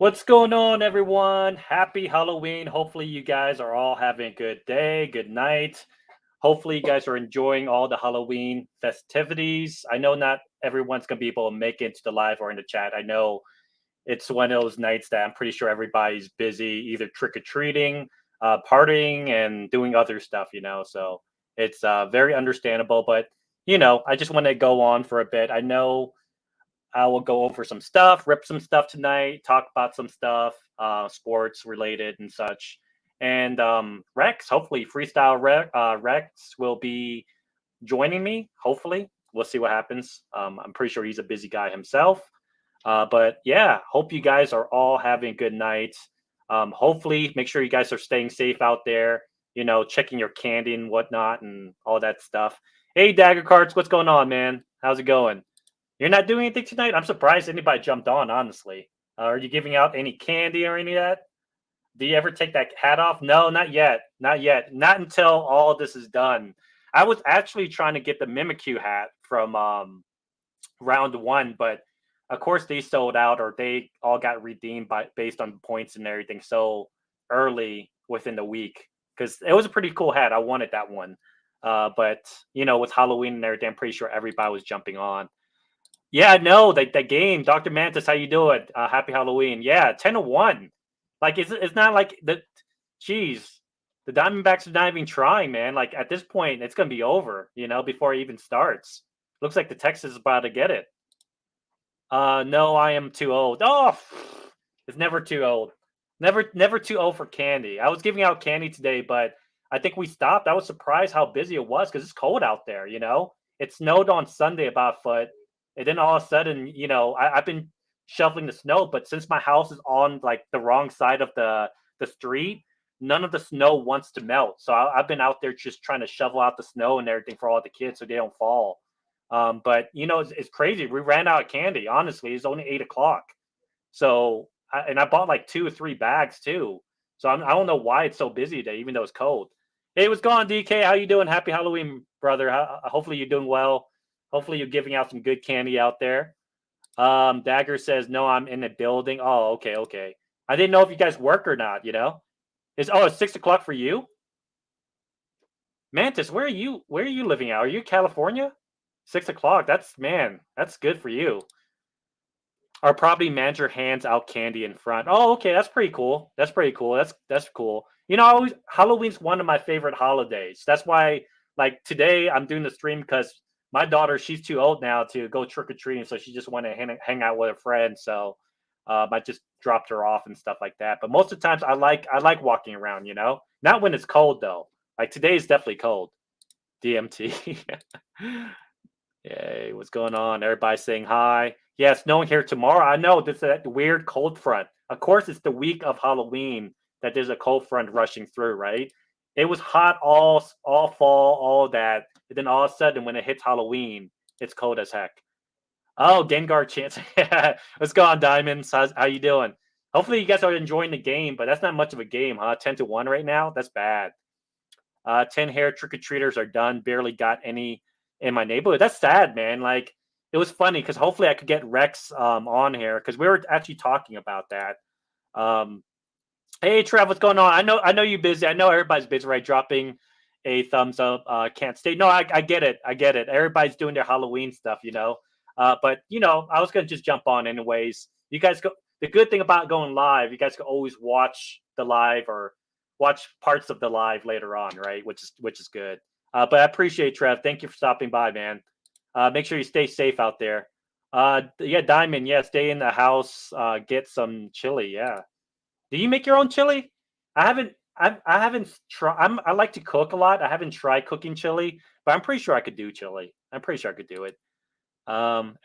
What's going on, everyone? Happy Halloween. Hopefully, you guys are all having a good day, good night. Hopefully, you guys are enjoying all the Halloween festivities. I know not everyone's going to be able to make it to the live or in the chat. I know it's one of those nights that I'm pretty sure everybody's busy, either trick or treating, partying, and doing other stuff. So it's very understandable. But, I just want to go on for a bit. I know I will go over some stuff, rip some stuff tonight, talk about some stuff, sports related and such. And Rex, hopefully, Rex will be joining me. Hopefully, we'll see what happens. I'm pretty sure he's a busy guy himself. But yeah, hope you guys are all having a good night. Hopefully, make sure you guys are staying safe out there. Checking your candy and whatnot and all that stuff. Hey, Dagger Cards, what's going on, man? How's it going? You're not doing anything tonight? I'm surprised anybody jumped on, honestly. Are you giving out any candy or any of that? Do you ever take that hat off? No, not yet. Not yet. Not until all this is done. I was actually trying to get the Mimikyu hat from round one, but of course they sold out or they all got redeemed based on points and everything so early within the week because it was a pretty cool hat. I wanted that one. But with Halloween and everything, I'm pretty sure everybody was jumping on. Yeah, no, that game, Dr. Mantis, how you doing? Happy Halloween. Yeah, 10-1. Like it's not like the geez, the Diamondbacks are not even trying, man. Like at this point, it's gonna be over, before it even starts. Looks like the Texas is about to get it. No, I am too old. Oh, it's never too old. Never too old for candy. I was giving out candy today, but I think we stopped. I was surprised how busy it was because it's cold out there. It snowed on Sunday about a foot. And then all of a sudden, I've been shoveling the snow, but since my house is on like the wrong side of the street, none of the snow wants to melt. So I've been out there just trying to shovel out the snow and everything for all the kids so they don't fall. But it's crazy. We ran out of candy. Honestly, it's only 8 o'clock. So and I bought like 2 or 3 bags too. So I don't know why it's so busy today, even though it's cold. Hey, what's going on, DK? How you doing? Happy Halloween, brother. Hopefully you're doing well. Hopefully you're giving out some good candy out there. Dagger says no, I'm in the building. Oh, okay, okay. I didn't know if you guys work or not. It's 6 o'clock for you, Mantis. Where are you? Where are you living at? Are you in California? 6 o'clock. That's good for you. Our property manager hands out candy in front. Oh, okay, that's pretty cool. That's pretty cool. That's cool. Halloween's one of my favorite holidays. That's why, like today, I'm doing the stream because my daughter, she's too old now to go trick or treating, so she just want to hang out with her friends. So, I just dropped her off and stuff like that. But most of the times, I like walking around. Not when it's cold though. Like today is definitely cold. DMT. Hey, what's going on? Everybody saying hi. Yeah, it's snowing here tomorrow. I know this is that weird cold front. Of course, it's the week of Halloween that there's a cold front rushing through, right? It was hot all fall, all that, and then all of a sudden, when it hits Halloween, it's cold as heck. Oh, Gengar chance. What's going on, Diamonds? How you doing? Hopefully, you guys are enjoying the game, but that's not much of a game, huh? 10-1 right now. That's bad. 10 hair trick or treaters are done. Barely got any in my neighborhood. That's sad, man. Like it was funny because hopefully I could get Rex on here because we were actually talking about that. Um, hey, Trev, what's going on? I know you're busy. I know everybody's busy, right? Dropping a thumbs up. Can't stay. No, I get it. I get it. Everybody's doing their Halloween stuff. But I was gonna just jump on anyways. You guys go. The good thing about going live, you guys can always watch the live or watch parts of the live later on, right? Which is good. But I appreciate Trev. Thank you for stopping by, man. Make sure you stay safe out there. Yeah, Diamond. Yeah, stay in the house. Get some chili. Yeah. Do you make your own chili? I haven't. I haven't tried. I like to cook a lot. I haven't tried cooking chili, but I'm pretty sure I could do chili. I'm pretty sure I could do it.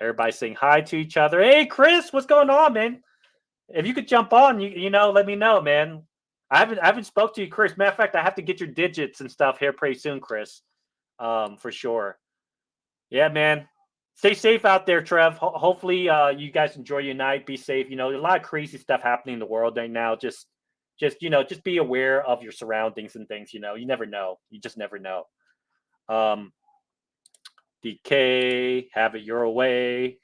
Everybody saying hi to each other. Hey, Chris, what's going on, man? If you could jump on, let me know, man. I haven't spoke to you, Chris. Matter of fact, I have to get your digits and stuff here pretty soon, Chris. For sure. Yeah, man. Stay safe out there, Trev. Hopefully, you guys enjoy your night. Be safe. There's a lot of crazy stuff happening in the world right now. Just be aware of your surroundings and things. You never know. You just never know. Um, DK, have it your way.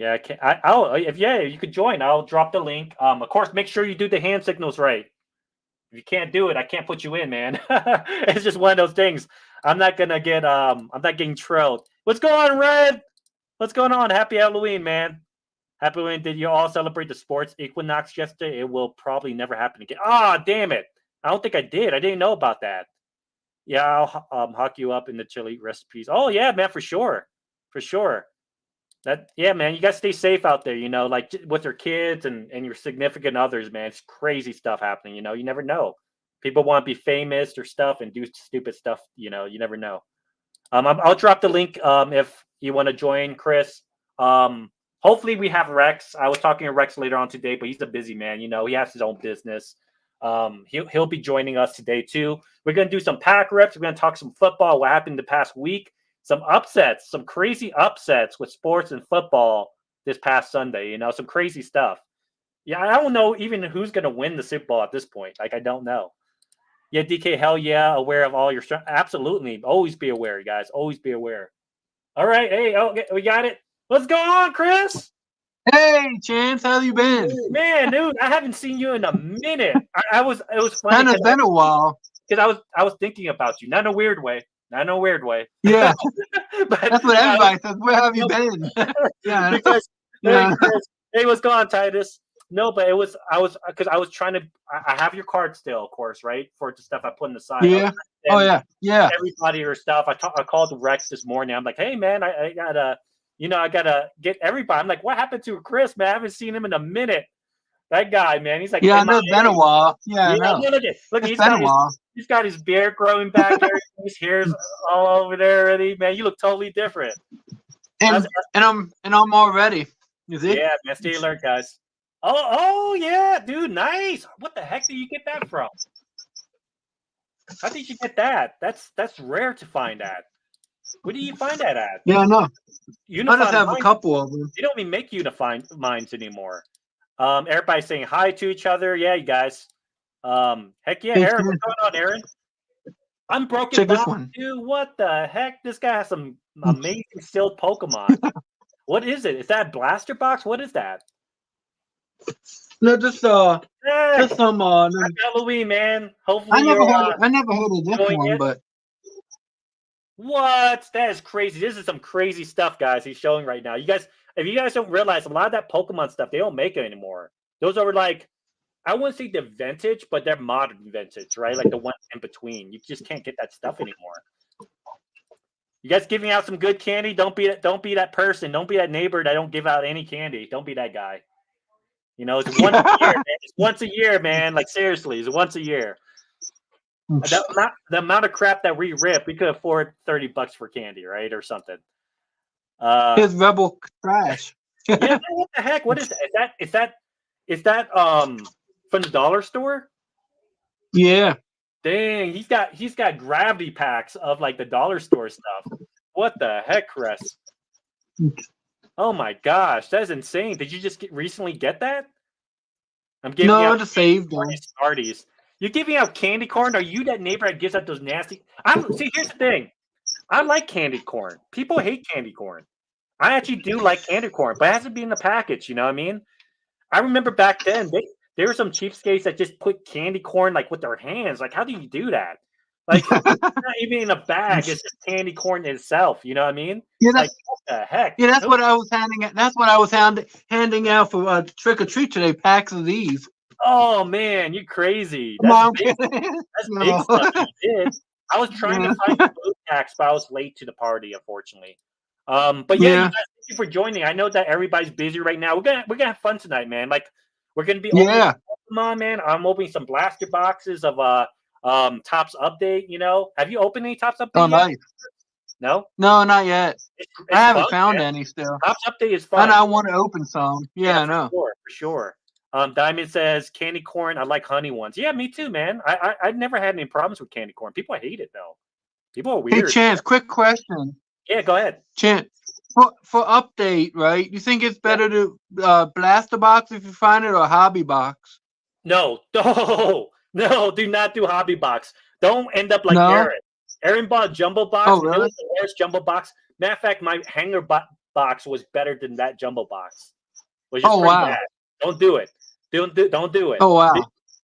Yeah, I can. I'll if you could join. I'll drop the link. Of course, make sure you do the hand signals right. If you can't do it, I can't put you in, man. It's just one of those things. I'm not gonna get. I'm not getting trolled. What's going on, Red? What's going on? Happy Halloween, man. Happy Halloween. Did you all celebrate the sports equinox yesterday? It will probably never happen again. Ah, damn it. I don't think I did. I didn't know about that. Yeah, I'll hook you up in the chili recipes. Oh yeah, man, for sure, for sure. That yeah, man, you gotta stay safe out there. Like with your kids and your significant others, man. It's crazy stuff happening. You never know. People want to be famous or stuff and do stupid stuff. You never know. I'll drop the link if you want to join, Chris. Hopefully we have Rex. I was talking to Rex later on today, but he's a busy man. He has his own business. He'll be joining us today too. We're gonna do some pack reps. We're gonna talk some football. What happened the past week? Some upsets, some crazy upsets with sports and football this past Sunday. Some crazy stuff. Yeah, I don't know even who's gonna win the Super Bowl at this point. Like I don't know. Yeah, DK, hell yeah, aware of all your strength. Absolutely. Always be aware, guys. Always be aware. All right. Hey, okay, we got it. What's going on, Chris? Hey, Chance, how you been? Man, dude, I haven't seen you in a minute. It was funny Kind of been a while. because I was thinking about you, not in a weird way, not in a weird way. Yeah, But that's what everybody says. Where have you been? Yeah, because hey, yeah, Chris, hey, what's going on, Titus? No, but I was because I was trying to. I have your card still, of course, right, for the stuff I put in the side. yeah. Oh yeah, yeah. Everybody your stuff. I called Rex this morning. I'm like, hey man, I gotta, I gotta get everybody. I'm like, what happened to Chris, man? I haven't seen him in a minute. That guy, man, he's like, Yeah, I know it's been a while. Yeah, I know. Look, It's been a while. he's got his beard growing back. His hair's all over there already, man. You look totally different. And I'm all ready. You see? Yeah, man, stay alert, guys. Oh yeah, dude, nice. What the heck did you get that from? How did you get that? That's rare to find that. Where do you find that at? Yeah, I know. Unify I just have mines, a couple of them. they don't even make Unify mines anymore. Everybody's saying hi to each other. Yeah, you guys. Heck yeah, Hey, Aaron. Chance, What's going on, Aaron? Unbroken check this box, one. dude. What the heck? This guy has some amazing sealed Pokemon. What is it? Is that Blaster Box? What is that? No, Heck, just some. happy Halloween, man. Hopefully I you're never heard of this enjoying one, it. but What? That is crazy. This is some crazy stuff, guys. He's showing right now. If you guys don't realize, a lot of that Pokemon stuff, they don't make it anymore. Those are like, I wouldn't say the vintage, but they're modern vintage, right? Like the ones in between. You just can't get that stuff anymore. You guys giving out some good candy? Don't be that person. Don't be that neighbor that don't give out any candy. Don't be that guy. It's once a year, man. It's once a year, man. Like seriously, it's once a year. The amount of crap that we rip, we could afford $30 for candy, right, or something. his rebel trash. Yeah, man, what the heck? What is that? Is that from the dollar store? Yeah. Dang, he's got gravity packs of like the dollar store stuff. What the heck, Chris? Oh my gosh, that's insane. Did you just recently get that? I'm giving No, I out just saved them. Smarties. You're giving out candy corn? Are you that neighbor that gives out those nasty? See. Here's the thing. I like candy corn. People hate candy corn. I actually do like candy corn, but it has to be in the package. You know what I mean? I remember back then there were some cheapskates that just put candy corn like with their hands. Like, how do you do that? Like, it's not even in a bag. It's just candy corn itself. You know what I mean? Yeah, Like, what the heck? yeah, that's what I was handing. That's what I was handing out for trick or treat today. Packs of these. Oh man, you're crazy. Come on, That's big no. stuff you did. I was trying Yeah. to find the blue packs, but I was late to the party, unfortunately. But yeah, you Yeah. guys, thank you for joining. I know that everybody's busy right now. We're gonna have fun tonight, man. Like we're gonna be opening Yeah. Pokemon, man. I'm opening some blaster boxes of Topps Update. Have you opened any Topps Oh, Update yet? nice. No, No, not yet. it's I haven't fun, found man. any still. Topps Update is And fun. I want to open some. Yeah, I know. For sure. Diamond says candy corn. I like honey ones. Yeah, me too, man. I've never had any problems with candy corn. People hate it though. People are Hey, weird. Chance, quick question. Yeah, go ahead. Chance, for update, right? You think it's better to blast the box if you find it or hobby box? No, no, do not do hobby box. Don't end up like No. Aaron. Aaron bought jumbo box. Oh, And it really? was the worst jumbo box. Matter of fact, my hanger box was better than that jumbo box. Which is Oh pretty wow. bad. Don't do it. Don't do it. Oh wow.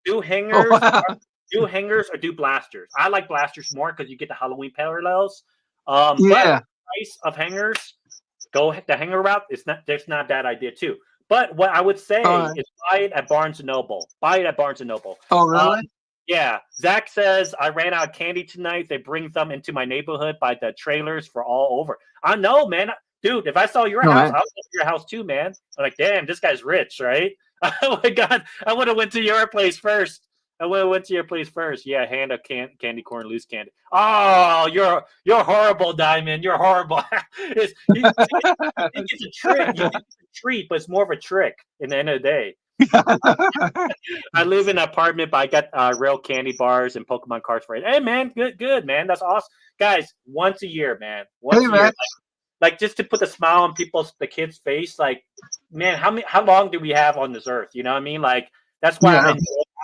Do Oh hangers. wow. Do hangers or do blasters. I like blasters more because you get the Halloween parallels. But Yeah. price of hangers, go the hanger route. There's not a bad idea too. But what I would say Alright. is buy it at Barnes and Noble. Buy it at Barnes and Noble. Oh really? Yeah. Zach says I ran out of candy tonight. They bring them into my neighborhood by the trailers for all over. I know, man. Dude, if I saw your Oh, house, man. I would go to your house too, man. I'm like, damn, this guy's rich, right? Oh my god, I would have went to your place first. Yeah, hand a candy corn, loose candy. Oh, you're horrible, Diamond. You're horrible. You think it's a trick. You think it's a treat, but it's more of a trick. In the end of the day, I live in an apartment, but I got real candy bars and Pokemon cards for it. Hey, man, good, man. That's awesome, guys. Once a year, man. Once Hey a year. man. Like just to put the smile on the kids' face, like, man, how long do we have on this earth? You know what I mean? Like that's why Yeah.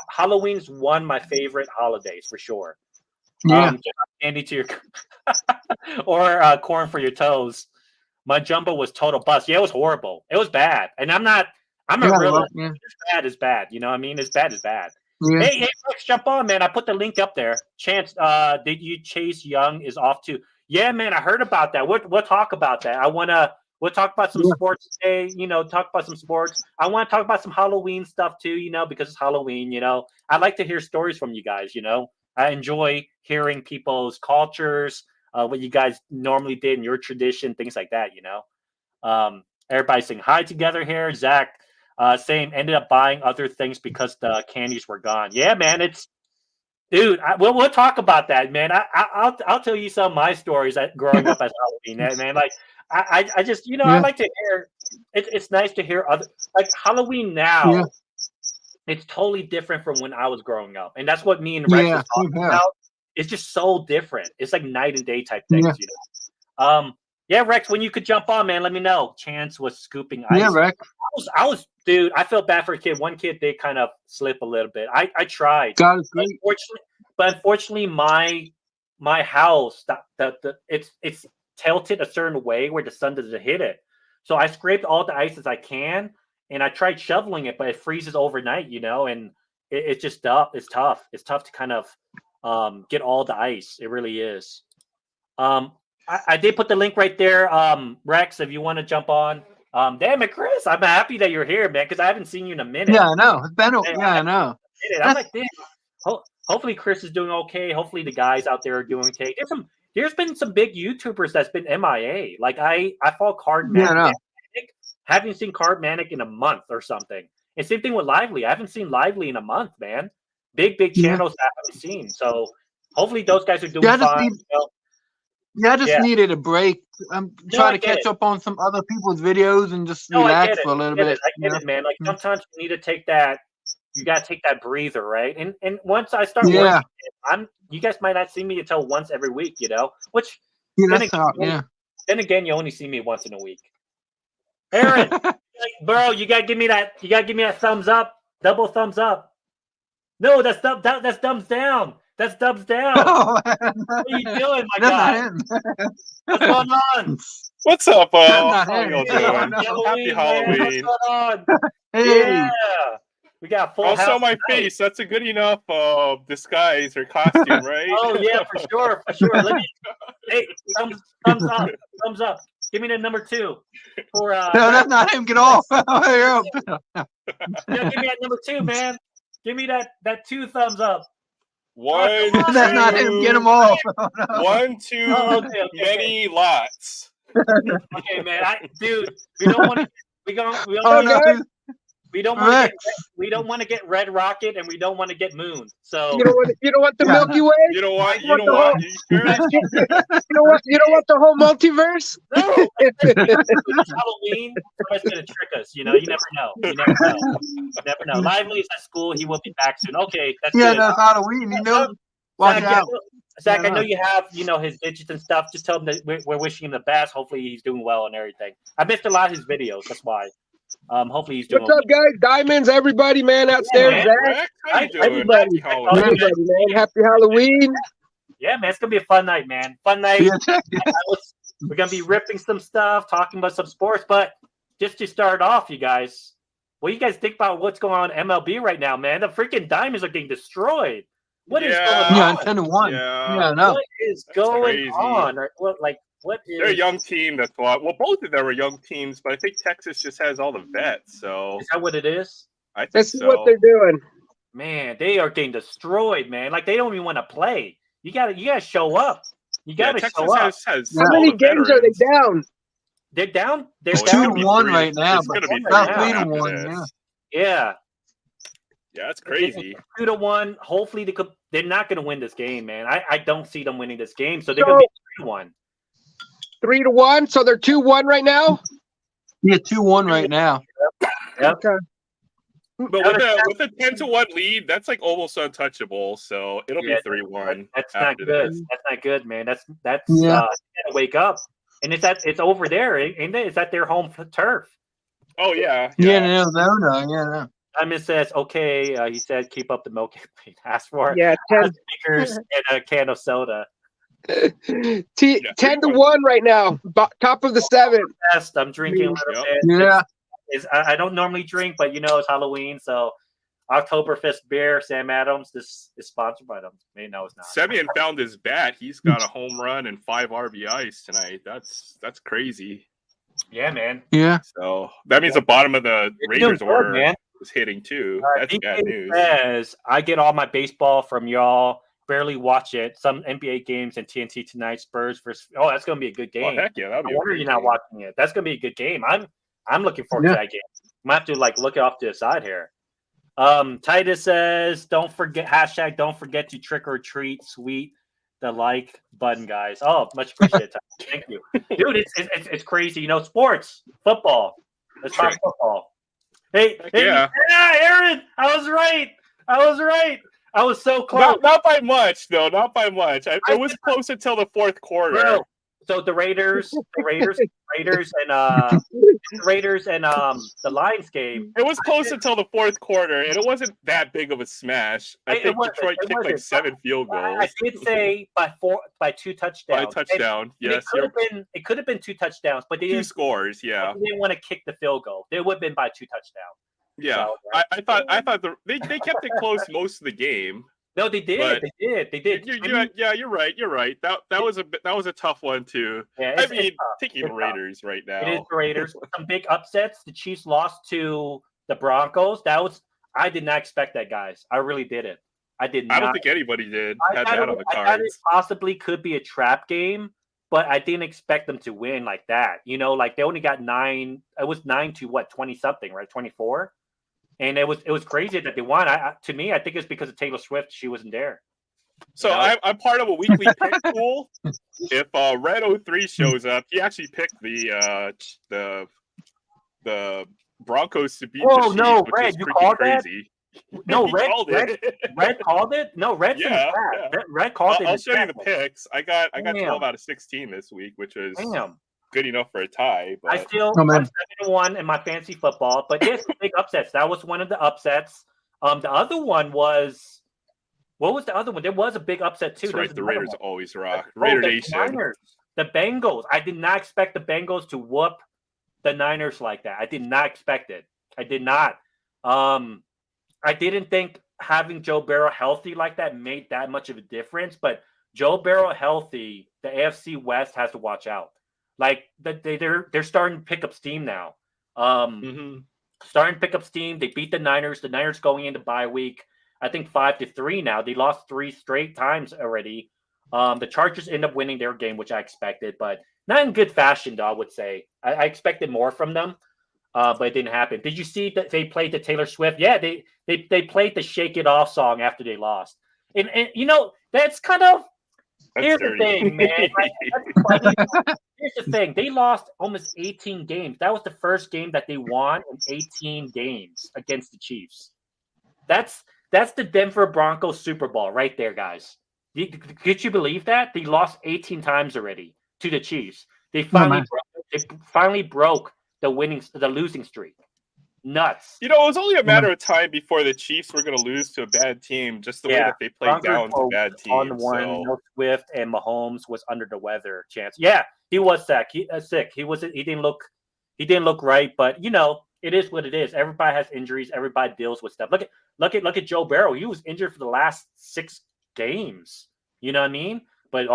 Halloween's one of my favorite holidays for sure. Yeah. Give candy to your or corn for your toes. My jumbo was total bust. Yeah, it was horrible. It was bad, and I'm a Yeah. realist. Yeah. It's bad is bad. You know what I mean? It's bad is bad. Yeah. Hey, Rex, jump on, man. I put the link up there. Chance, did you Chase Young is off too? Yeah, man, I heard about that. We'll talk about that. We'll talk about some sports today, talk about some sports. I want to talk about some Halloween stuff too, because it's Halloween, I like to hear stories from you guys, I enjoy hearing people's cultures, what you guys normally did in your tradition, things like that, Everybody saying hi together here. Zach, same, ended up buying other things because the candies were gone. Yeah, man, dude, we'll talk about that, man. I'll tell you some of my stories growing up as Halloween, man. Like I just I like to hear. It's nice to hear other like Halloween now. Yeah. It's totally different from when I was growing up, and that's what me and Rex was talking about. It's just so different. It's like night and day type things, Yeah, Rex, when you could jump on, man, let me know. Chance was scooping ice. Yeah, Rex. Dude, I felt bad for a kid. One kid did kind of slip a little bit. I tried. God is great. Unfortunately, my house, it's tilted a certain way where the sun doesn't hit it. So I scraped all the ice as I can, and I tried shoveling it, but it freezes overnight, and it's just tough. It's tough. It's tough to kind of get all the ice. It really is. I did put the link right there, Rex, if you want to jump on. Damn it, Chris! I'm happy that you're here, man, because I haven't seen you in a minute. Yeah, I know. It's been I know. I'm like, damn. Hopefully, Chris is doing okay. Hopefully, the guys out there are doing okay. There's been some big YouTubers that's been MIA. Like I follow Card Manic. Haven't seen Card Manic in a month or something. And same thing with Lively. I haven't seen Lively in a month, man. Big channels I haven't seen. So hopefully those guys are doing fine. I just needed a break. I'm trying to catch up on some other people's videos and just relax for a little bit. I get it, man. Like sometimes you need to take that. You gotta take that breather, right? And once I start working, you guys might not see me until once every week, Which then again, you only see me once in a week. Aaron, bro, you gotta give me that. You gotta give me that thumbs up, double thumbs up. No, that's thumbs down. That's dubs down. Oh, what are you doing, my guy? What's going on? What's up, How y'all doing? Happy Halloween. What's going on? Hey. Yeah. We got full Also, house my tonight. face. That's a good enough disguise or costume, right? Oh, yeah, for sure. Hey, thumbs up. Give me the number 2. For, no, that's not him. Get off. Yeah, give me that number 2, man. Give me that 2 thumbs up. One, that's not him. Get him off. 1, 2, okay. many lots. Okay, man. Dude, we don't want to. We don't want to get Red Rocket, and we don't want to get Moon. So you don't want the Milky Way. You don't want. You You sure? You don't want the whole multiverse. No, it's Halloween. Somebody's gonna trick us. You never know. You never know. Lively is at school. He will be back soon. Okay, that's good. That's Halloween. Watch out. Zach, I know you have his digits and stuff. Just tell him that we're wishing him the best. Hopefully, he's doing well and everything. I missed a lot of his videos. That's why. Hopefully he's doing. What's up, guys? Diamonds, everybody, man, outstairs. Zach, how you doing? Everybody, man. Happy Halloween. Yeah, man, it's gonna be a fun night, man. Fun night. We're gonna be ripping some stuff, talking about some sports. But just to start off, you guys, what do you guys think about what's going on in MLB right now, man? The freaking Diamonds are getting destroyed. What is going Yeah, on? 10-1. Yeah. Yeah, no. What is going crazy. on? Or what is? They're a young team. That's why. Well, both of them are young teams, but I think Texas just has all the vets. So Is that what it is? I think Let's see so. what they're doing. Man, they are getting destroyed, man. Like they don't even want to play. You gotta show up. You Yeah, gotta Texas show up. has How all many the games are they veterans. down? They're down. They're Oh, it's down. gonna be 2-1 three- right now, It's but gonna be about 3-1 after 3-1, this. Yeah. Yeah, it's crazy. 2-1. Hopefully they're not gonna win this game, man. I don't see them winning this game, so they're So- gonna be 3-1. 3-1. So they're 2-1 right now. Yeah, 2-1 right now. Yep. Okay. But with a 10-1 lead, that's like almost untouchable. So it'll Yeah, be 3-1. That's not after good. this. That's not good, man. That's Yeah. you gotta wake up. And it's over there, ain't it? It's at their home turf. Oh yeah. Yeah, no. Diamond says, okay. He said, keep up the milk. He asked for Yeah, 10, Snickers and a can of soda. 10-1 right now. Top of the 7. Best. I'm drinking a little Yep. bit. Yeah. I don't normally drink, but it's Halloween, so Oktoberfest beer, Sam Adams. This is sponsored by them. No, it's not. Semyon found his bat. He's got a home run and 5 RBIs tonight. That's crazy. Yeah, man. Yeah. So that means the bottom of the You're doing Raiders good, order man. is hitting too. That's DK bad news. says, I get all my baseball from y'all. Barely watch it. Some NBA games and TNT tonight. Spurs versus. Oh, that's gonna be a good Well, game. heck yeah, that'd I be. wonder you're not watching it. That's gonna be a good game. I'm looking forward to that game. I'm gonna have to look it off to the side here. Titus says, don't forget to trick or treat, sweet the like button, guys. Oh, much appreciated. Thank you, dude. It's crazy. Sports, football. Let's talk football. Hey, yeah. Aaron, I was right. I was so close. Not by much, though. Not by much. It was close until the fourth quarter. Bro, so the Raiders, and the Lions game. It was close until the fourth quarter, and it wasn't that big of a smash. I think Detroit kicked like 7 field goals. I did say by 2 touchdowns. By a touchdown, yes. It could have been 2 touchdowns, but they 2 didn't. scores, yeah. They didn't want to kick the field goal. They would have been by 2 touchdowns. Yeah, So, I thought they kept it close most of the game. No, they did. But They did. You're right. That was a tough one too. Yeah, I mean, tough. taking It's the Raiders right now. It is the Raiders. Some big upsets. The Chiefs lost to the Broncos. I did not expect that, guys. I really didn't. I did not. I don't think anybody did. I Had that on the thought it cards. possibly could be a trap game, but I didn't expect them to win like that. They only got 9. It was 9 to 20 something, right? 24. And it was crazy that they won. To me, I think it's because of Taylor Swift. She wasn't there. So I'm part of a weekly pick pool. If Red 03 shows up, he actually picked the Broncos to beat the Chiefs, no, which Red, is you pretty called that? crazy. No, He Red called it. Red called it. No, Red's in the Yeah, chat. yeah. Red called it. I'll show you the picks. I got Damn. 12 out of 16 this week, which is Damn. good enough for a tie. But I'm 7-1 in my fantasy football, but yes, big upsets. That was one of the upsets. The other one was, what was the other one? There was a big upset too. that's right. There's The another Raiders one. always rock. Oh, Raider the Nation. Niners. The Bengals. I did not expect the Bengals to whoop the Niners like that. I did not expect it. I did not. I didn't think having Joe Burrow healthy like that made that much of a difference. But Joe Burrow healthy, the AFC West has to watch out. Like they're starting to pick up steam now. Starting to pick up steam. They beat the Niners. The Niners going into bye week. I think 5-3 now. They lost 3 straight times already. The Chargers end up winning their game, which I expected, but not in good fashion, though, I would say. I expected more from them, but it didn't happen. Did you see that they played the Taylor Swift? Yeah, they played the Shake It Off song after they lost. And that's kind of – here's the thing, man. That's funny. Here's the thing. They lost almost 18 games. That was the first game that they won in 18 games against the Chiefs. That's the Denver Broncos Super Bowl right there, guys. Could you believe that? They lost 18 times already to the Chiefs. They finally broke the losing streak. Nuts. You know, it was only a matter of time before the Chiefs were going to lose to a bad team, just the way that they played down to bad on teams. one, So. no Swift and Mahomes was under the weather. Chance, yeah, he was sick. Sick. He didn't look right. But you know, it is what it is. Everybody has injuries. Everybody deals with stuff. Look at Joe Burrow. He was injured for the last 6 games. You know what I mean? But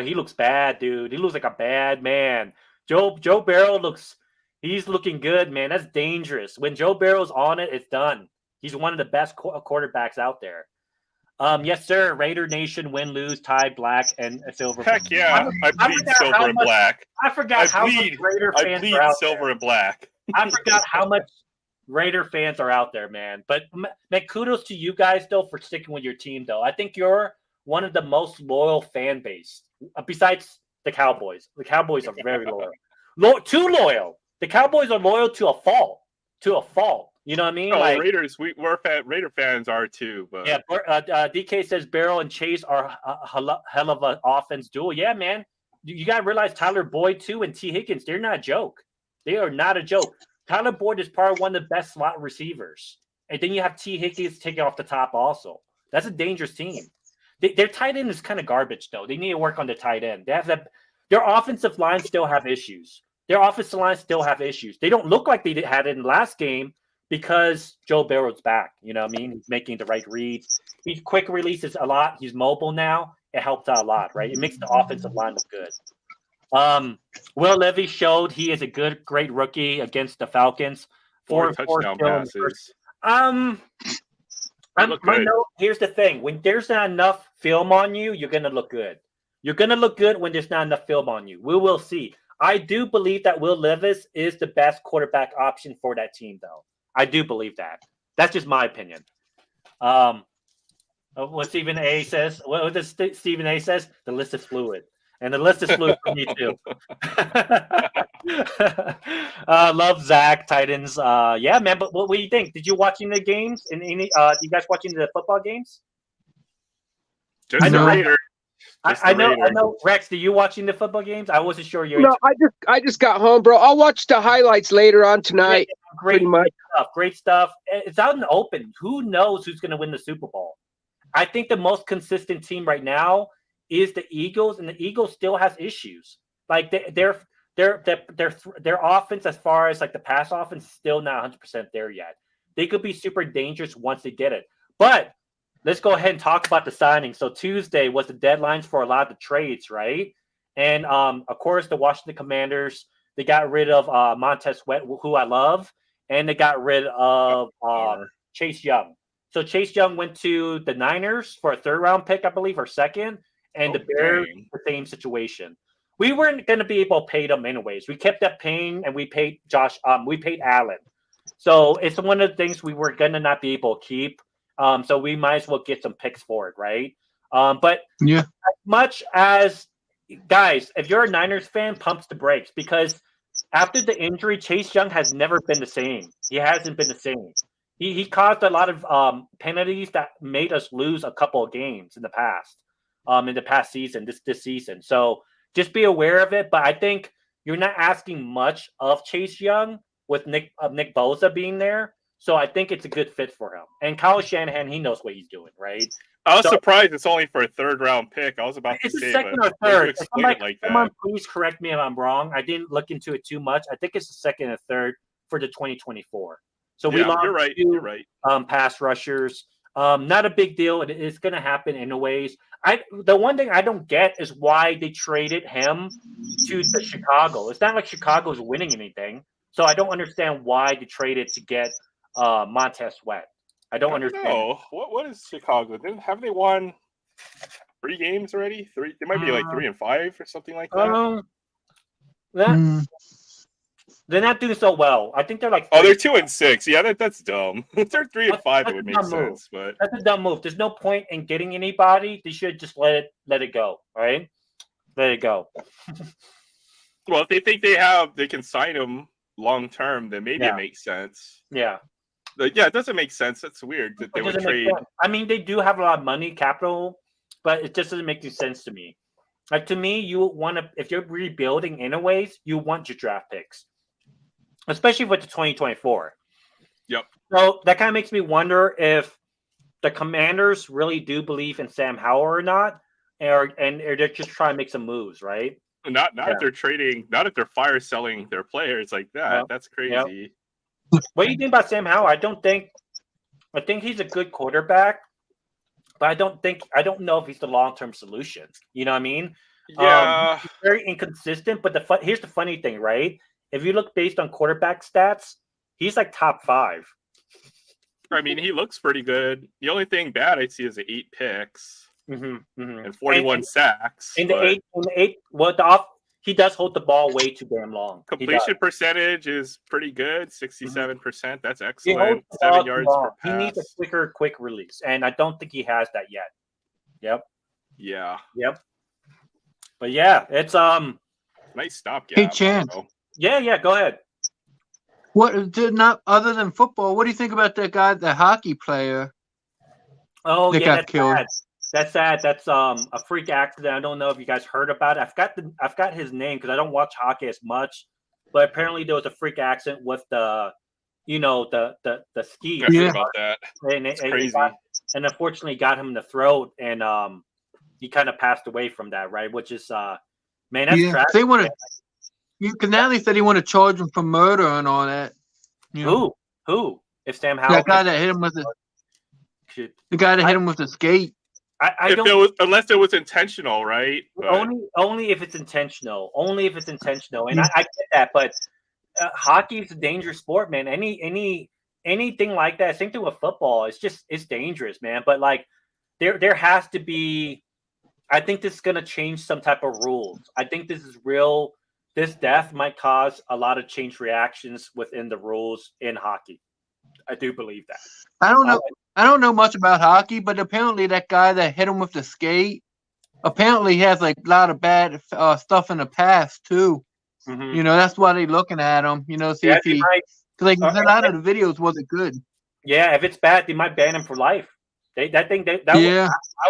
he looks bad, dude. He looks like a bad man. Joe Burrow he's looking good, man. That's dangerous. When Joe Burrow's on it, it's done. He's one of the best quarterbacks out there. Yes, sir. Raider Nation, win, lose, tie, black, and silver. Heck yeah. I bleed silver and black. I forgot how much Raider fans are out silver there. And black. I forgot how much Raider fans are out there, man. But man, kudos to you guys, though, for sticking with your team, though. I think you're one of the most loyal fan base, besides the Cowboys. The Cowboys are very loyal. Too loyal. The Cowboys are loyal to a fault. You know what I mean? No, Raiders. Raider fans are too. But yeah, DK says Barrow and Chase are a hell of an offense duel. Yeah, man. You got to realize Tyler Boyd too and T Higgins. They're not a joke. They are not a joke. Tyler Boyd is probably one of the best slot receivers, and then you have T Higgins taking off the top. Also, that's a dangerous team. Their tight end is kind of garbage though. They need to work on the tight end. They have their offensive line still have issues. They don't look like they had it in the last game because Joe Burrow's back. You know what I mean? He's making the right reads. He's quick releases a lot. He's mobile now. It helps out a lot, right? It makes the offensive line look good. Will Levy showed he is a great rookie against the Falcons. 4 touchdown passes. Here's the thing. When there's not enough film on you, you're going to look good. You're going to look good when there's not enough film on you. We will see. I do believe that Will Levis is the best quarterback option for that team, though. I do believe that. That's just my opinion. What Stephen A says, what does Stephen A says? The list is fluid. And the list is fluid for me, too. Love Zach, Titans. Yeah, man, but what do you think? Did you watching the games? You guys watching the football games? Just the Raiders. I know. Rex, are you watching the football games? I wasn't sure you're. No, I just got home, bro. I'll watch the highlights later on tonight. Great stuff. It's out in the open. Who knows who's going to win the Super Bowl? I think the most consistent team right now is the Eagles, and the Eagles still has issues. Like their offense, as far as like the pass offense, is still not 100% there yet. They could be super dangerous once they get it, but. Let's go ahead and talk about the signing. So Tuesday was the deadlines for a lot of the trades, right? And of course, the Washington Commanders, they got rid of Montez Sweat, who I love, and they got rid of Chase Young. So Chase Young went to the Niners for a 3rd-round pick, I believe, or 2nd, and the Bears, the same situation. We weren't going to be able to pay them anyways. We kept that paying, and we paid we paid Allen. So it's one of the things we were going to not be able to keep. So we might as well get some picks for it, right? But yeah, as much as guys, if you're a Niners fan, pumps the brakes because after the injury, Chase Young has never been the same. He hasn't been the same. He caused a lot of penalties that made us lose a couple of games in the past season, this season. So just be aware of it. But I think you're not asking much of Chase Young with Nick Bosa being there. So I think it's a good fit for him. And Kyle Shanahan, he knows what he's doing, right? I was surprised it's only for a 3rd-round pick. I was about to say, it's a 2nd or 3rd. Someone please correct me if I'm wrong. I didn't look into it too much. I think it's the 2nd or 3rd for the 2024. So we lost you're right. Pass rushers. Not a big deal. It's going to happen anyways. The one thing I don't get is why they traded him to the Chicago. It's not like Chicago's winning anything. So I don't understand why they traded to get Montez Sweat. I don't understand. No, what is Chicago? Haven't they won 3 games already? 3. They might be like 3-5 or something like that. They're not doing so well. I think they're like. They're 2-6. Yeah, that's dumb. If they're 3-5, it would make sense. But that's a dumb move. There's no point in getting anybody. They should just let it go. All right, let it go. Well, if they think they can sign him long term, then maybe it makes sense. Yeah. Yeah, it doesn't make sense. That's weird that they would trade. I mean, they do have a lot of money, capital, but it just doesn't make any sense to me. Like to me, you want to, if you're rebuilding anyways, you want your draft picks, especially with the 2024. Yep. So that kind of makes me wonder if the Commanders really do believe in Sam Howell or not, or they're just trying to make some moves, right? Not Yeah. if they're trading, not if they're fire selling their players like that. Yep. That's crazy. What do you think about Sam Howell? I think he's a good quarterback, but I don't know if he's the long-term solution. You know what I mean? Yeah. He's very inconsistent. But here's the funny thing, right? If you look based on quarterback stats, he's like top 5. I mean, he looks pretty good. The only thing bad I see is the 8 picks and 41 sacks. In the eight, he does hold the ball way too damn long. Completion percentage is pretty good, 67%. That's He excellent. holds the 7 ball yards too long. per He needs pass. a quick release, and I don't think he has that yet. Yep. Yeah. But yeah, it's Nice stopgap. Hey, Chance. Yeah. Go ahead. What did not other than football? What do you think about that guy, the hockey player? Oh that yeah, got killed? That's sad. That's a freak accident. I don't know if you guys heard about it. I've got his name because I don't watch hockey as much, but apparently there was a freak accident with the ski. I heard about that. And It's crazy. and unfortunately got him in the throat, and he kind of passed away from that, right? Which is man, that's tragic. They want to. Because now they said he want to charge him for murder and all that. You know? Who? If Sam Howell, That guy that hit him with the guy that hit him with the skate. I don't. Unless it was intentional, right? But Only if it's intentional. Only if it's intentional, and I get that. But hockey is a dangerous sport, man. Anything like that. Same thing with football. It's dangerous, man. But like, there has to be. I think this is gonna change some type of rules. I think this is real. This death might cause a lot of change reactions within the rules in hockey. I do believe that. I don't know. I don't know much about hockey, but apparently that guy that hit him with the skate, apparently he has like a lot of bad stuff in the past too. Mm-hmm. You know, that's why they're looking at him. You know, see if he, because like a lot of the videos wasn't good. Yeah, if it's bad, they might ban him for life. I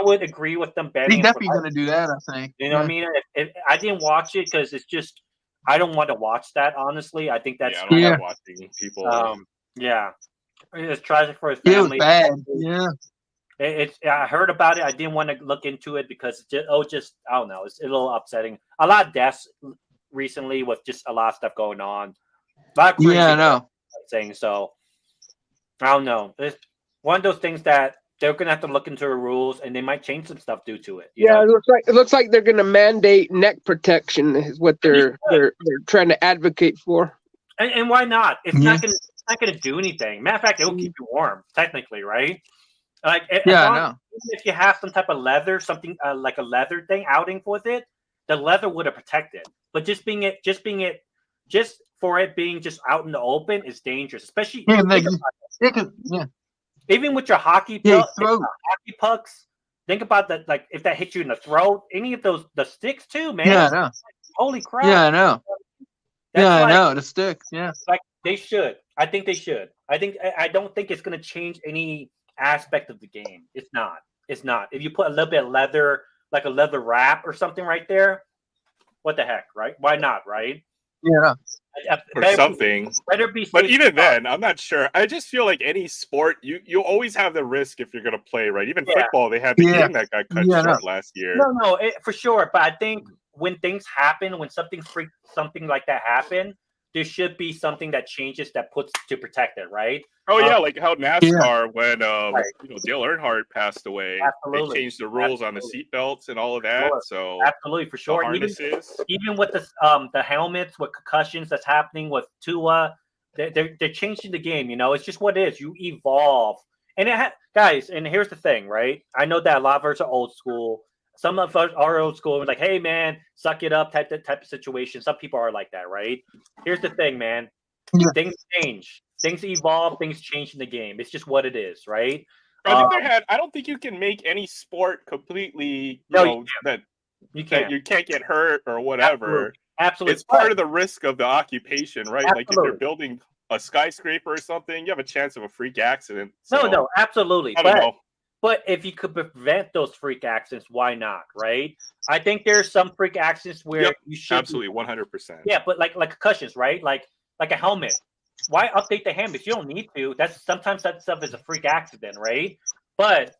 would agree with them banning. He's definitely going to do that. I think. You know what I mean? If I didn't watch it because it's just I don't want to watch that. Honestly, I think that's I don't like watching people. It's tragic for his family. Yeah, it was bad. Yeah. I heard about it. I didn't want to look into it because I don't know. It's a little upsetting. A lot of deaths recently with just a lot of stuff going on. A lot of crazy I know. Things. So I don't know. It's one of those things that they're gonna have to look into the rules, and they might change some stuff due to it. Yeah, it looks like they're gonna mandate neck protection is what they're trying to advocate for. And why not? It's not gonna do anything. Matter of fact, it'll keep you warm, technically, right? Like I know. If you have some type of leather, something like a leather thing outing with it, the leather would have protected. But just for it being just out in the open is dangerous, especially even with your hockey pucks. Think about that. Like if that hits you in the throat, any of the sticks too, man. Yeah, I know. Holy crap. Yeah, I know. I know the sticks. Yeah, like they should. I think they should. I don't think it's going to change any aspect of the game. It's not. If you put a little bit of leather, like a leather wrap or something right there, what the heck, right? Why not, right? Yeah. Or something. But even then, I'm not sure. I just feel like any sport, you always have the risk if you're going to play, right? Even football, they had the game that got cut short last year. No, for sure. But I think when things happen, when something like that happen, there should be something that changes that puts to protect it, right? Oh yeah, like how NASCAR when Dale Earnhardt passed away, they changed the rules on the seatbelts and all of that. So absolutely, for sure. Even with the helmets, with concussions that's happening with Tua, they're changing the game. You know, it's just what it is. You evolve, and guys. And here's the thing, right? I know that a lot of us are old school. Some of us are old school. Like, hey, man, suck it up type of situation. Some people are like that, right? Here's the thing, man. Yeah. Things change. Things evolve. Things change in the game. It's just what it is, right? On the other hand, I don't think you can make any sport completely, that you can't get hurt or whatever. Absolutely. It's part of the risk of the occupation, right? Absolutely. Like if you're building a skyscraper or something, you have a chance of a freak accident. So, no, absolutely. I don't know. But if you could prevent those freak accidents, why not, right? I think there's some freak accidents where you should absolutely 100%. Yeah, but like concussions, right? Like a helmet. why update the helmets? You don't need to. Sometimes that stuff is a freak accident, right? But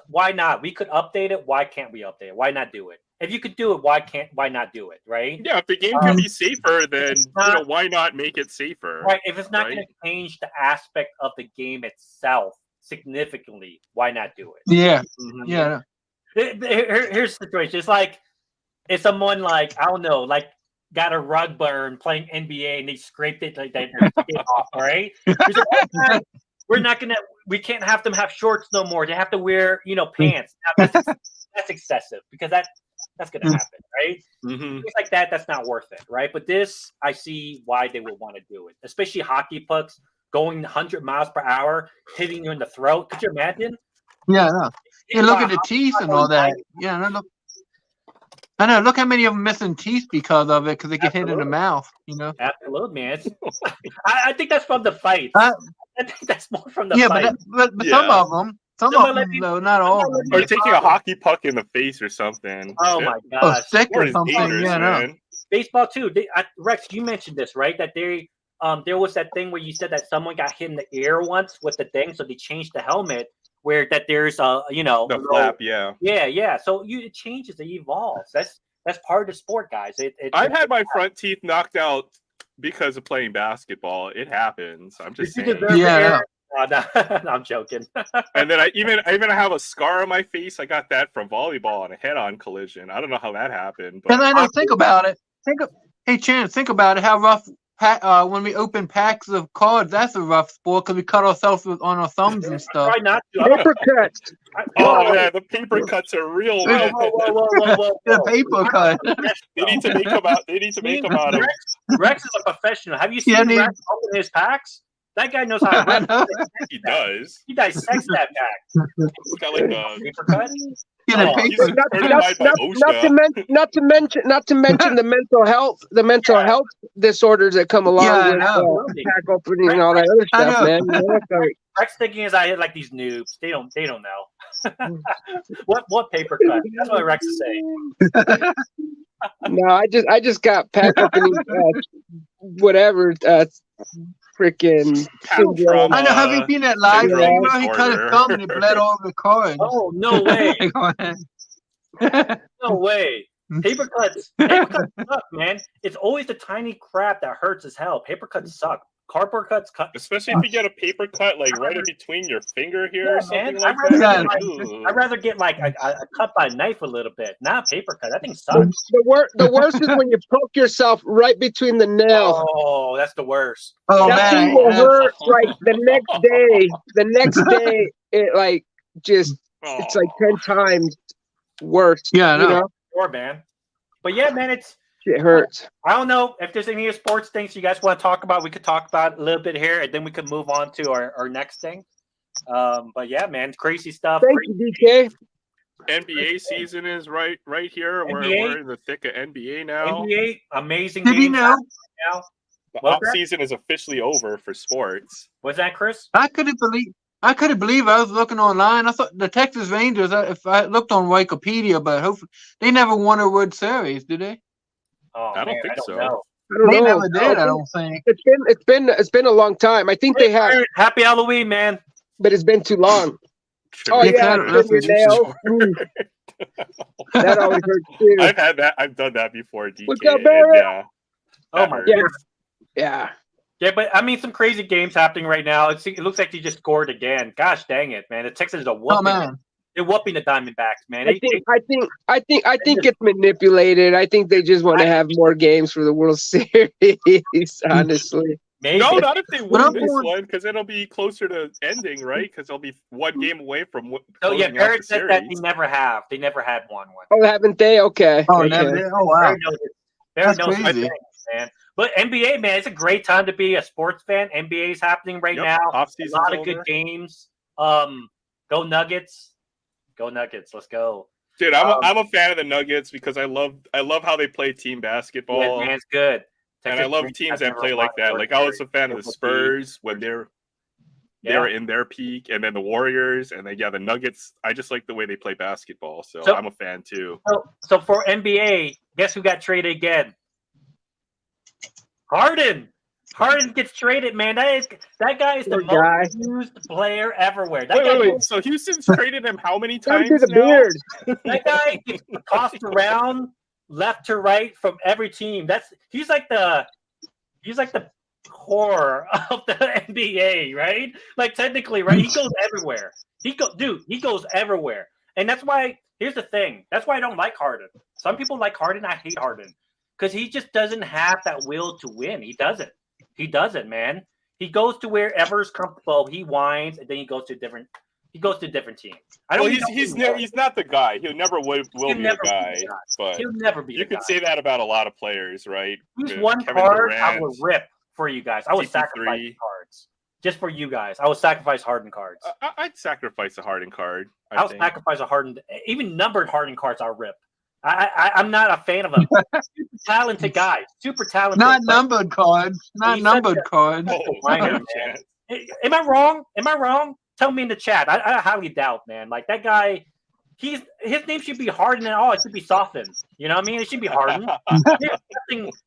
why not? We could update it. Why can't we update it? Why not do it? If you could do it, why not do it? Right? Yeah, if the game can be safer, then why not make it safer? Right. If it's not going to change the aspect of the game itself significantly, why not do it? Yeah. Mm-hmm. Yeah. Here's the situation. It's like if someone like I don't know, like got a rug burn playing NBA and they scraped it like that off, right? Like, we can't have them have shorts no more. They have to wear, pants. Now, that's excessive because that's gonna happen, right? Mm-hmm. Things like that's not worth it, right? But this, I see why they would want to do it, especially hockey pucks going 100 miles per hour, hitting you in the throat. Could you imagine? Yeah, no. Yeah, look at the teeth and all that. Yeah, no, I know. Look how many of them missing teeth because of it, because they get hit in the mouth. Absolutely, man. I think that's from the fights. I think that's more from the fight. But some of them, though, not all. Or taking a hockey puck in the face or something. Oh my gosh! Stick or something. Yeah, no. Baseball too. Rex, you mentioned this, right? That there was that thing where you said that someone got hit in the ear once with the thing, so they changed the helmet. Where that there's the flap, yeah. So it changes, it evolves. That's part of the sport, guys. I've had my front teeth knocked out because of playing basketball. It happens. I'm just saying. Yeah. No, I'm joking. And then I even have a scar on my face. I got that from volleyball on a head-on collision. I don't know how that happened. But and I know. Think about it. Hey, Chance, think about it. How rough. When we open packs of cards, that's a rough sport because we cut ourselves on our thumbs and stuff. Try not to. Paper cuts. Oh yeah, the paper cuts are real. Whoa. The paper cut. They need to make them out. They need to make them out of. Rex is a professional. Have you seen Rex open his packs? That guy knows how to. He does. He dissects that pack. He's got like a paper cut. Not to mention the mental health disorders that come along with pack opening and all that other stuff, man. Rex thinking is I hit like these noobs. They don't know. what paper cut? That's what Rex is saying. No, I just got pack opening whatever freaking syndrome. I know. Have you seen that live thing where he cut his thumb and it bled all over the cards? Oh, no way. No way. Paper cuts suck, man. It's always the tiny crap that hurts as hell. Paper cuts suck. Cardboard cuts cut. Especially if you get a paper cut like right in between your finger here or something like that. I'd rather get like a cut by knife a little bit, not a paper cut. That thing sucks. The worst is when you poke yourself right between the nails. Oh, that's the worst. Oh, that thing will hurt like the next day. The next day, it like just it's like 10 times worse. Yeah, I know. Sure, man. But yeah, man, it hurts. I don't know if there's any sports things you guys want to talk about. We could talk about a little bit here, and then we could move on to our next thing. But yeah, man, crazy stuff. Thank you, DK. NBA season is right here. We're in the thick of NBA now. NBA, amazing. Did you know? Now. The off season is officially over for sports. Was that Chris? I couldn't believe I was looking online. I thought the Texas Rangers. If I looked on Wikipedia, but hopefully they never won a World Series, did they? Oh, I don't think so. They never did. I don't think. It's been a long time. I think they have. Happy Halloween, man. But it's been too long. Oh yeah, that always hurts too. I've had that. I've done that before. DK, what's up, Barry? Oh my god. Yeah. Yeah, but I mean, some crazy games happening right now. It looks like he just scored again. Gosh dang it, man! The Texans are whooping. Oh man. They're whooping the Diamondbacks, man. I think it's manipulated. I think they just want to have more games for the World Series. Honestly, maybe. No, not if they win this one, because it'll be closer to ending, right? Because they'll be one game away from. Oh yeah, Barrett said that they never have. They never had one. Oh, haven't they? Okay. Oh, never. Oh wow. Barrett knows things, man. But NBA, man, it's a great time to be a sports fan. NBA is happening right now. A lot of good games. Go Nuggets. Go Nuggets! Let's go, dude. I'm a fan of the Nuggets because I love how they play team basketball. Yeah, man, it's good. And I love teams that play like that. Like I was a fan of the Spurs when they're in their peak, and then the Warriors, and then the Nuggets. I just like the way they play basketball, so I'm a fan too. So for NBA, guess who got traded again? Harden. Harden gets traded, man. That guy is the most used player everywhere. Wait. So Houston's traded him how many times the now? beard. That guy gets tossed around left to right from every team. He's like the core of the NBA, right? Like technically, right? He goes everywhere. He goes everywhere. And that's why, here's the thing. That's why I don't like Harden. Some people like Harden. I hate Harden. Because he just doesn't have that will to win. He doesn't. He doesn't, man. He goes to wherever's comfortable. He whines, and then he goes to a different team. He's not the guy. He'll never will be the guy. But he'll never be. You could say that about a lot of players, right? He's one Kevin card Durant, I would rip for you guys. I would sacrifice cards just for you guys. I would sacrifice Harden cards. I'd sacrifice a Harden card. I would sacrifice a Harden, even numbered Harden cards. I'll rip. I'm not a fan of them. Super talented guy. Super talented. Not numbered cards. Not numbered cards. Am I wrong? Am I wrong? Tell me in the chat. I highly doubt, man. Like that guy, his name should be Harden and all. It should be softened. You know what I mean? It should be Harden.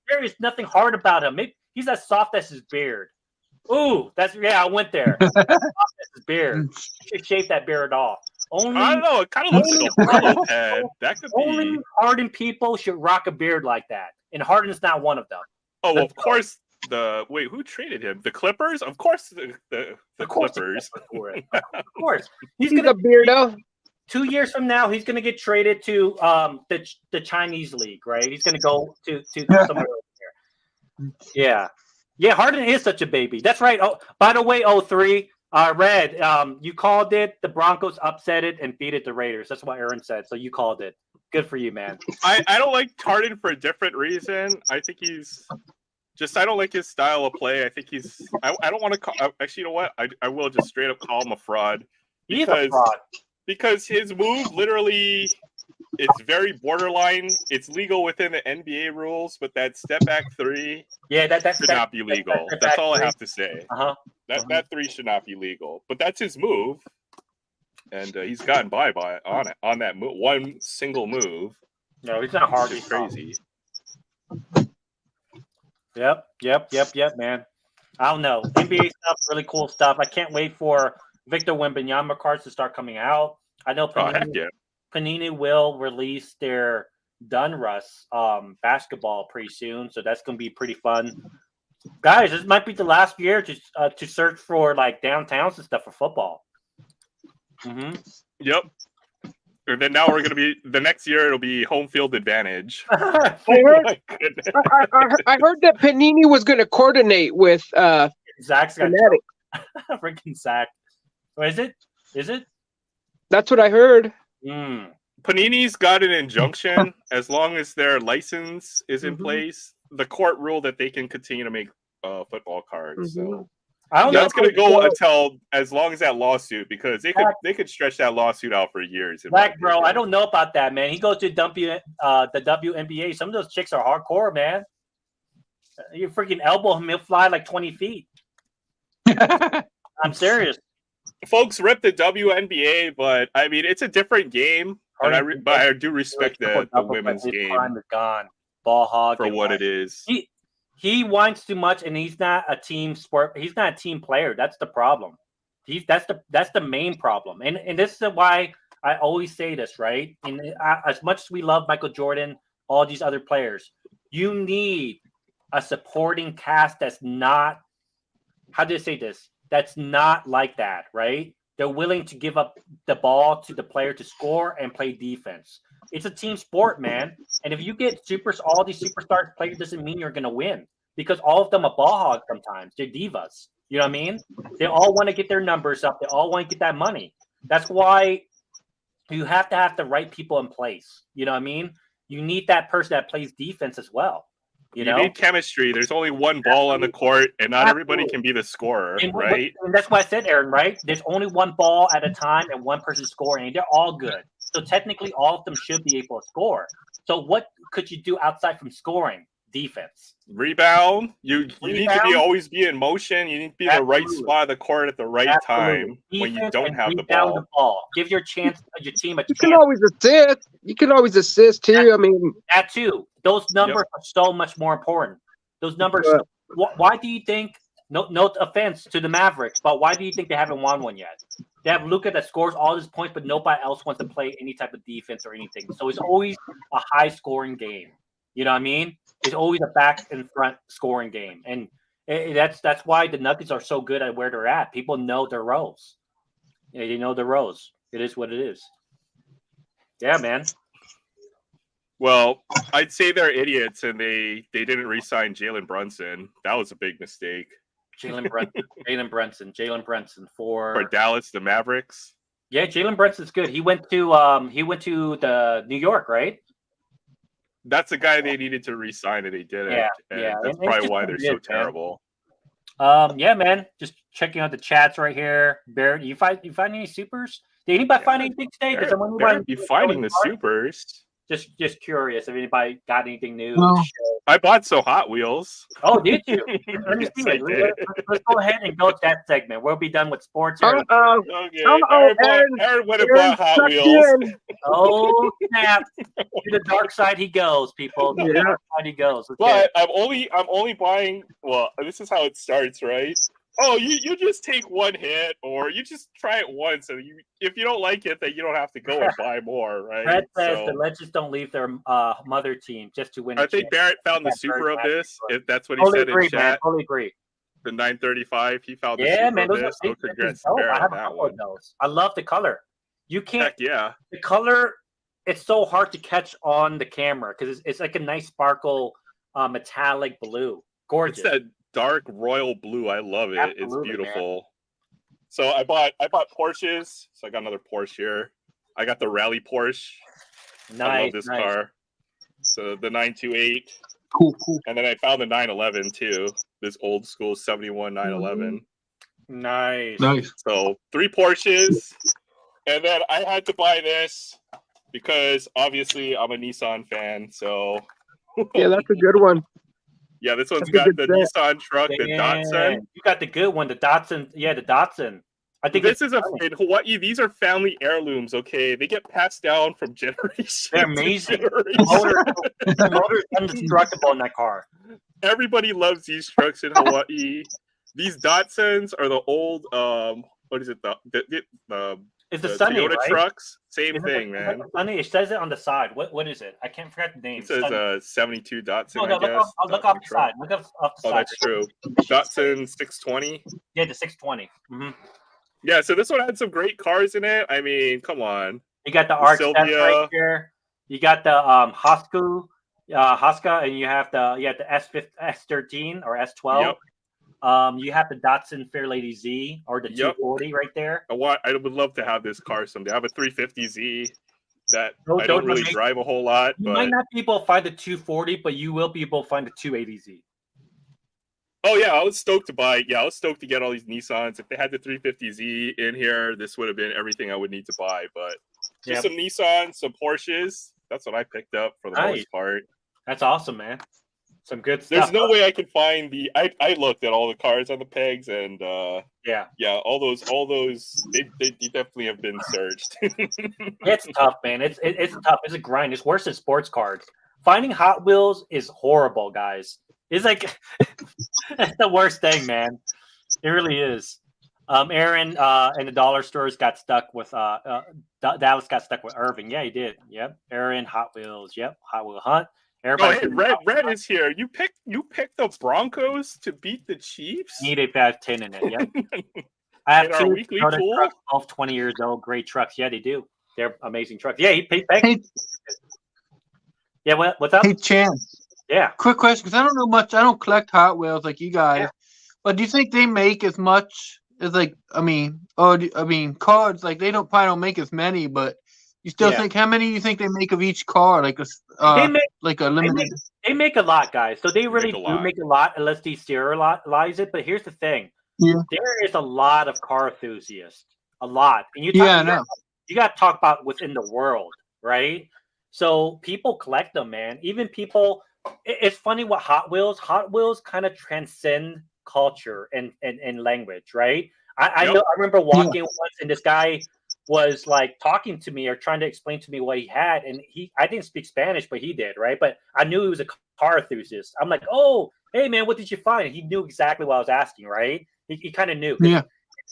There is nothing hard about him. He's as soft as his beard. Ooh, I went there. Soft as his beard. You should shave that beard off. I don't know. It kind of looks like a brillo head. That could only Harden people should rock a beard like that, and Harden's not one of them. Oh, well, of course. Who traded him? The Clippers? Of course, the Clippers. Of course, he's a beardo. 2 years from now, he's gonna get traded to the Chinese league, right? He's gonna go to somewhere over there. Yeah. Harden is such a baby. That's right. Oh, by the way, 03. Red, you called it. The Broncos upset it and beat it the Raiders. That's what Aaron said. So you called it. Good for you, man. I don't like Harden for a different reason. I think I don't like his style of play. I think I don't want to call. Actually, you know what? I will just straight up call him a fraud. He's a fraud. Because his move literally, it's very borderline. It's legal within the NBA rules, but that step back three should not be legal. That's all I have to say. That three should not be legal. But that's his move. And he's gotten by on that move. One single move. No, he's not hard. He's crazy. Yep, man. I don't know. NBA stuff, really cool stuff. I can't wait for Victor Wembanyama cards to start coming out. I know Panini will release their Donruss basketball pretty soon, so that's going to be pretty fun. Guys, this might be the last year to search for like downtowns and stuff for football. Mm-hmm. Yep. And then now we're going to be the next year. It'll be home field advantage. I heard that Panini was going to coordinate with Zach's got Fanatic. Freaking Zach. Oh, is it? That's what I heard. Panini's got an injunction as long as their license is in place. The court ruled that they can continue to make football cards. So that's going to go until as long as that lawsuit, because they could stretch that lawsuit out for years. Bro, I don't know about that, man. He goes to the WNBA. Some of those chicks are hardcore, man. You freaking elbow him, he'll fly like 20 feet. I'm serious. Folks rip the WNBA, but I mean it's a different game. But I do respect the women's game. Time is gone. Ball hog for what it is. He whines too much, and he's not a team sport. He's not a team player. That's the problem. That's the main problem. And this is why I always say this, right? And as much as we love Michael Jordan, all these other players, you need a supporting cast that's not. How do I say this? That's not like that, right? They're willing to give up the ball to the player to score and play defense. It's a team sport, man. And if you get all these superstars players, doesn't mean you're going to win, because all of them are ball hogs sometimes. They're divas. You know what I mean? They all want to get their numbers up. They all want to get that money. That's why you have to have the right people in place. You know what I mean? You need that person that plays defense as well. You need chemistry. There's only one ball on the court, and not everybody can be the scorer, right? And that's why I said, Aaron, right? There's only one ball at a time and one person scoring, and they're all good. So technically, all of them should be able to score. So what could you do outside from scoring? Defense. Rebound. You need to always be in motion. You need to be in the right spot of the court at the right time when you don't have the ball. Give your team a chance. You can always assist. You can always assist too. I mean, that too. Those numbers are so much more important. Those numbers are so why do you think? No offense to the Mavericks, but why do you think they haven't won one yet? They have Luka that scores all his points, but nobody else wants to play any type of defense or anything. So it's always a high scoring game. You know what I mean? It's always a back and front scoring game, and that's why the Nuggets are so good at where they're at. People know their roles. They know their roles. It is what it is. Yeah, man. Well, I'd say they're idiots, and they didn't re-sign Jalen Brunson. That was a big mistake. Jalen Brunson for Dallas, the Mavericks. Yeah, Jalen Brunson's good. He went to the New York, right? That's the guy they needed to re-sign, and they didn't. Yeah. That's probably why they're so terrible. Yeah, man. Just checking out the chats right here. Barrett, you find any supers? Did anybody find anything today? Barrett be finding the supers. Just curious if anybody got anything new. I bought some Hot Wheels. Oh, did you? Let me see it. Let's go ahead and go to that segment. We'll be done with sports here. Aaron went and bought Hot Wheels. Oh, snap. To the dark side he goes, people. To the dark side he goes. But I'm only buying, well, this is how it starts, right? Oh, you just take one hit, or you just try it once, and if you don't like it, then you don't have to go and buy more, right? Brett says the Legends don't leave their mother team just to win. I think Barrett found the super of this. If that's what he said in chat. Man, totally agree. The 935, he found the super of this. So congrats to Barrett on that one. I love the color. You can't. Heck yeah. The color, it's so hard to catch on the camera because it's like a nice sparkle, metallic blue. Gorgeous. It's that dark royal blue. I love it. Absolutely, it's beautiful. Man. So I bought Porsches. So I got another Porsche here. I got the Rally Porsche. Nice. I love this car. So the 928. Cool. And then I found the 911 too. This old school 71 911. Nice. So 3 Porsches. And then I had to buy this because obviously I'm a Nissan fan. So yeah, that's a good one. Yeah, this one's got the Nissan truck, the Datsun. You got the good one, the Datsun. Yeah, the Datsun. I think this is in Hawaii. These are family heirlooms. Okay, they get passed down from generation. They're amazing. The motor's indestructible in that car. Everybody loves these trucks in Hawaii. These Datsuns are the old what is it? It's the Sunny, Toyota right? trucks. Same thing, man. Sunny. It says it on the side. What is it? I can't forget the name. It says 72 Datsun. No, look off the side. Look off the side. Oh, that's true. Datsun 620. Yeah, the 620. Mm-hmm. Yeah, so this one had some great cars in it. I mean, come on. You got the RX right here. You got the Haska, and you have the S13 or S12. Yep. You have the Datsun Fairlady Z or the 240 right there. I would love to have this car someday. I have a 350Z that I don't really drive a whole lot. You might not be able to find the 240, but you will be able to find the 280Z. Oh yeah, I was stoked to buy. Yeah, I was stoked to get all these Nissans. If they had the 350Z in here, this would have been everything I would need to buy. But just some Nissans, some Porsches. That's what I picked up for the most part. That's awesome, man. Some good stuff. There's no way I can find I looked at all the cars on the pegs, and yeah, all those they definitely have been searched. It's tough, man. It's tough. It's a grind. It's worse than sports cards. Finding Hot Wheels is horrible, guys. It's like it's the worst thing, man. It really is. Aaron in the dollar stores got stuck with Dallas got stuck with Irving. Yeah, he did. Yep. Aaron, Hot Wheels. Yep. Hot Wheel Hunt. Hey, Red is here. You picked the Broncos to beat the Chiefs? Need a 5-10 in it, yeah. I have two weekly pool? trucks, both 20 years old, great trucks. Yeah, they do. They're amazing trucks. Yeah, he paid back. Hey, yeah, what's up? Hey, Chance. Yeah. Quick question, because I don't know much. I don't collect Hot Wheels like you guys. Yeah. But do you think they make as much as cards? Like they probably don't make as many, but you still think how many do you think they make of each car? Like a limited. They make a lot, guys. So they really do make a lot unless they serialize it. But here's the thing: there is a lot of car enthusiasts, a lot, and you got to talk about within the world, right? So people collect them, man. Even people. It's funny what Hot Wheels kind of transcend culture and language, right? I remember walking once, and this guy was like talking to me or trying to explain to me what he had, and I didn't speak Spanish, but he did, right? But I knew he was a car enthusiast. I'm like, oh, hey man, what did you find? He knew exactly what I was asking, right? He kind of knew. Yeah.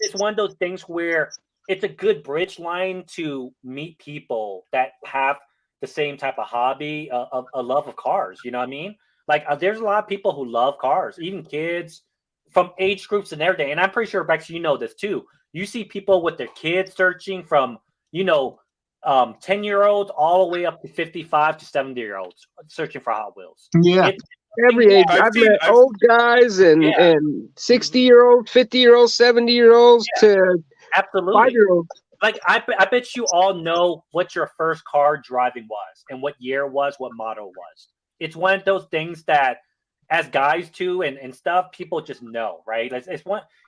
It's one of those things where it's a good bridge line to meet people that have the same type of hobby, a love of cars. You know what I mean? Like there's a lot of people who love cars, even kids from age groups and everything. And I'm pretty sure, Bex, you know this too. You see people with their kids searching from, 10-year-olds all the way up to 55 to 70-year-olds searching for Hot Wheels. Yeah. Every age. I've met old guys and 60-year-olds, 50-year-olds, 70-year-olds to absolutely 5-year-olds. Like I bet you all know what your first car driving was and what year it was, what model it was. It's one of those things that as guys too and stuff, people just know, right?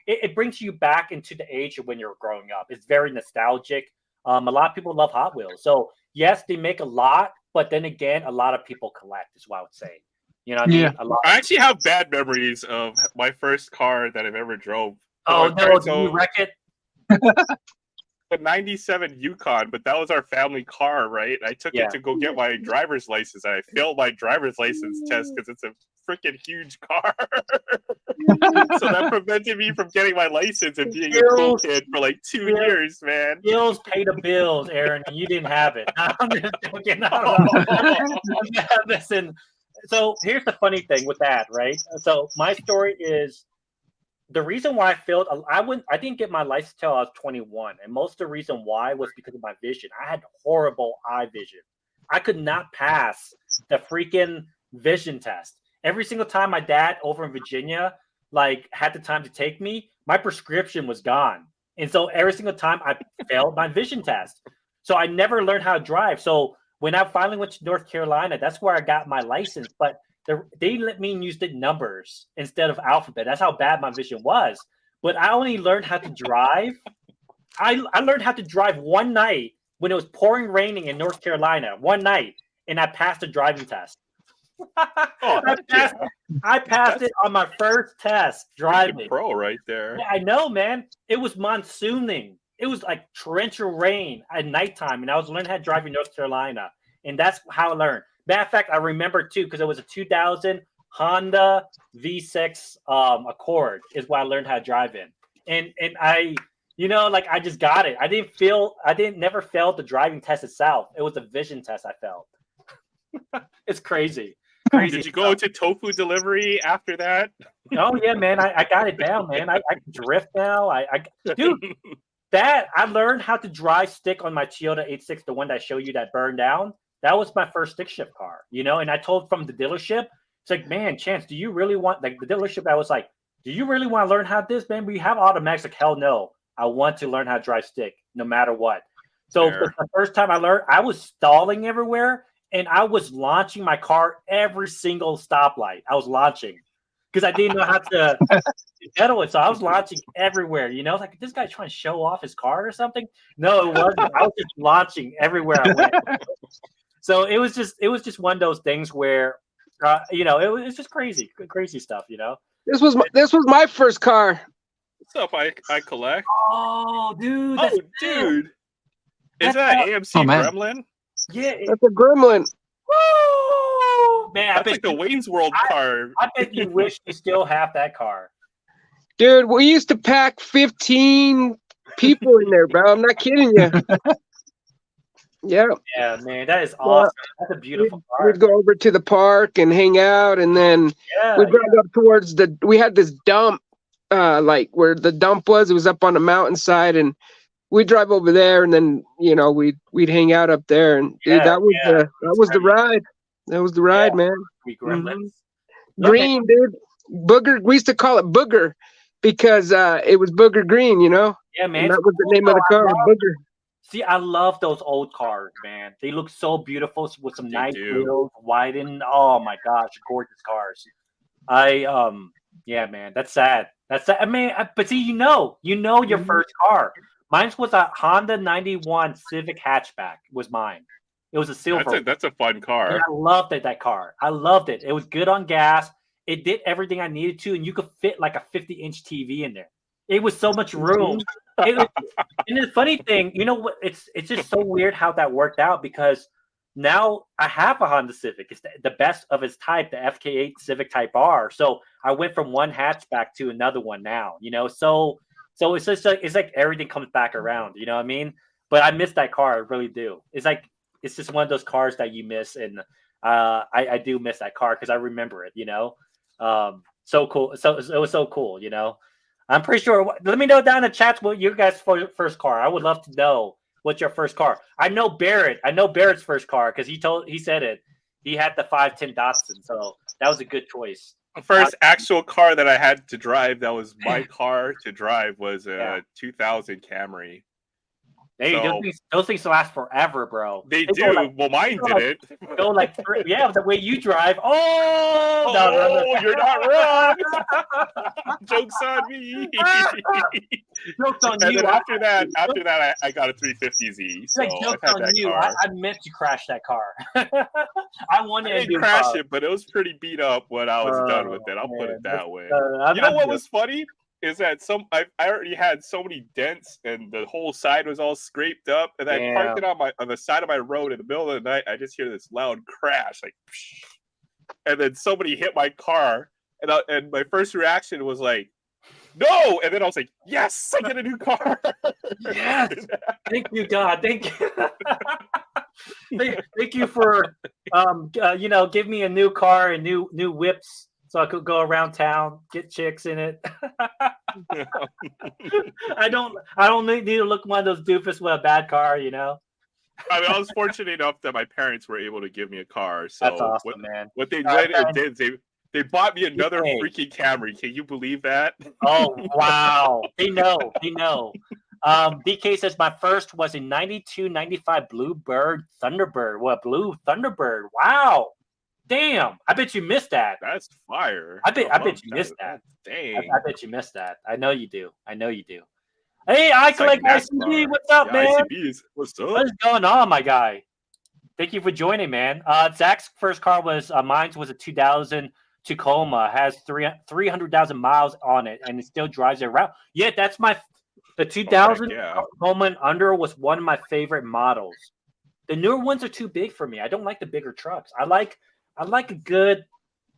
It brings you back into the age of when you're growing up. It's very nostalgic. A lot of people love Hot Wheels. So yes, they make a lot, but then again, a lot of people collect is what I would say. You know what I mean? I actually have bad memories of my first car that I've ever drove. Oh no, did you wreck it? A 97 Yukon, but that was our family car, right? I took it to go get my driver's license, and I failed my driver's license test because it's a freaking huge car. So that prevented me from getting my license and being a cool kid for like 2 years, man. Bills pay the bills, Aaron, and you didn't have it. I'm just joking. Listen, so here's the funny thing with that, right? So my story is the reason why I failed. I didn't get my license till I was 21, and most of the reason why was because of my vision. I had horrible eye vision. I could not pass the freaking vision test. Every single time my dad over in Virginia had the time to take me, my prescription was gone, and so every single time I failed my vision test. So I never learned how to drive. So when I finally went to North Carolina, that's where I got my license, but they let me use the numbers instead of alphabet. That's how bad my vision was. But I only learned how to drive. I learned how to drive one night when it was pouring raining in North Carolina, one night, and I passed the driving test. I passed it on my first test driving. Pro right there. Yeah, I know, man. It was monsooning. It was like torrential rain at nighttime, and I was learning how to drive in North Carolina, and that's how I learned. Matter of fact, I remember too because it was a 2000 Honda V6 Accord is what I learned how to drive in, and I, I just got it. I never failed the driving test itself. It was a vision test I failed. It's crazy. Did you go to tofu delivery after that? Oh yeah, man. I got it down, man. I can drift now. Dude, I learned how to drive stick on my Toyota 86, the one that I showed you that burned down. That was my first stick shift car, and I told from the dealership, it's like, man, Chance, do you really want, the dealership, I was like, do you really want to learn how to do this, man? We have automatics. Like, hell no. I want to learn how to drive stick no matter what. So the first time I learned, I was stalling everywhere and I was launching my car every single stoplight. I was launching because I didn't know how to pedal it. So I was launching everywhere, like this guy's trying to show off his car or something. No, it wasn't. I was just launching everywhere I went. So it was just one of those things where, it was just crazy stuff, This was my first car. What's up? I collect. Oh, dude. Dude. Is that AMC Gremlin? Yeah. That's a Gremlin. Woo! Man, that's like the Wayne's World car. I bet you wish you still have that car. Dude, we used to pack 15 people in there, bro. I'm not kidding you. Yeah. Yeah, man, that is awesome. That's a beautiful car. We'd go over to the park and hang out, and then we'd drive up towards we had this dump, where the dump was. It was up on the mountainside, and we'd drive over there, and then we'd hang out up there, and dude, that was the ride. That was the ride, man. Green, dude. Booger. We used to call it Booger because it was Booger Green, Yeah, man. And that was the name of the car, Booger. See, I love those old cars, man. They look so beautiful with some nice wheels, widened. Oh my gosh, gorgeous cars. Yeah, man, that's sad. That's sad. I mean, but see, your first car. Mine was a Honda 91 Civic hatchback. Was mine. It was a silver. That's a fun car. And I loved that car. I loved it. It was good on gas. It did everything I needed to, and you could fit like a 50-inch TV in there. It was so much room. And the funny thing, you know what? It's just so weird how that worked out because now I have a Honda Civic. It's the best of its type, the FK8 Civic Type R. So I went from one hatchback to another one now. So it's just like everything comes back around. You know what I mean? But I miss that car. I really do. It's just one of those cars that you miss, and I do miss that car because I remember it. So cool. So it was so cool. I'm pretty sure. Let me know down in the chats what your guys' first car. I would love to know what's your first car. I know Barrett's first car because he said it. He had the 510 Datsun, so that was a good choice. The first actual car that I had to drive that was my car to drive was a 2000 Camry. Hey, those things last forever, bro. They do. Well, mine didn't. Go the way you drive. Oh, no. You're not wrong. Joke's on me. Joke's on and you. Then after that, I got a 350Z. So joke's on you. I meant to crash that car. I didn't crash it, but it was pretty beat up when I was done with it. I'll put it that way. You know what was funny? Is that I already had so many dents and the whole side was all scraped up, and I parked it on the side of my road in the middle of the night. I just hear this loud crash, and then somebody hit my car, and my first reaction was like, "No!" And then I was like, "Yes, I get a new car!" Yes, thank you, God, thank you, thank you for give me a new car and new whips. So I could go around town, get chicks in it. I don't need to look one of those doofus with a bad car, I mean, I was fortunate enough that my parents were able to give me a car. So that's awesome, man. What they went and did, they bought me another freaking Camry. Can you believe that? Oh wow, they know. BK says my first was a 92, 95 Bluebird Thunderbird. What Blue Thunderbird? Wow. Damn, I bet you missed that. That's fire. I bet you missed that. Dang. I bet you missed that. I know you do. Hey, I collect ICB. What's up, man? ICBs. What's up? What is going on, my guy? Thank you for joining, man. Zach's first car was mine was a 2000 Tacoma. Has 300,000 miles on it, and it still drives it around. Yeah, that's the 2000 Tacoma and under was one of my favorite models. The newer ones are too big for me. I don't like the bigger trucks. I like a good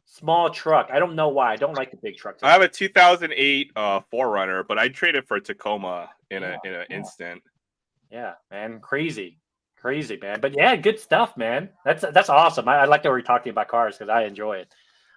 small truck. I don't know why. I don't like the big trucks. I have a 2008 4Runner, but I traded for a Tacoma in an instant. Yeah, man, crazy, man. But yeah, good stuff, man. That's awesome. I like that we're talking about cars because I enjoy it.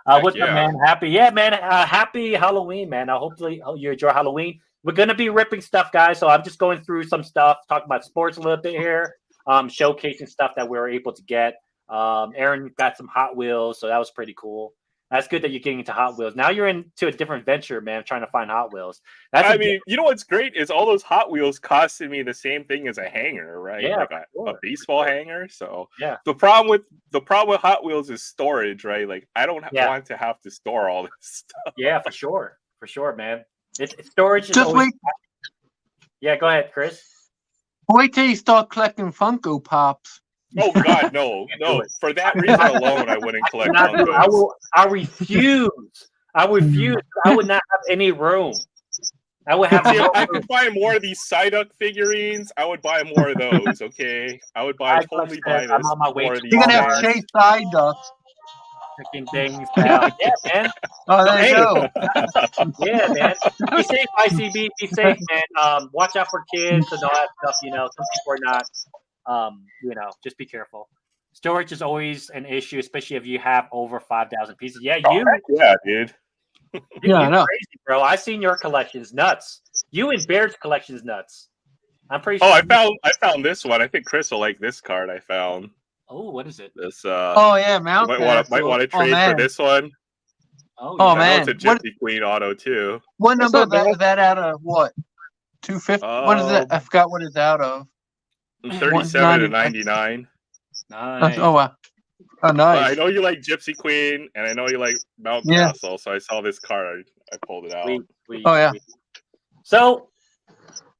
What's up, man? Happy Halloween, man. Hopefully you enjoy Halloween. We're gonna be ripping stuff, guys. So I'm just going through some stuff, talking about sports a little bit here, showcasing stuff that we were able to get. Aaron got some Hot Wheels, so that was pretty cool. That's good that you're getting into Hot Wheels. Now you're into a different venture, man, trying to find Hot Wheels. You know what's great is all those Hot Wheels costed me the same thing as a hanger, right? Yeah, like a baseball hanger. So yeah, the problem with Hot Wheels is storage, right? Like I don't want to have to store all this stuff. Yeah, for sure, man. It's storage. Just wait. Yeah, go ahead, Chris. Wait till you start collecting Funko Pops. Oh God, no! For that reason alone, I wouldn't collect Funkos. I refuse. I would not have any room. I would have. If I could buy more of these Psyduck figurines, I would buy more of those. Okay, I would totally buy this. I'm on my way. You're gonna have Chase Psyduck. Freaking things. Yeah, man. Oh, there you go. Yeah, man. Be safe, ICB. Be safe, man. Watch out for kids and all that stuff. Some people are not. Just be careful. Storage is always an issue, especially if you have over 5,000 pieces. Yeah, dude. You're crazy, bro. I seen your collection's nuts. You and Baird's collection's nuts. I'm pretty sure. I found this one. I think Chris will like this card I found. Oh, what is it? This Mount. Might want to trade for this one. Oh man, it's a Gypsy Queen auto too. What number is that out of? What? 250? What is it? I forgot what it's out of. 37 to 99. Nice. Oh wow. Oh nice. But I know you like Gypsy Queen, and I know you like Mount Castle, so I saw this card. I pulled it out. So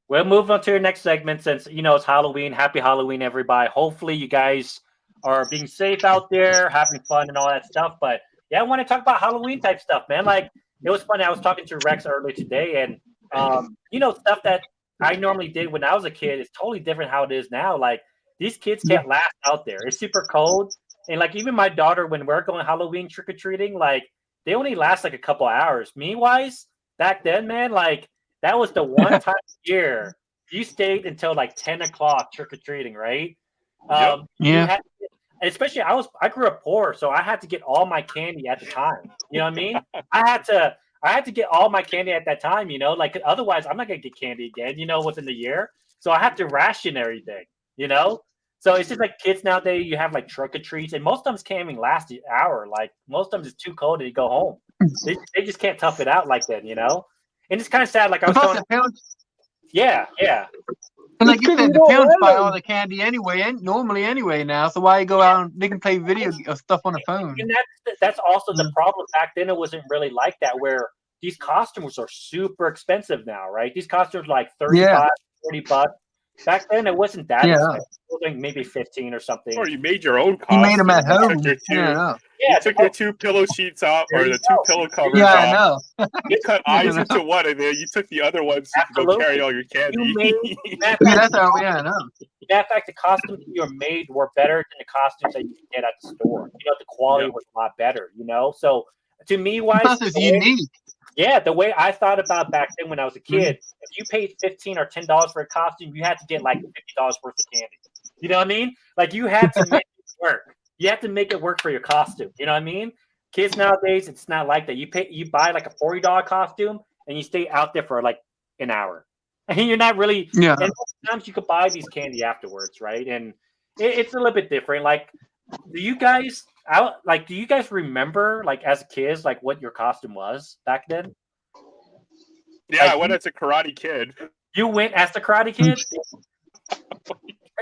we'll move on to your next segment since it's Halloween. Happy Halloween, everybody. Hopefully you guys are being safe out there, having fun and all that stuff. But yeah, I want to talk about Halloween type stuff, man. Like it was funny. I was talking to Rex earlier today, and stuff that I normally did when I was a kid is totally different how it is now. Like these kids can't last out there. It's super cold. And like even my daughter, when we're going Halloween trick-or-treating, like they only last like a couple hours. Meanwhile, back then, man, like that was the one time a year you stayed until like 10 o'clock trick-or-treating, right? You had, especially I grew up poor, so I had to get all my candy at the time. You know what I mean? I had to get all my candy at that time, you know, like otherwise I'm not gonna get candy again, you know, within the year. So I have to ration everything, you know? So it's just like kids nowadays, you have like trick or treats, and most of them can't even last an hour. Like most of them is too cold and you go home. They just can't tough it out like that, you know? And it's kind of sad. Like I was telling yeah. And like you said, the parents buy all the candy anyway, and normally anyway now. So why go out and they can play video stuff on the phone? And that's also the problem. Back then, it wasn't really like that. Where these costumes are super expensive now, right? These costumes are like $35, $40. Back then, it wasn't that expensive. It was like maybe 15 or something. Or you made your own costume. You made them at home. You took your two pillow sheets off, or the two pillow covers off. I know. You cut eyes into one, and then you took the other one so you could go carry all your candy. That's how I know. In fact, the costumes you were made were better than the costumes that you could get at the store. You know, the quality was a lot better, you know? So, to me, plus it's unique. Yeah, the way I thought about back then when I was a kid, if you paid $15 or $10 for a costume, you had to get like $50 worth of candy. You know what I mean? Like you had to make it work. You have to make it work for your costume. You know what I mean? Kids nowadays, it's not like that. You buy like a $40 costume and you stay out there for like an hour. And you're not really. Yeah. And sometimes you could buy these candy afterwards, right? And it's a little bit different. Like, do you guys remember, like, as kids, like, what your costume was back then? Yeah, like, I went as a Karate Kid. You went as the Karate Kid?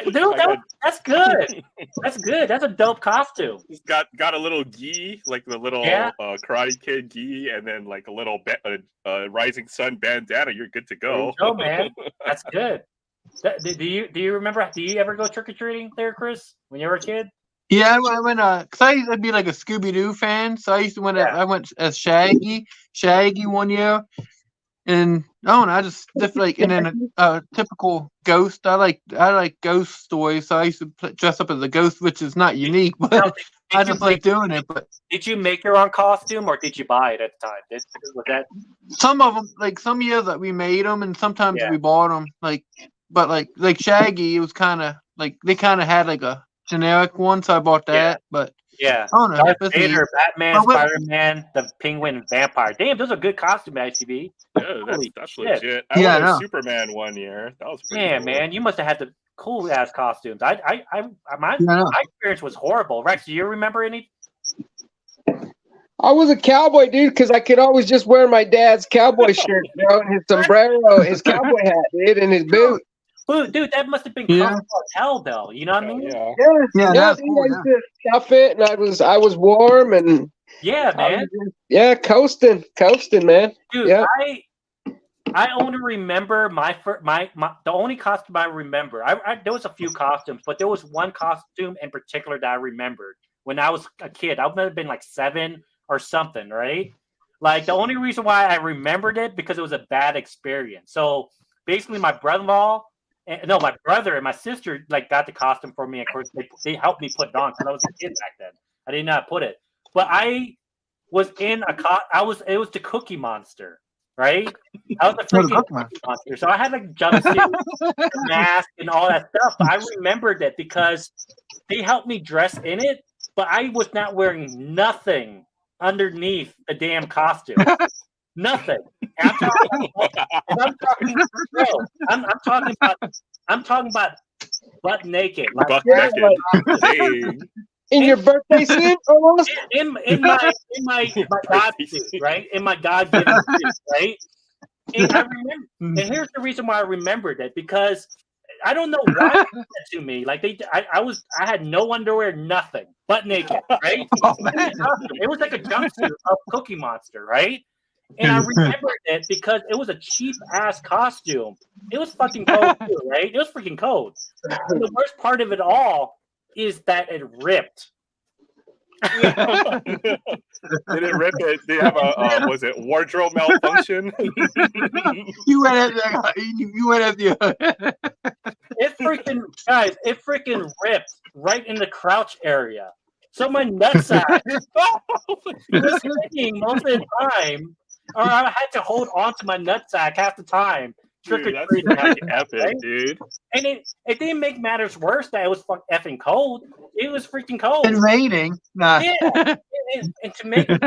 Dude, that's good. That's good. That's a dope costume. It's got a little gi, like the little Karate Kid gi, and then like a little Rising Sun bandana. You're good to go. Oh man, that's good. Do you remember? Do you ever go trick or treating there, Chris, when you were a kid? Yeah, I went. Cause I used to be like a Scooby Doo fan, so I used to went. I went as Shaggy one year, and I just like, and then a typical ghost. I like ghost stories, so I used to dress up as a ghost, which is not unique, but I just like doing it. But did you make your own costume, or did you buy it at the time? Was that some of them? Like some years that we made them, and sometimes we bought them. But like Shaggy, it was kind of like they kind of had like a generic one, so I bought that. Yeah. But I don't know. Darth Vader, Batman, Spider-Man, the Penguin, Vampire. Damn, those are good costumes, ICB. Yeah, that's legit. I went as Superman one year. That was pretty cool. Man, you must have had the cool ass costumes. My experience was horrible. Rex, do you remember any? I was a cowboy, dude, because I could always just wear my dad's cowboy shirt, and his sombrero, his cowboy hat, dude, and his boot. Dude, that must have been comfortable as hell, though. You know what I mean? Yeah. Dude, I used to stuff it, and I was warm, and man. Coasting, man. Dude, I only remember the only costume I remember. There was a few costumes, but there was one costume in particular that I remembered when I was a kid. I would have been like 7 or something, right? Like the only reason why I remembered it because it was a bad experience. So basically, my brother and my sister like got the costume for me. Of course, they helped me put it on because I was a kid back then. I did not put it, but I was in it was the Cookie Monster, right? I was the freaking Cookie Monster, so I had like jumpsuit, mask, and all that stuff. But I remembered it because they helped me dress in it, but I was not wearing nothing underneath the damn costume. Nothing. I'm talking about butt naked. Like, butt naked. In your birthday suit, almost. In my God suit, right? In my God given suit, right? And I remember. And here's the reason why I remembered it because I don't know why they did that to me. Like I had no underwear, nothing, butt naked, right? It was like a jumpsuit of Cookie Monster, right? And I remembered it because it was a cheap ass costume. It was fucking cold too, right? It was freaking cold. And the worst part of it all is that it ripped. Did it rip it? Did it have a was it wardrobe malfunction? You went at the. It freaking ripped right in the crouch area. So my nutsack was hanging most of the time, or I had to hold on to my nutsack half the time. Dude, that's fucking epic, right? Dude. And it didn't make matters worse that it was effing cold. It was freaking cold. And raining. Nah. Yeah. And to make it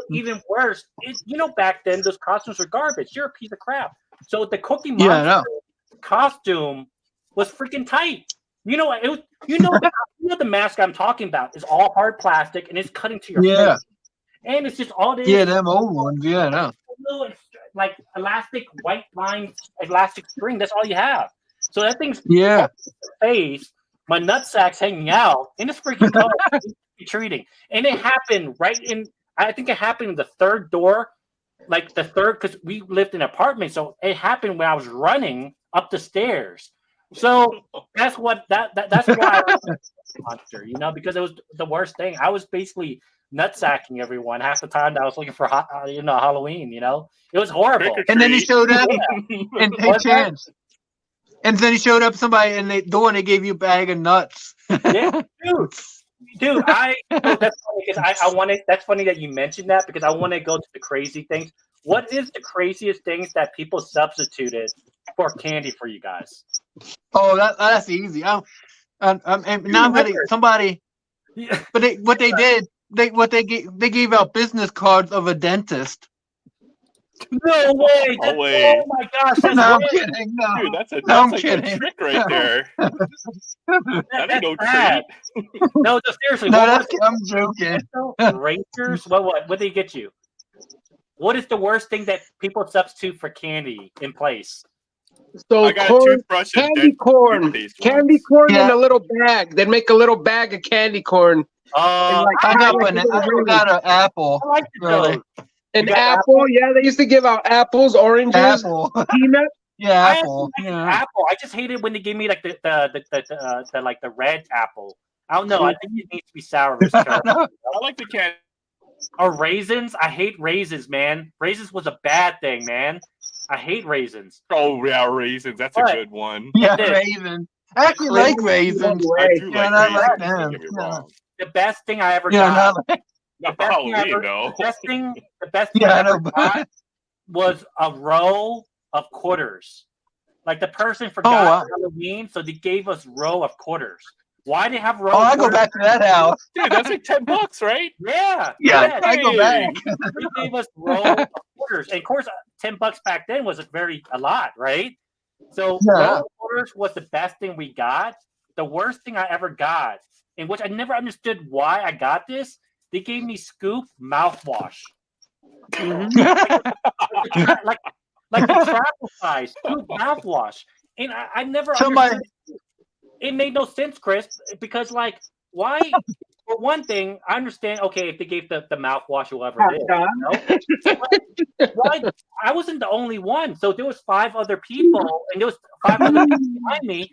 even worse, back then those costumes were garbage. You're a piece of crap. So the Cookie Monster costume was freaking tight. The mask I'm talking about is all hard plastic and it's cutting to your face. And it's just all this. Yeah, them old ones. Yeah, I know. Like elastic white line elastic string. That's all you have. So that thing's face. My nutsack's hanging out, and it's freaking cold. Treating, and it happened right in. I think it happened in the third door, like the third, because we lived in an apartment. So it happened when I was running up the stairs. So that's what that's why I was a monster, because it was the worst thing. I was basically nutsacking everyone half the time that I was looking for Halloween. It was horrible. And then he showed up and hey chance. And then he showed up somebody and they gave you a bag of nuts. Yeah, dude, that's funny because I wanted. That's funny that you mentioned that because I want to go to the crazy things. What is the craziest things that people substituted for candy for you guys? Oh, that's easy. Somebody. But they gave out business cards of a dentist. No way! Oh my gosh! I'm kidding. No, dude, that's a trick right there. That ain't no treat. No, seriously. No, I'm joking. Rangers. What did they get you? What is the worst thing that people substitute for candy in place? So candy corn in a little bag. They'd make a little bag of candy corn. I got an apple. I like the An apple, they used to give out apples, oranges, peanuts. Yeah, apple. Apple. I just hate it when they give me like the red apple. I don't know. I think it needs to be sour. I like the candy. Or raisins. I hate raisins, man. Raisins was a bad thing, man. I hate raisins. Oh yeah, raisins. That's a good one. Yeah, raisins. I actually like raisins. I do like them. The best thing I ever got. Not for Halloween, though. The best thing I ever got was a row of quarters. Like the person forgot Halloween, so they gave us row of quarters. Why do they have row? I go back to that house. Dude, that's like $10, right? Yeah. I go back. They gave us row of quarters, and of course, $10 back then was a lot, right? So row of quarters was the best thing we got. The worst thing I ever got, in which I never understood why I got this. They gave me Scoop mouthwash. like the travel size Scoop mouthwash. And I never understood. It made no sense, Chris, because why? For one thing, I understand, okay, if they gave the mouthwash or whatever it is. Why? I wasn't the only one. So there was 5 other people, and there was 5 other people behind me.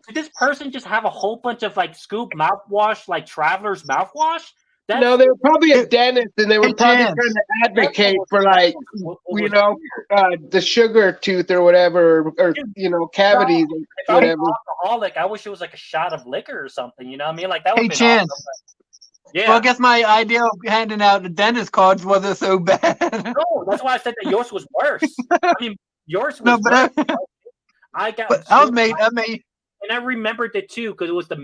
Did this person just have a whole bunch of Scoop mouthwash, Traveler's mouthwash? No, they were probably a dentist, and they were probably trying to advocate for the sugar tooth or whatever, or cavities or whatever. Alcoholic, I wish it was like a shot of liquor or something. You know what I mean? Like that would be Chance. Awesome. Yeah. Well, I guess my idea of handing out the dentist cards wasn't so bad. No, that's why I said that yours was worse. I mean, yours was worse. I made. And I remembered it too because it was the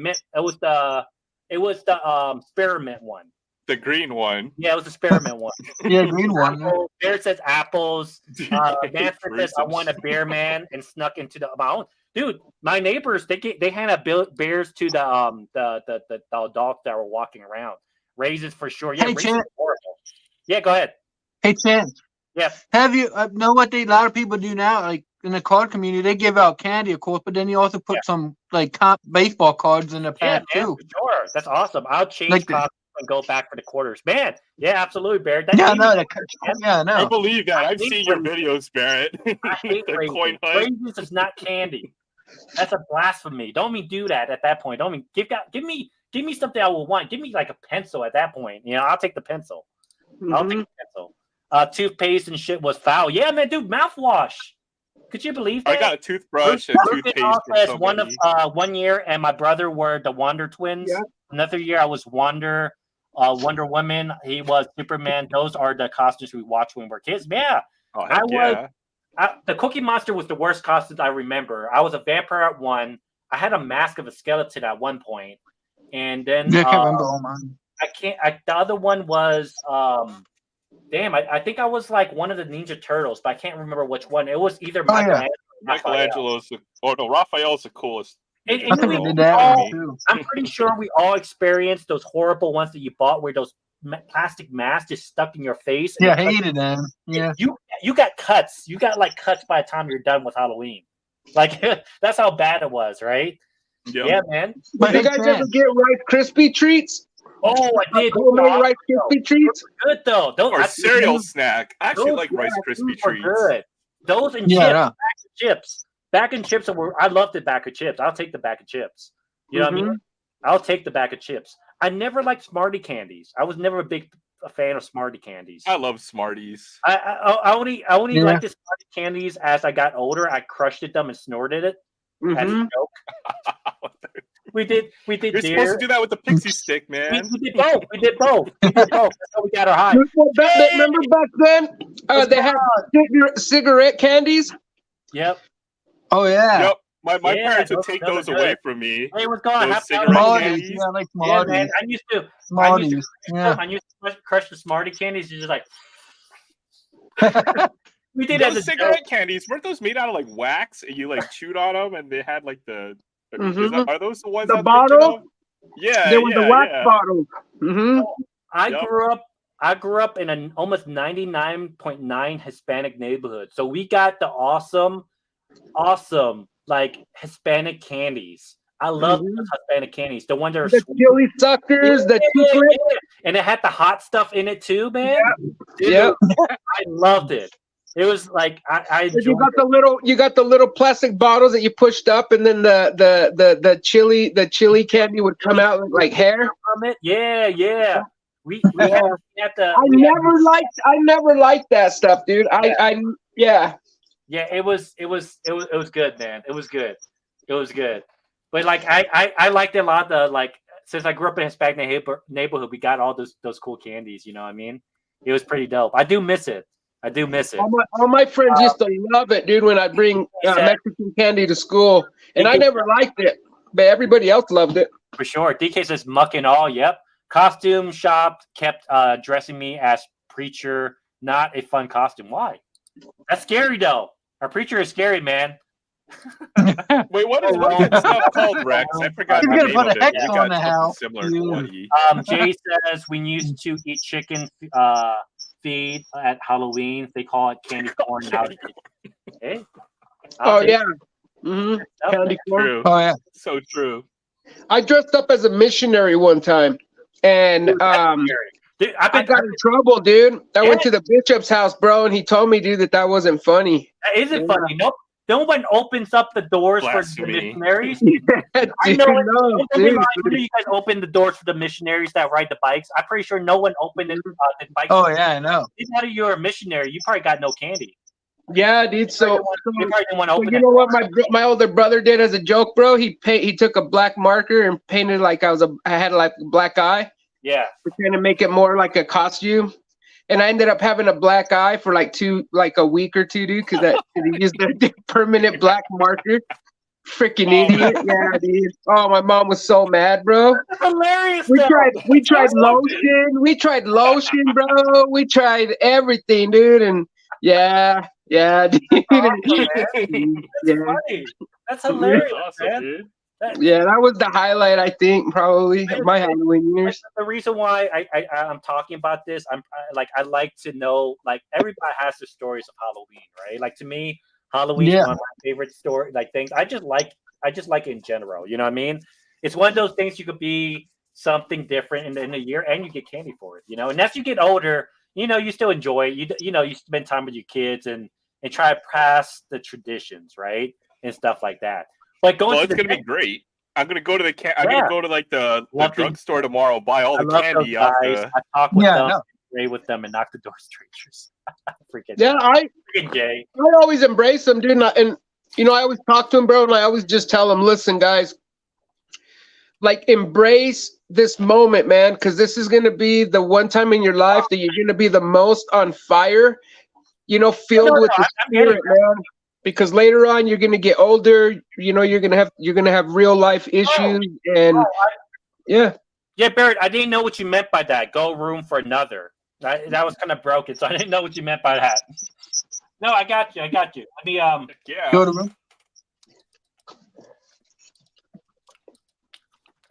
spearmint one. The green one. Yeah, it was the spearmint one. Yeah, green one. There says apples. Manfred says I want a bear man and snuck into the my own. Dude, my neighbors they hand out bears to the dogs that were walking around. Raisins for sure. Yeah, hey, yeah, go ahead. Hey, Chance. Yeah. Have you know what a lot of people do now? Like in the card community, they give out candy, of course, but then you also put some baseball cards in the pack too. Sure, that's awesome. I'll change copies and go back for the quarters, man. Yeah, absolutely, Barrett. I believe that. I've seen your videos, Barrett. I hate raisins. Raisins is not candy. That's a blasphemy. Don't me do that at that point. Don't me give me give me something I will want. Give me like a pencil at that point. You know, I'll take the pencil. I'll take the pencil. Toothpaste and shit was foul. Yeah, man, dude, mouthwash. Could you believe that? I got a toothbrush and toothpaste from somebody. 1 year, and my brother were the Wonder Twins. Yeah. Another year, I was Wonder Woman. He was Superman. Those are the costumes we watched when we were kids. Yeah. The Cookie Monster was the worst costume I remember. I was a vampire at one. I had a mask of a skeleton at one point, and then I can't remember all mine. The other one was I think I was like one of the Ninja Turtles, but I can't remember which one. It was either Michelangelo's Raphael's the coolest. I'm pretty sure we all experienced those horrible ones that you bought where those plastic masks just stuck in your face. Yeah, I hated them. Yeah, you got cuts. You got like cuts by the time you're done with Halloween. Like that's how bad it was, right? Yep. Yeah, man. Did you guys ever get Rice Krispie treats? Oh, I did. Rice Krispie treats. Good though. Or cereal snack. I actually like Rice Krispie treats. Good. Those and chips. Bag of chips. I love the bag of chips. I'll take the bag of chips. You know what I mean? I'll take the bag of chips. I never liked Smartie candies. I was never a fan of Smartie candies. I love Smarties. I only liked the Smartie candies as I got older. I crushed them and snorted it as a joke. We did. You're supposed to do that with the pixie stick, man. We did both. That's how we got our high. Remember back then? They had cigarette candies. Yep. Oh yeah. Yep. My parents would take those away from me. Hey, what's going on? Smarties. Yeah, I like Smarties. Yeah, man. I used to crush the Smartie candies. You're just like. We did those cigarette candies. Weren't those made out of like wax? And you like chewed on them, and they had like the. Are those the ones? The bottle? Yeah, they were the wax bottles. I grew up in an almost 99.9 Hispanic neighborhood, so we got the awesome like Hispanic candies. I love those Hispanic candies. The ones that are the chili suckers, and it had the hot stuff in it too, man. Yeah, I loved it. It was like I you got the little plastic bottles that you pushed up, and then the chili candy would come out like hair from it. Yeah. We had the. I never liked that stuff, dude. Yeah, it was good, man. It was good. But like I liked it a lot. Since I grew up in a Hispanic neighborhood, we got all those cool candies. You know what I mean? It was pretty dope. I do miss it. All my friends used to love it, dude, when I bring Mexican candy to school. And I never liked it, but everybody else loved it. For sure. DK says muck and all. Yep. Costume shop kept dressing me as preacher. Not a fun costume. Why? That's scary, though. Our preacher is scary, man. Wait, what is that stuff called, Rex? I forgot the name of it. You got something similar to what he... Jay says we used to eat chicken feed at Halloween. They call it candy corn nowadays. Hey? Yeah. Candy corn. True. Oh yeah. So true. I dressed up as a missionary one time, and dude, I got in trouble, dude. I went to the bishop's house, bro, and he told me, dude, that wasn't funny. That isn't funny. Nope. No one opens up the doors for the missionaries. I know you guys open the doors for the missionaries that ride the bikes. I'm pretty sure no one opened the bikes. Oh yeah, I know. How do you're a missionary? You probably got no candy. Yeah, dude. So you know what my older brother did as a joke, bro? He took a black marker and painted like I had like a black eye. Yeah. To kind of make it more like a costume. And I ended up having a black eye for like a week or two, dude, because he used the permanent black marker. Freaking idiot. Yeah, dude. Oh, my mom was so mad, bro. That's hilarious. We tried lotion. We tried lotion, bro. We tried everything, dude. And yeah, dude. That's funny. That's hilarious, man. Dude. That was the highlight, I think, probably my Halloween years. The reason why I'm talking about this, I like to know, like, everybody has their stories of Halloween, right? Like, to me, Halloween is one of my favorite story things. I just like it in general. You know what I mean? It's one of those things you could be something different in a year, and you get candy for it. You know, and as you get older, you know, you still enjoy it. You spend time with your kids and try to pass the traditions, right, and stuff like that. But it's going to be great. I'm gonna go to like the drugstore tomorrow, buy all the candy off the. I talk with them, pray with them, and knock the door strangers. Freaking Jay. I always embrace them, dude. And I always talk to them, bro, and I always just tell them, listen, guys, like embrace this moment, man, because this is gonna be the one time in your life that you're gonna be the most on fire, filled with the spirit, man. Because later on you're gonna get older, you're gonna have real life issues, and yeah, Barrett, I didn't know what you meant by that. Go room for another. That was kind of broken, so I didn't know what you meant by that. No, I got you. Let me go to room.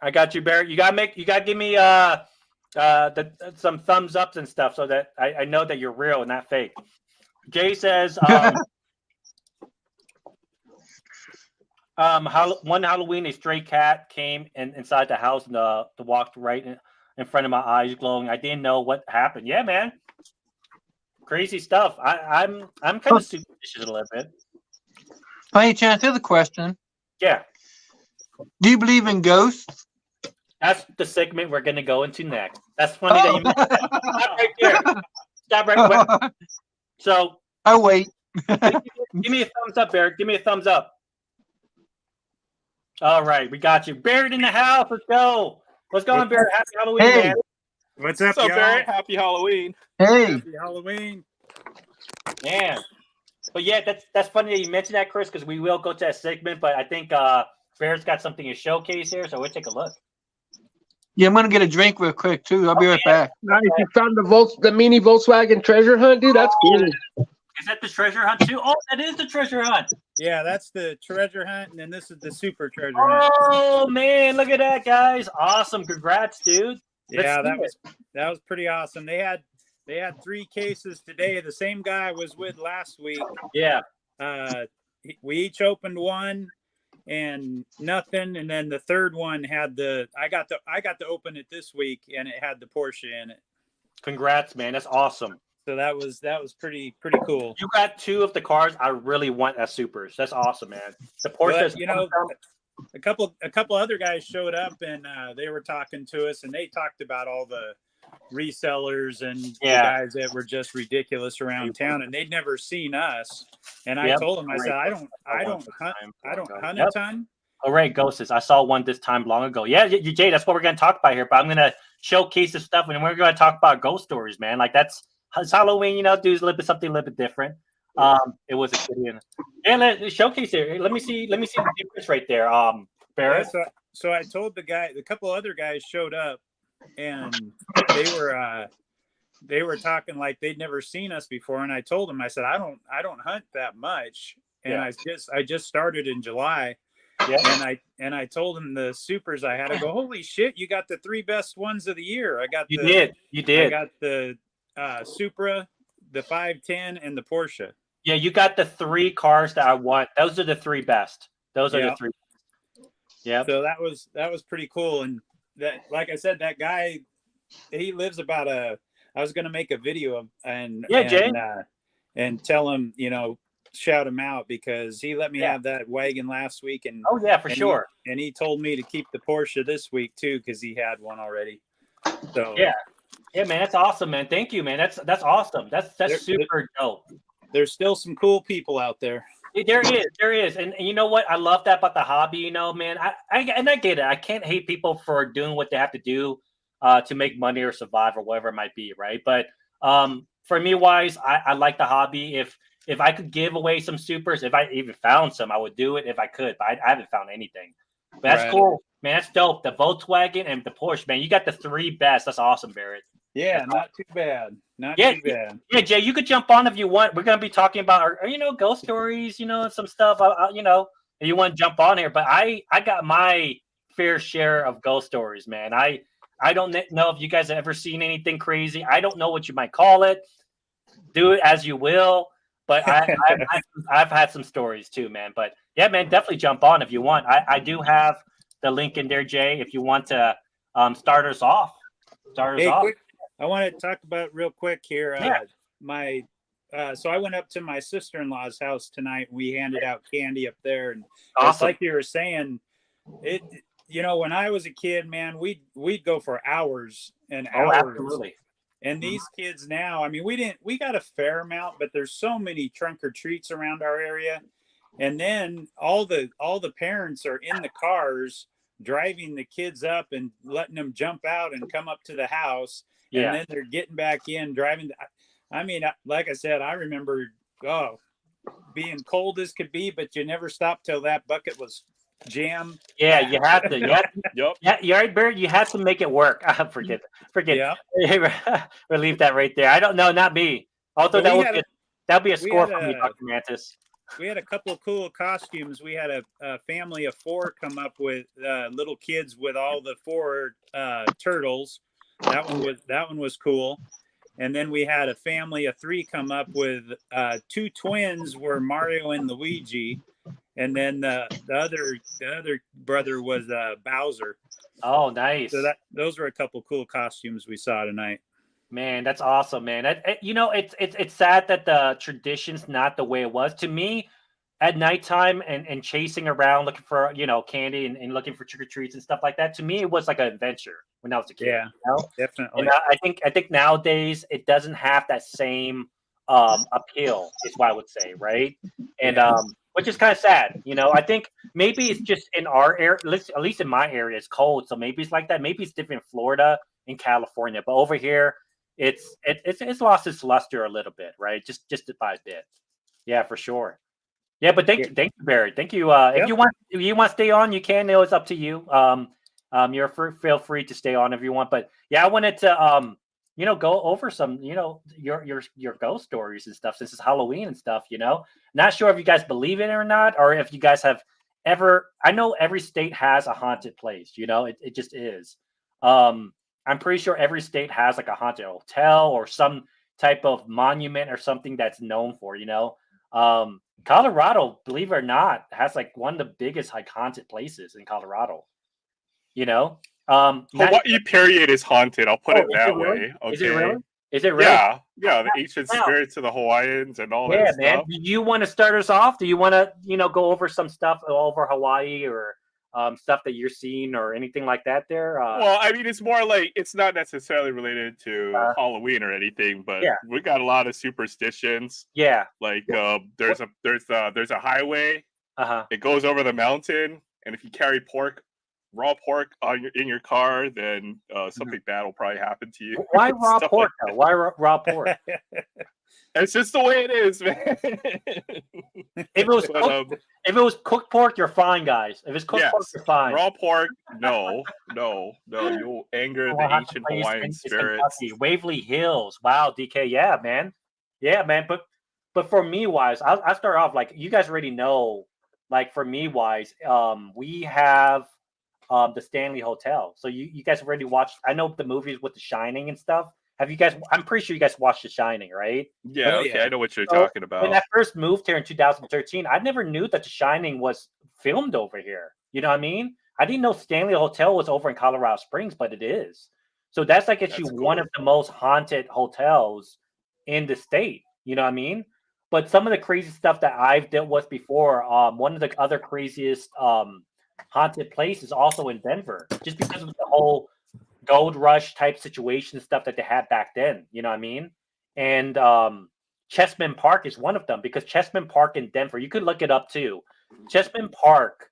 I got you, Barrett. You gotta give me some thumbs ups and stuff so that I know that you're real and not fake. Jay says one Halloween, a stray cat came inside the house and walked right in front of my eyes, glowing. I didn't know what happened. Yeah, man, crazy stuff. I'm kind of superstitious a little bit. By any chance, here's a question. Yeah. Do you believe in ghosts? That's the segment we're gonna go into next. That's funny that you mentioned that. Stop right there. Stop right there. So I wait. Give me a thumbs up, Barrett. Give me a thumbs up. All right, we got you. Barrett in the house. Let's go. What's going on, Barrett? Happy Halloween, man. What's up, y'all? Barrett? Happy Halloween. Hey. Happy Halloween. Man. But yeah, that's funny that you mentioned that, Chris, because we will go to that segment, but I think Barrett's got something to showcase here, so we'll take a look. Yeah, I'm gonna get a drink real quick too. I'll be right back. Nice. You found the mini Volkswagen treasure hunt, dude. That's cool. Is that the treasure hunt too? Oh, that is the treasure hunt. Yeah, that's the treasure hunt, and then this is the super treasure hunt. Oh man, look at that, guys! Awesome, congrats, dude. Yeah, that was pretty awesome. They had 3 cases today. The same guy was with last week. Yeah. We each opened one and nothing, and then the third one had I got to open it this week, and it had the Porsche in it. Congrats, man! That's awesome. So that was pretty cool. You got 2 of the cars I really want as supers. That's awesome, man. The Porsche, a couple other guys showed up, and they were talking to us, and they talked about all the resellers and the guys that were just ridiculous around town, and they'd never seen us. And I told them, I said, I don't hunt a ton. All right, Ghosts. I saw one this time long ago. Yeah, Jay, that's what we're going to talk about here. But I'm going to showcase the stuff, and we're going to talk about ghost stories, man. Like it's Halloween, do something a little bit different. It was a kid. Yeah, let's showcase it. Let me see the difference right there. Barrett. Yeah, so I told a couple other guys showed up, and they were talking like they'd never seen us before. And I told them, I said, I don't hunt that much, and I just started in July. Yeah. And I told them the supers I had. I go, holy shit, you got the 3 best ones of the year. You did. I got the Supra, the 510, and the Porsche. Yeah, you got the 3 cars that I want. Those are the 3 best. Those are the 3 best. Yeah. So that was pretty cool. And that, like I said, that guy, he lives about I was gonna make a video of Jay. And tell him, shout him out, because he let me have that wagon last week, and for sure. And he told me to keep the Porsche this week too, because he had one already. So yeah, man, that's awesome, man. Thank you, man. That's awesome. That's super dope. There's still some cool people out there. There is, and you know what? I love that about the hobby. Man, I get it. I can't hate people for doing what they have to do to make money or survive or whatever it might be, right? But for me, wise, I like the hobby. If I could give away some supers, if I even found some, I would do it if I could. But I haven't found anything. But that's cool, man. That's dope. The Volkswagen and the Porsche, man. You got the 3 best. That's awesome, Barrett. Yeah, not too bad. Not too bad. Yeah, Jay, you could jump on if you want. We're gonna be talking about our ghost stories, some stuff. If you want to jump on here, but I got my fair share of ghost stories, man. I don't know if you guys have ever seen anything crazy. I don't know what you might call it. Do it as you will. But I've had some stories too, man. But yeah, man, definitely jump on if you want. I do have the link in there, Jay, if you want to start us off. Quick, I want to talk about real quick here. So I went up to my sister-in-law's house tonight. We handed out candy up there, and Just like you were saying, you know, when I was a kid, man, we'd go for hours and Oh, hours. absolutely. And these kids now, I mean, we got a fair amount, but there's so many trunk or treats around our area. And then all the parents are in the cars driving the kids up and letting them jump out and come up to the house. Yeah. And then they're getting back in, driving. I mean, like I said, I remember, being cold as could be, but you never stopped till that bucket was jammed. Yeah, you had to. Yep. Yeah, you're right, Barrett. You had to make it work. Forget. Yeah. We'll leave that right there. I don't know, not me. Although But that'd be a we score had for me, Dr. Mantis. We had a couple of cool costumes. We had a family of 4 come up with little kids with all the 4 turtles. That one was cool. And then we had a family of 3 come up with 2 twins were Mario and Luigi, and then the other brother was Bowser. Oh, nice. So those were a couple cool costumes we saw tonight. Man, that's awesome, man. You know, it's sad that the tradition's not the way it was. To me, at nighttime and chasing around looking for, you know, candy and looking for trick or treats and stuff like that. To me, it was like an adventure when I was a kid. Yeah, you know? definitely. And I think nowadays it doesn't have that same appeal, is what I would say, right? And which is kind of sad. You know, I think maybe it's just in our area, at least in my area, it's cold, so maybe it's like that. Maybe it's different in Florida, in California, but over here, it's lost its luster a little bit, right? Just by a bit. Yeah, for sure. Yeah, but thank you, Barry. Thank you. If you want to stay on, you can. It's up to you. Feel free to stay on if you want. But yeah, I wanted to you know, go over some, you know, your ghost stories and stuff since it's Halloween and stuff. You know, not sure if you guys believe in it or not, or if you guys have ever. I know every state has a haunted place. You know, it just is. I'm pretty sure every state has like a haunted hotel or some type of monument or something that's known for. You know. Colorado, believe it or not, has like one of the biggest like haunted places in Colorado. You know, Hawaii period is haunted. I'll put it that way. Okay. Is it really? Is it really? Yeah, the ancient spirits of the Hawaiians and all that man. stuff. Do you want to start us off? Do you want to, you know, go over some stuff over Hawaii or stuff that you're seeing or anything like that there? Well, I mean, it's more like it's not necessarily related to Halloween or anything, but we got a lot of superstitions. Yeah, like there's a highway. It goes over the mountain, and if you carry raw pork in your car, then something bad will probably happen to you. Why raw pork? Like why raw pork? It's just the way it is, man. If it was cooked pork, you're fine, guys. If it's cooked pork, you're fine. Raw pork, no. You'll anger the ancient Hawaiian spirits. Waverly Hills. Wow, DK. Yeah, man. But for me, wise, I'll start off like you guys already know. Like for me, wise, we have the Stanley Hotel. So you guys already watched. I know the movies with The Shining and stuff. Have you guys? I'm pretty sure you guys watched The Shining, right? Yeah, okay, I know what you're talking about. When I first moved here in 2013, I never knew that The Shining was filmed over here. You know what I mean? I didn't know Stanley Hotel was over in Colorado Springs, but it is. So that's like actually one of the most haunted hotels in the state. You know what I mean? But some of the crazy stuff that I've dealt with before, one of the other craziest haunted places also in Denver, just because of the whole gold rush type situation stuff that they had back then, you know what I mean? And Chessman Park is one of them, because Chessman Park in Denver, you could look it up too. Chessman Park,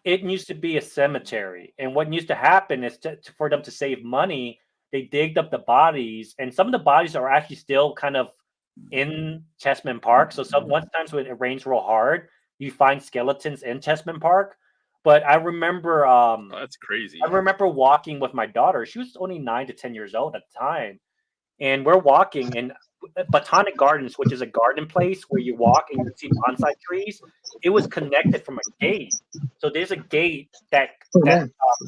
it used to be a cemetery, and what used to happen is for them to save money, they digged up the bodies, and some of the bodies are actually still kind of in Chessman Park. So sometimes when it rains real hard, you find skeletons in Chessman Park. But I remember that's crazy. I remember walking with my daughter. She was only 9 to 10 years old at the time. And we're walking in Botanic Gardens, which is a garden place where you walk and you see bonsai trees. It was connected from a gate. So there's a gate that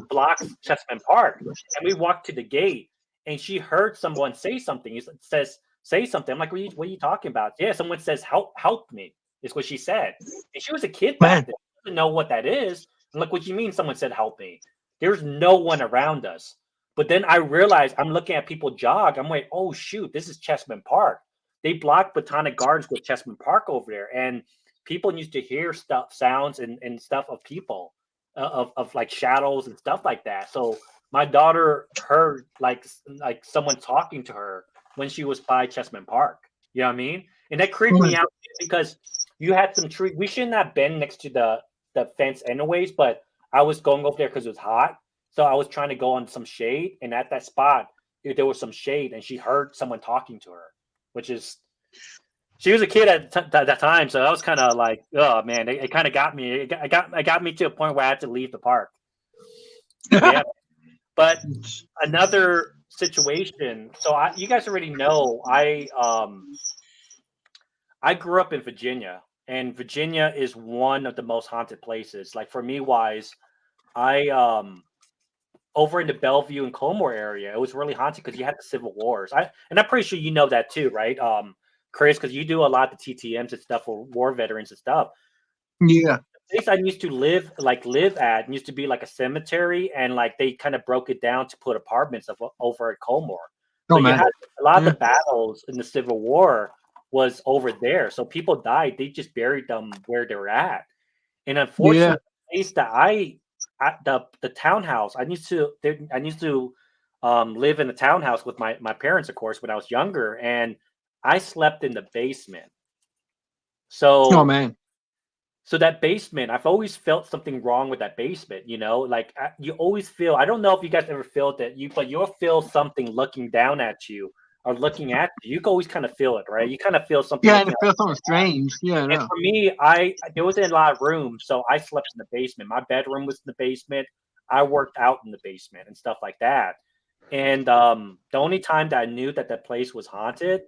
blocks Chessman Park. And we walked to the gate, and she heard someone say something. It says, say something. I'm like, what are you talking about? Yeah, someone says, help me, is what she said. And she was a kid back then. She doesn't know what that is. I'm like, what you mean someone said help me? There's no one around us. But then I realized I'm looking at people jog. I'm like, oh, shoot, this is Chessman Park. They blocked Botanic Gardens with Chessman Park over there. And people used to hear sounds and stuff of people of like shadows and stuff like that. So my daughter heard like someone talking to her when she was by Chessman Park. You know what I mean? And that creeped me out because you had some tree. We shouldn't have been next to the fence anyways, but I was going over there because it was hot. So I was trying to go on some shade, and at that spot there was some shade, and she heard someone talking to her, which is she was a kid at that time, so I was kind of like, oh man, it kind of got me. It got me to a point where I had to leave the park. Yeah, but another situation. So you guys already know I grew up in Virginia, and Virginia is one of the most haunted places. Like for me, wise, I over in the Bellevue and Colmore area, it was really haunted because you had the Civil Wars. And I'm pretty sure you know that too, right? Chris, because you do a lot of the TTMs and stuff for war veterans and stuff. Yeah. The place I used to live at used to be like a cemetery, and like they kind of broke it down to put apartments over at Colmore. So you had a lot of the battles in the Civil War was over there. So people died, they just buried them where they were at. And unfortunately, the place that the townhouse, I used to live in the townhouse with my parents, of course, when I was younger, and I slept in the basement. So so that basement, I've always felt something wrong with that basement, you know, like you always feel, I don't know if you guys ever felt that but you'll feel something looking down at you or looking at you. You can always kind of feel it, right? You kind of feel something. Yeah, and it feels something strange. Yeah, and for me, there wasn't a lot of room, so I slept in the basement. My bedroom was in the basement. I worked out in the basement and stuff like that. And the only time that I knew that place was haunted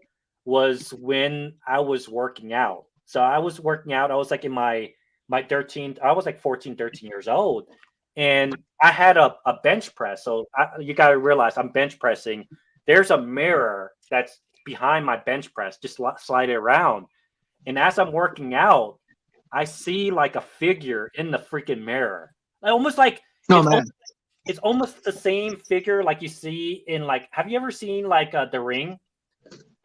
was when I was working out. So I was working out. I was like in my 13, I was like 14, 13 years old. And I had a bench press. So you got to realize I'm bench pressing. There's a mirror that's behind my bench press. Just slide it around. And as I'm working out, I see like a figure in the freaking mirror. Almost like it's almost the same figure like you see in like, have you ever seen like The Ring?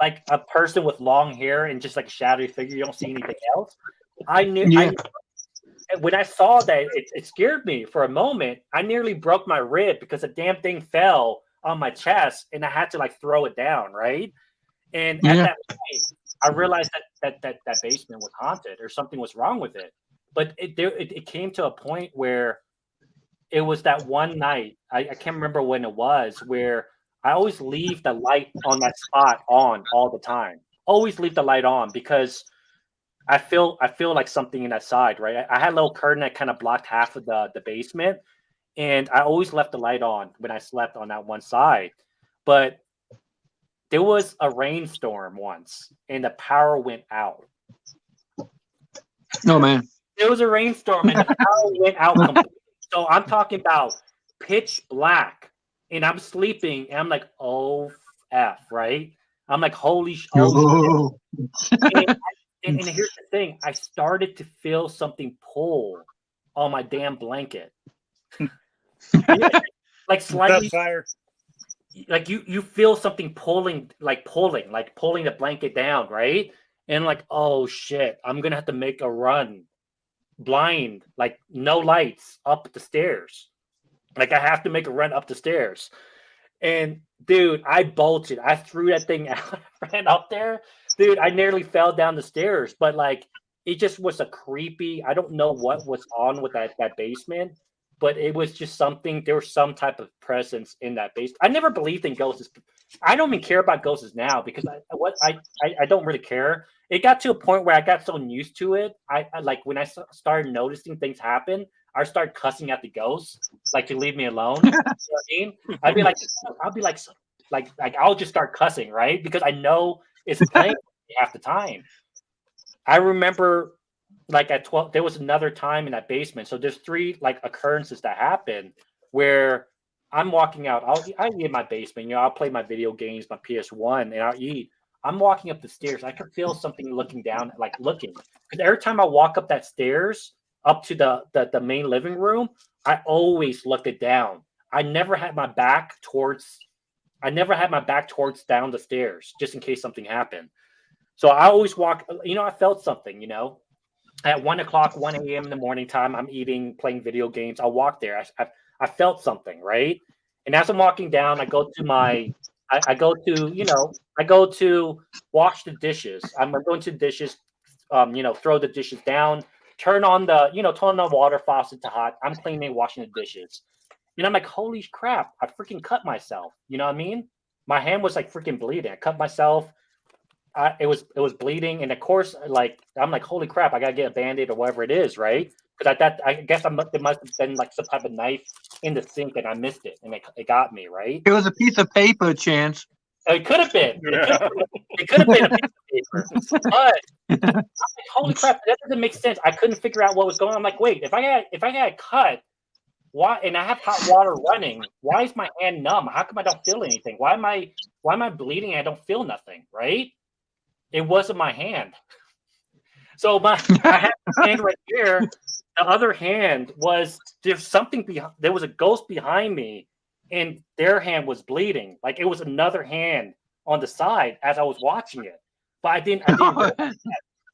Like a person with long hair and just like a shadowy figure. You don't see anything else. When I saw that, it scared me for a moment. I nearly broke my rib because the damn thing fell on my chest and I had to like throw it down, right? And at that point, I realized that basement was haunted or something was wrong with it. But it came to a point where it was that one night, I can't remember when it was, where I always leave the light on that spot on all the time. Always leave the light on because I feel like something in that side, right? I had a little curtain that kind of blocked half of the basement, and I always left the light on when I slept on that one side. But there was a rainstorm once, and the power went out. Oh man! There was a rainstorm, and the power went out completely. So I'm talking about pitch black. And I'm sleeping, and I'm like, oh f, right? I'm like, holy shit. And here's the thing: I started to feel something pull on my damn blanket, like slightly. Fire. Like you feel something pulling the blanket down, right? And like, oh shit, I'm gonna have to make a run, blind, like no lights, up the stairs. Like I have to make a run up the stairs. And dude, I bolted. I threw that thing out, ran up there. Dude, I nearly fell down the stairs. But like it just was a creepy, I don't know what was on with that basement, but it was just something, there was some type of presence in that basement. I never believed in ghosts. I don't even care about ghosts now because I don't really care. It got to a point where I got so used to it. I like when I started noticing things happen, I started cussing at the ghosts, like to leave me alone. You know what I mean? I'll be like, I'll just start cussing, right? Because I know it's playing half the time. I remember, like at 12, there was another time in that basement. So there's 3 like occurrences that happened where I'm walking out. I eat in my basement. You know, I'll play my video games, my PS1, and I'll eat. I'm walking up the stairs. I could feel something looking down, like looking. Because every time I walk up that stairs, up to the main living room, I always looked it down. I never had my back towards down the stairs, just in case something happened. So I always walk, you know, I felt something, you know. at 1 o'clock, 1 a.m. in the morning time, I'm eating, playing video games. I walk there. I felt something, right? And as I'm walking down, I go to I go to, I go to wash the dishes. I'm going to the dishes, throw the dishes down, turn on turn on the water faucet to hot. I'm cleaning, washing the dishes. I'm like, holy crap, I freaking cut myself. You know what I mean? My hand was like freaking bleeding. I cut myself. It was bleeding, and of course, like I'm like, holy crap, I gotta get a band-aid or whatever it is, right? Because I guess it must have been like some type of knife in the sink, and I missed it, and it got me, right? It was a piece of paper, Chance. It could have been. It could have been a piece of paper, but I'm like, holy crap, that doesn't make sense. I couldn't figure out what was going on. I'm like, wait, if I had a cut, why? And I have hot water running. Why is my hand numb? How come I don't feel anything? Why am I bleeding and I don't feel nothing? Right? It wasn't my hand. So I had my hand right here. The other hand there's something behind. There was a ghost behind me, and their hand was bleeding. Like it was another hand on the side as I was watching it. But I didn't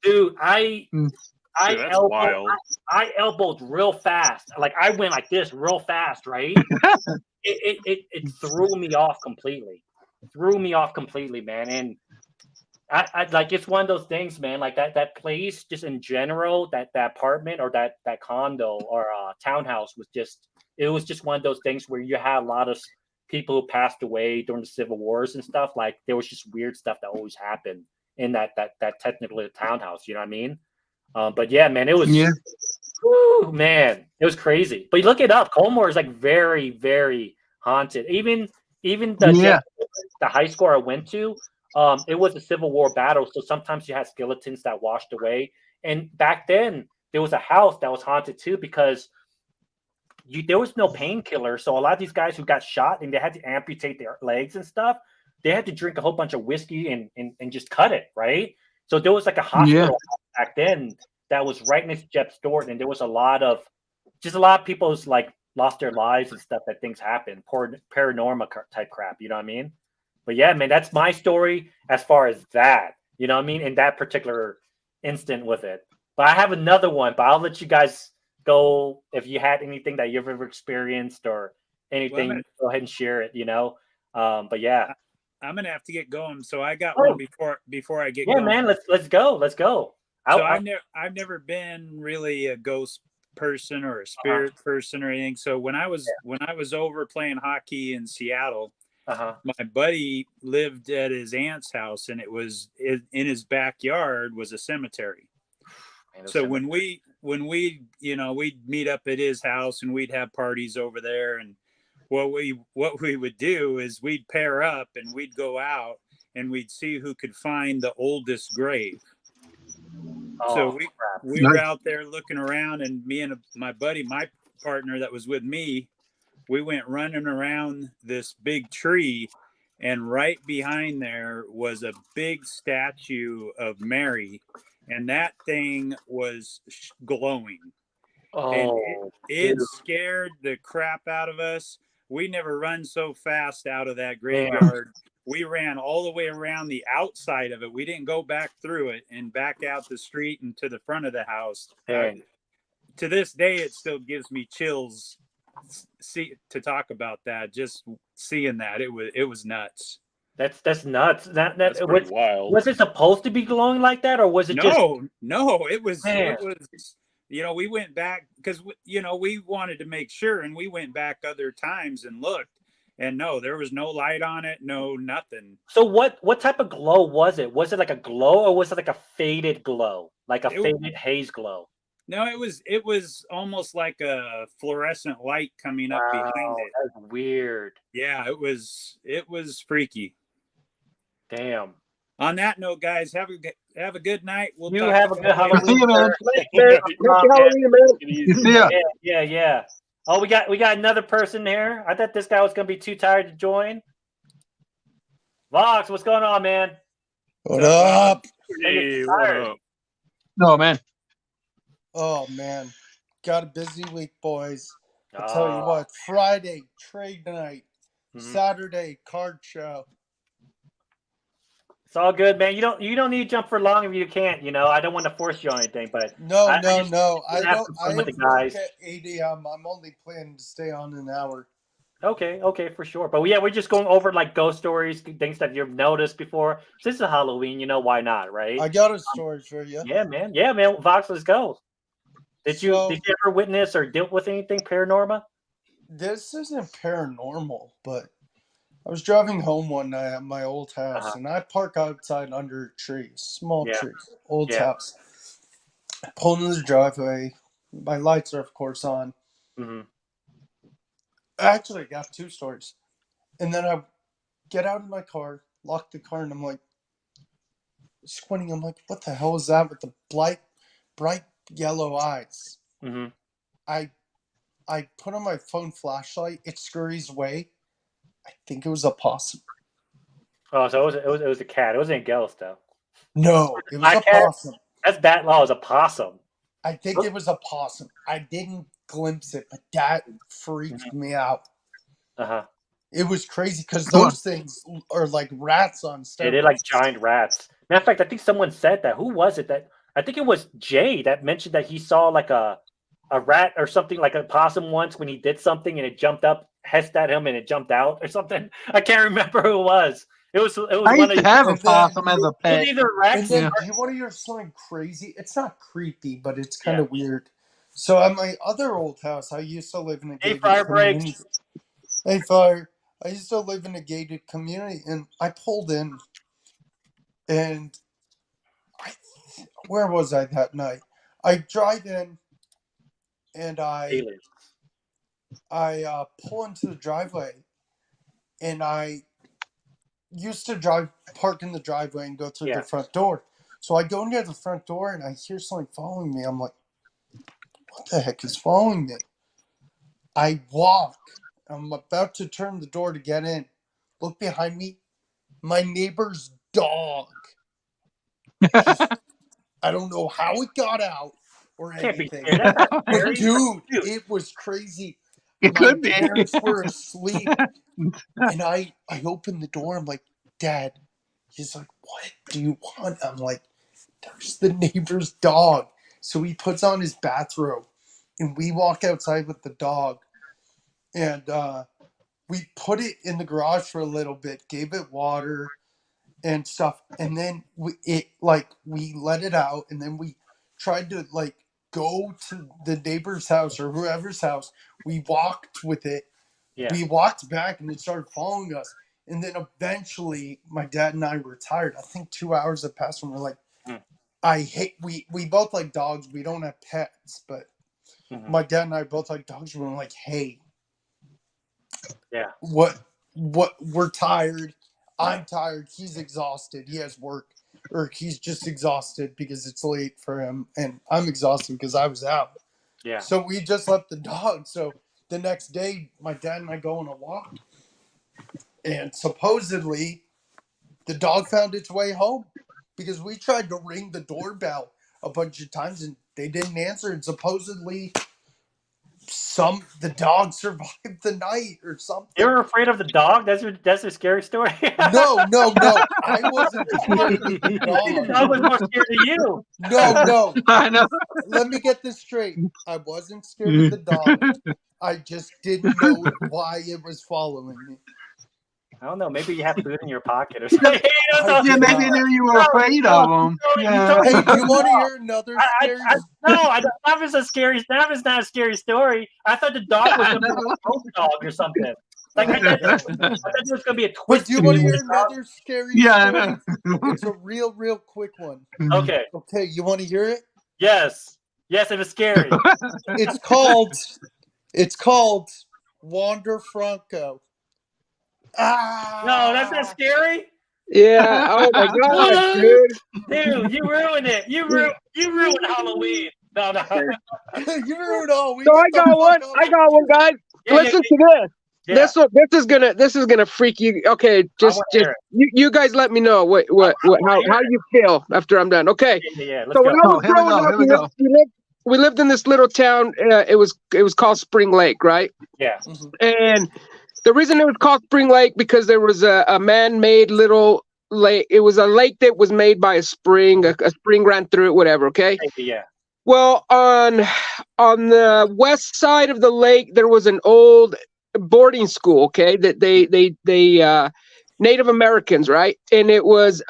dude, I elbowed real fast. Like I went like this real fast, right? It threw me off completely. Man. And I like, it's one of those things, man. Like that place, just in general, that apartment or that condo or townhouse was just one of those things where you had a lot of people who passed away during the Civil Wars and stuff. Like there was just weird stuff that always happened in that technically townhouse. You know what I mean? But yeah, man, it was. Yeah. Whew, man, it was crazy. But you look it up. Colmore is like very, very haunted. Even the high school I went to. It was a Civil War battle, so sometimes you had skeletons that washed away. And back then, there was a house that was haunted too because there was no painkiller. So a lot of these guys who got shot and they had to amputate their legs and stuff, they had to drink a whole bunch of whiskey and just cut it, right? So there was like a hospital back then that was right next to Jeb Stewart, and there was a lot of people who's like lost their lives and stuff. That things happen, paranormal type crap. You know what I mean? But yeah, man, that's my story as far as that. You know what I mean? In that particular instant with it. But I have another one, but I'll let you guys go if you had anything that you've ever experienced or anything. Go ahead and share it, But yeah. I'm gonna have to get going. So I got one before I get going. Yeah, man, let's go. So I've never been really a ghost person or a spirit person or anything. So when I was over playing hockey in Seattle, my buddy lived at his aunt's house, and in his backyard was a cemetery. So when we'd meet up at his house and we'd have parties over there, and what we would do is we'd pair up and we'd go out and we'd see who could find the oldest grave. So we were out there looking around, and me and my buddy, my partner that was with me, we went running around this big tree, and right behind there was a big statue of Mary, and that thing was glowing. And it scared the crap out of us. We never run so fast out of that graveyard. We ran all the way around the outside of it. We didn't go back through it and back out the street and to the front of the house. To this day, it still gives me chills to talk about that. Just seeing that, it was nuts. That's nuts. That's pretty wild. Was it supposed to be glowing like that, or was it No, it was. Man. It was. We went back because we wanted to make sure, and we went back other times and looked, and no, there was no light on it, no nothing. So what type of glow was it? Was it like a glow, or was it like a faded glow, like a faded haze glow? No, it was almost like a fluorescent light coming up behind it. That's weird. Yeah, it was freaky. Damn. On that note, guys, have a good night. We'll have a good Halloween. See you, man. Halloween, man. See ya. Yeah. Oh, we got another person there. I thought this guy was gonna be too tired to join. Vox, what's going on, man? What up? Hey, what up? No, man. Oh, man. Got a busy week, boys. I'll tell you what. Friday, trade night. Saturday, card show. It's all good, man. You don't need to jump for long if you can't. I don't want to force you on anything, but No. I I don't. I have have some fun with the work guys. at 8 a.m. I'm only planning to stay on an hour. Okay, for sure. But yeah, we're just going over like ghost stories, things that you've noticed before. Since it's Halloween, why not, right? I got a story for you. Yeah, man. Vox, let's go. Did you ever witness or deal with anything paranormal? This isn't paranormal, but I was driving home one night at my old house, and I park outside under a tree, small tree, old house. I pull into the driveway. My lights are, of course, on. Mm-hmm. Actually, I got two stories. And then I get out of my car, lock the car, and I'm like, squinting. I'm like, what the hell is that with the bright yellow eyes? Mm-hmm. I put on my phone flashlight. It scurries away. I think it was a possum. Oh, so it was a cat. It wasn't a ghost, though. No, it was a possum. That's bad. Oh, it was a possum. I think it was a possum. I didn't glimpse it, but that freaked me out. Uh-huh. It was crazy because those things are like rats on steroids. Yeah, they're like giant rats. Matter of fact, I think someone said that. Who was it that? I think it was Jay that mentioned that he saw like a rat or something, like a possum once when he did something and it jumped up, hissed at him and it jumped out or something. I can't remember who it was. It was I used to have a possum as a pet. Either Rex. And then, you want to hear something crazy? It's not creepy, but it's kind of weird. So at my other old house, I used to live in a gated community. Hey, Fire. I used to live in a gated community, and I pulled in, and where was I that night? I drive in, and I pull into the driveway, and I used to park in the driveway and go through the front door. So I go near the front door, and I hear something following me. I'm like, what the heck is following me? I walk. I'm about to turn the door to get in. Look behind me. My neighbor's dog. I don't know how it got out or anything. But dude, it was crazy. My parents were asleep. And I opened the door. I'm like, Dad. He's like, what do you want? I'm like, there's the neighbor's dog. So he puts on his bathrobe. And we walk outside with the dog. And we put it in the garage for a little bit, gave it water and stuff, and then we let it out, and then we tried to go to the neighbor's house or whoever's house. We walked with it. Yeah. We walked back, and it started following us. And then eventually, my dad and I were tired. I think 2 hours had passed, and we're like, we both like dogs. We don't have pets, but my dad and I both like dogs. We're like, hey. Yeah. What we're tired. I'm tired. He's exhausted. He has work. Or he's just exhausted because it's late for him. And I'm exhausted because I was out. Yeah. So we just left the dog. So the next day, my dad and I go on a walk. And supposedly, the dog found its way home. Because we tried to ring the doorbell a bunch of times and they didn't answer. And supposedly... the dog survived the night or something. You were afraid of the dog? That's a scary story. No. I wasn't scared of the dog. The dog was more scared of you. No. I know. Let me get this straight. I wasn't scared of the dog. I just didn't know why it was following me. I don't know. Maybe you have food in your pocket or something. Yeah, maybe they knew you were afraid of them. Yeah. Hey, do you want to hear another scary story? No, that was not a scary story. I thought the dog was going to be a ghost dog or something. Like I thought there was going to be a twist. But do you want to hear another scary story? Yeah, It's a real quick one. Okay. Okay, you want to hear it? Yes, it was scary. It's called Wander Franco. No, that's not scary. Yeah. Oh my god, dude, you ruined it. You ruined Halloween. No. You ruined Halloween. So I got one, guys. Listen to this. Yeah. This is gonna freak you. Okay, just you guys let me know how you feel after I'm done. Okay. Yeah. So when I was growing up, we lived in this little town. It was called Spring Lake, right? Yeah. And the reason it was called Spring Lake because there was a man-made little lake. It was a lake that was made by a spring. A spring ran through it, whatever. Okay. Yeah. Well, on the west side of the lake, there was an old boarding school. Okay, that they Native Americans, right? And it was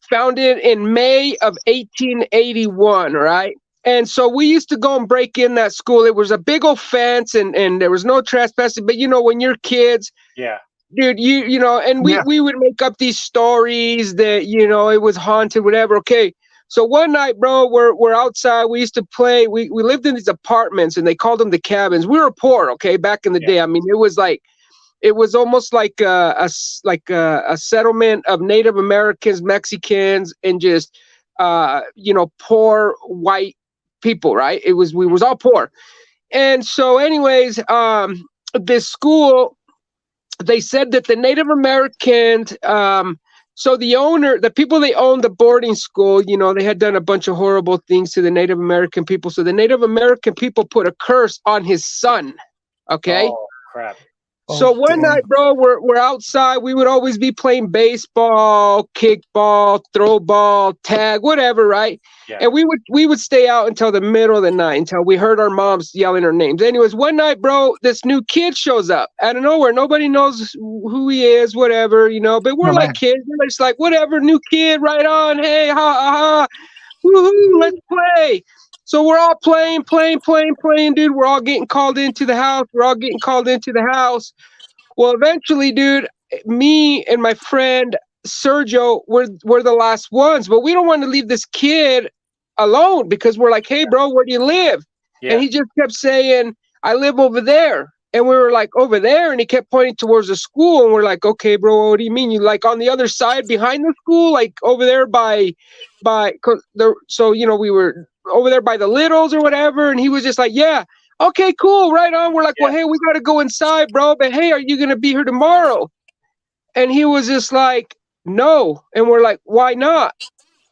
founded in May of 1881, right? And so we used to go and break in that school. It was a big old fence, and there was no trespassing. But you know, when you're kids, yeah, dude, you know, and we would make up these stories that, you know, it was haunted, whatever. Okay. So one night, bro, we're outside. We used to play. We lived in these apartments, and they called them the cabins. We were poor, okay, back in the day. I mean, it was almost like a settlement of Native Americans, Mexicans, and just you know, poor white people, right? We was all poor. And so, anyways, this school, they said that the Native Americans, so the people they owned the boarding school, you know, they had done a bunch of horrible things to the Native American people. So the Native American people put a curse on his son. Okay. Oh crap. So one night, bro, we're outside. We would always be playing baseball, kickball, throw ball, tag, whatever, right? Yeah. And we would stay out until the middle of the night until we heard our moms yelling our names. Anyways, one night, bro, this new kid shows up out of nowhere. Nobody knows who he is, whatever, you know. But we're like kids. We're just like, whatever, new kid, right on. Hey, ha ha, woohoo, let's play. So we're all playing, dude. We're all getting called into the house. Well, eventually, dude, me and my friend Sergio were the last ones, but we don't want to leave this kid alone because we're like, hey, bro, where do you live? Yeah. And he just kept saying, I live over there. And we were like, over there? And he kept pointing towards the school. And we're like, okay, bro, what do you mean? You like on the other side behind the school, like over there so, you know, we were over there by the Littles or whatever. And he was just like, yeah, okay, cool, right on. We're like, well, hey, we got to go inside, bro. But hey, are you going to be here tomorrow? And he was just like, no. And we're like, why not?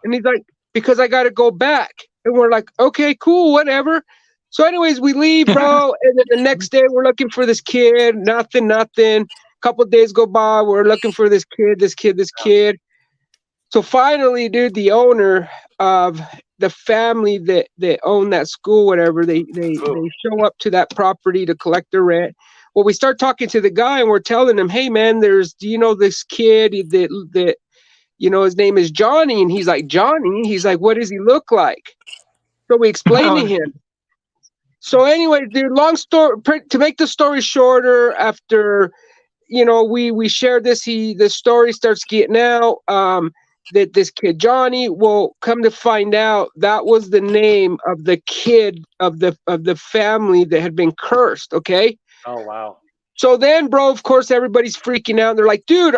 And he's like, because I got to go back. And we're like, okay, cool, whatever. So anyways, we leave, bro. And then the next day we're looking for this kid. Nothing. A couple of days go by. We're looking for this kid. So finally, dude, the owner of the family that owned that school, whatever, they show up to that property to collect their rent. Well, we start talking to the guy and we're telling him, hey man, do you know this kid that you know, his name is Johnny? And he's like, Johnny? He's like, what does he look like? So we explained to him. So anyways, dude, long story, to make the story shorter, after, you know, we share this, the story starts getting out, that this kid, Johnny, will come to find out that was the name of the kid of the family that had been cursed. Okay. Oh, wow. So then, bro, of course, everybody's freaking out. They're like, dude,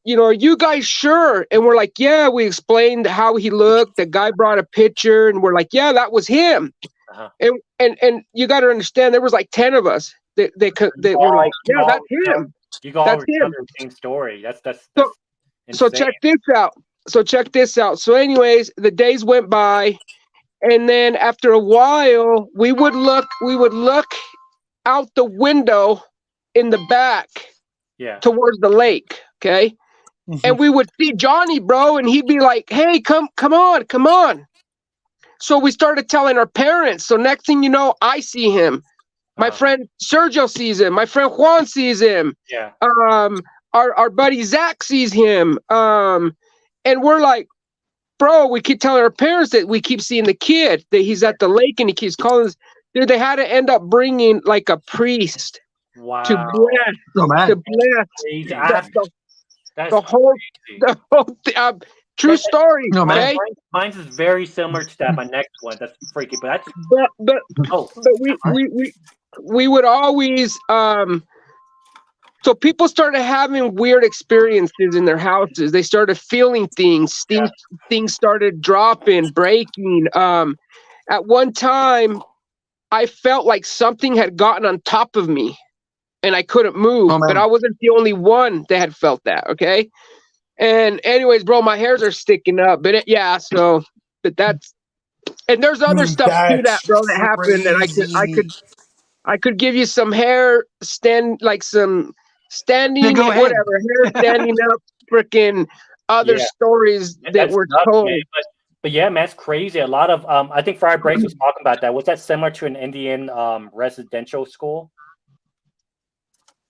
you know, are you guys sure? And we're like, yeah, we explained how he looked. The guy brought a picture and we're like, yeah, that was him. Uh-huh. And you got to understand, there was like 10 of us that were like, yeah, that's him. You all tell the same story. That's so check this out. So anyways, the days went by, and then after a while, we would look out the window in the back, towards the lake, okay? Mm-hmm. And we would see Johnny, bro, and he'd be like, hey, come on. So we started telling our parents. So next thing you know, I see him. My friend Sergio sees him. My friend Juan sees him. Yeah. Our buddy Zach sees him. And we're like, bro, we keep telling our parents that we keep seeing the kid, that he's at the lake and he keeps calling us. Dude, they had to end up bringing like a priest to bless the whole true story. No, man. Mine's is very similar to that. My next one, that's freaky, but we would always so people started having weird experiences in their houses. They started feeling things. Things started dropping, breaking. At one time, I felt like something had gotten on top of me, and I couldn't move. But I wasn't the only one that had felt that. Okay. And anyways, bro, my hairs are sticking up. But that's, and there's other stuff too that, bro, that happened that I could give you some hair standing, whatever, hair standing up, freaking other stories that were told. Man. But yeah, man, it's crazy. A lot of I think Fried Breaks was talking about that. Was that similar to an Indian residential school?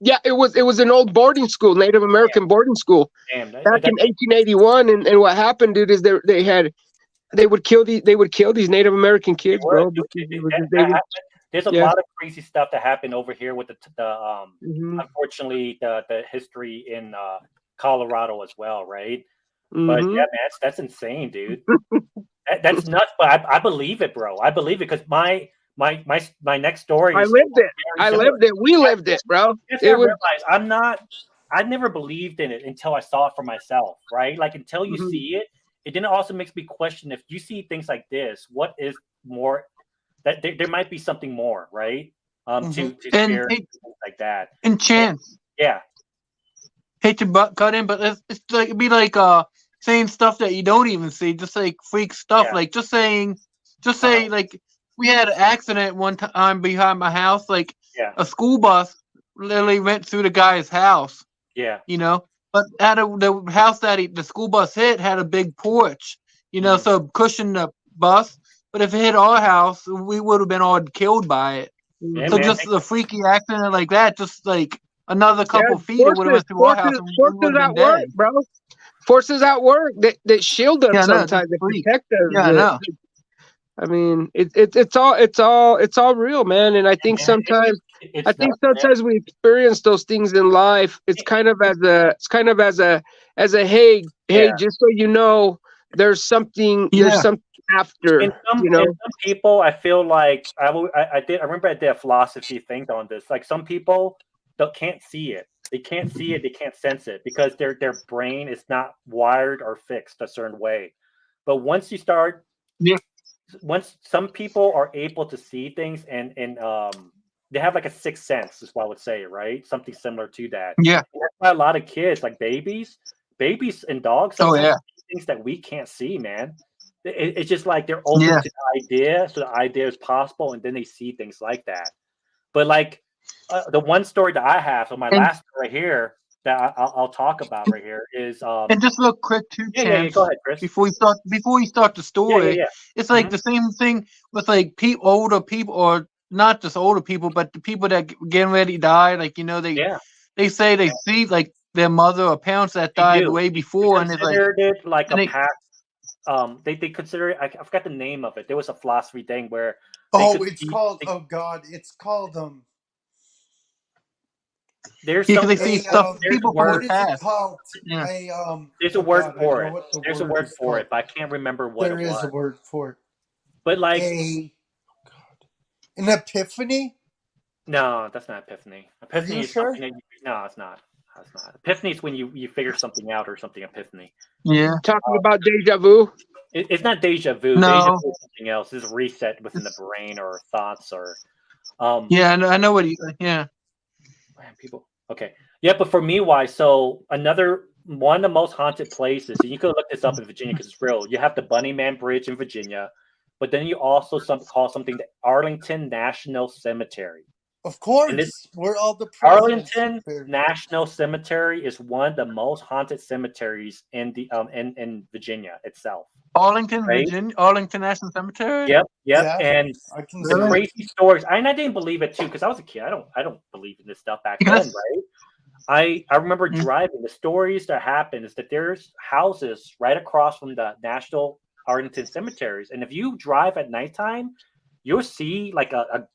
Yeah, it was an old boarding school, Native American boarding school. Damn, back in 1881, and what happened, dude, is they would kill these Native American kids, bro. There's a lot of crazy stuff that happened over here with the unfortunately the history in Colorado as well, right? But yeah, man, that's insane, dude. That's nuts, but I believe it, bro. I believe it because my next story. I lived it. We lived it, bro. I never believed in it until I saw it for myself, right? Like until you see it, it then also makes me question if you see things like this, what is more that there might be something more, right? To share things like that. And Chance. Yeah. Hate to cut in, but it's like it'd be like saying stuff that you don't even see, just like freak stuff, like just say like we had an accident one time behind my house, like a school bus literally went through the guy's house. Yeah. You know, but the house that the school bus hit had a big porch, you know, so cushioned the bus. But if it hit our house, we would have been all killed by it. Yeah, so man, just a freaky accident like that, just like another couple feet, it would have went through our house. Forces at work, bro. Forces at work that shield us sometimes, that protect us. Yeah, I know. I mean, it's all real, man. And I think sometimes we experience those things in life. It's kind of as a hey, just so you know, there's something after. In some people, I feel like I remember I did a philosophy thing on this. Like some people can't see it. They can't see it. They can't sense it because their brain is not wired or fixed a certain way. But once you start, once some people are able to see things and they have like a sixth sense, is what I would say, right? Something similar to that. Yeah. And that's why a lot of kids, like babies and dogs, sometimes see things that we can't see, man. It's just like they're open to the idea, so the idea is possible, and then they see things like that. But like the one story that I have, so my last story right here that I'll talk about right here is and just real quick too, Chance, go ahead, Chris. Before you start the story, it's like the same thing with like older people, or not just older people, but the people that getting ready to die. Like they say they see like their mother or parents that died way before, and it's like a past. They consider it. I forgot the name of it. There was a philosophy thing where it's called there's some they see stuff people what is past. it called? There's a word for it. There's a word for it, but I can't remember what it was. There is a word for it. But like an epiphany? No, that's not epiphany. Epiphany is sure? something that no, it's not. That's not. Epiphany is when you figure something out or something. Epiphany. Yeah. Talking about deja vu. It's not deja vu. No. Deja vu is something else. It's reset within the brain or thoughts or. Yeah, I know what yeah. Man, people. Okay. Yeah, but for me, why? So another one of the most haunted places, and you could look this up in Virginia because it's real. You have the Bunny Man Bridge in Virginia, but then you also call something the Arlington National Cemetery. Of course, we're all the Arlington National Cemetery is one of the most haunted cemeteries in the in Virginia itself. Arlington, right? Virginia, Arlington National Cemetery. Yep. Yeah. And the crazy stories. I didn't believe it too because I was a kid. I don't believe in this stuff back then, right? I remember driving. The stories that happen is that there's houses right across from the National Arlington Cemeteries, and if you drive at nighttime, you'll see like a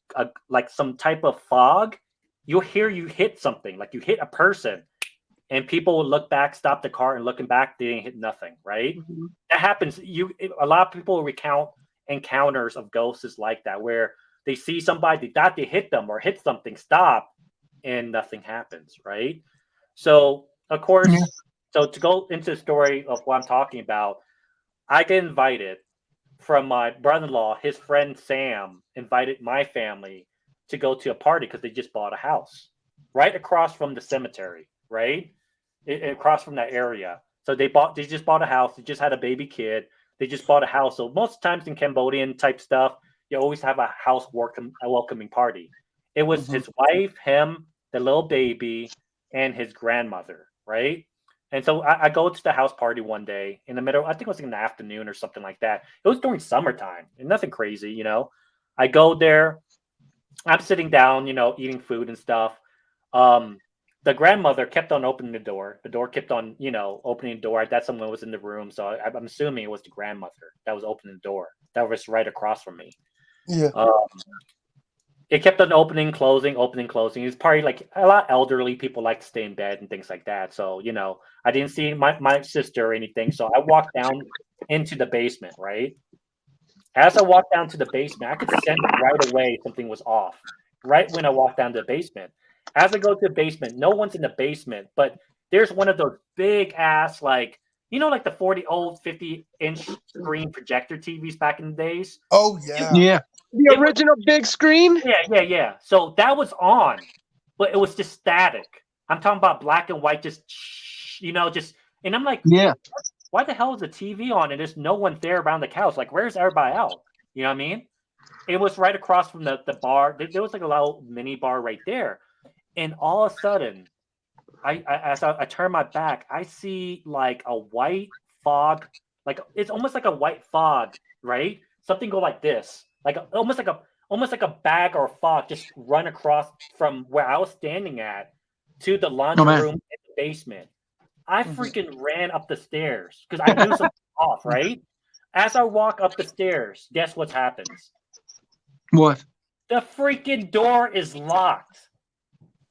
like some type of fog. You'll hear you hit something, like you hit a person, and people will look back, stop the car, and looking back, they didn't hit nothing. Right? That happens. A lot of people recount encounters of ghosts like that, where they see somebody, they thought they hit them or hit something, stop, and nothing happens. Right? So of course, so to go into the story of what I'm talking about, I get invited from my brother-in-law. His friend Sam invited my family to go to a party because they just bought a house right across from the cemetery, right? Across from that area. So they just bought a house. They just had a baby kid. They just bought a house. So most times in Cambodian type stuff, you always have a house welcoming party. It was his wife, him, the little baby, and his grandmother, right? And so I go to the house party one day in the middle. I think it was in the afternoon or something like that. It was during summertime and nothing crazy, you know. I go there. I'm sitting down, you know, eating food and stuff. The grandmother kept on opening the door. The door kept on, you know, opening the door. I thought someone was in the room, so I'm assuming it was the grandmother that was opening the door. That was right across from me. Yeah. It kept on opening, closing, opening, closing. It's probably like a lot of elderly people like to stay in bed and things like that. So, you know, I didn't see my sister or anything. So I walked down into the basement, right? As I walked down to the basement, I could sense right away something was off. Right when I walked down to the basement. As I go to the basement, no one's in the basement, but there's one of those big ass, like, you know, like the 50-inch screen projector TVs back in the days. Oh yeah. Yeah. The original big screen? Yeah. So that was on, but it was just static. I'm talking about black and white, just, you know, just, and I'm like, yeah, why the hell is the TV on and there's no one there around the couch? Like, where's everybody else? You know what I mean? It was right across from the bar. There was like a little mini bar right there. And all of a sudden, as I turn my back, I see like a white fog, like it's almost like a white fog, right? Something go like this, like almost like a bag or a fog just run across from where I was standing at to the laundry room in the basement. I freaking ran up the stairs because I knew something was off, right? As I walk up the stairs, guess what happens? What? The freaking door is locked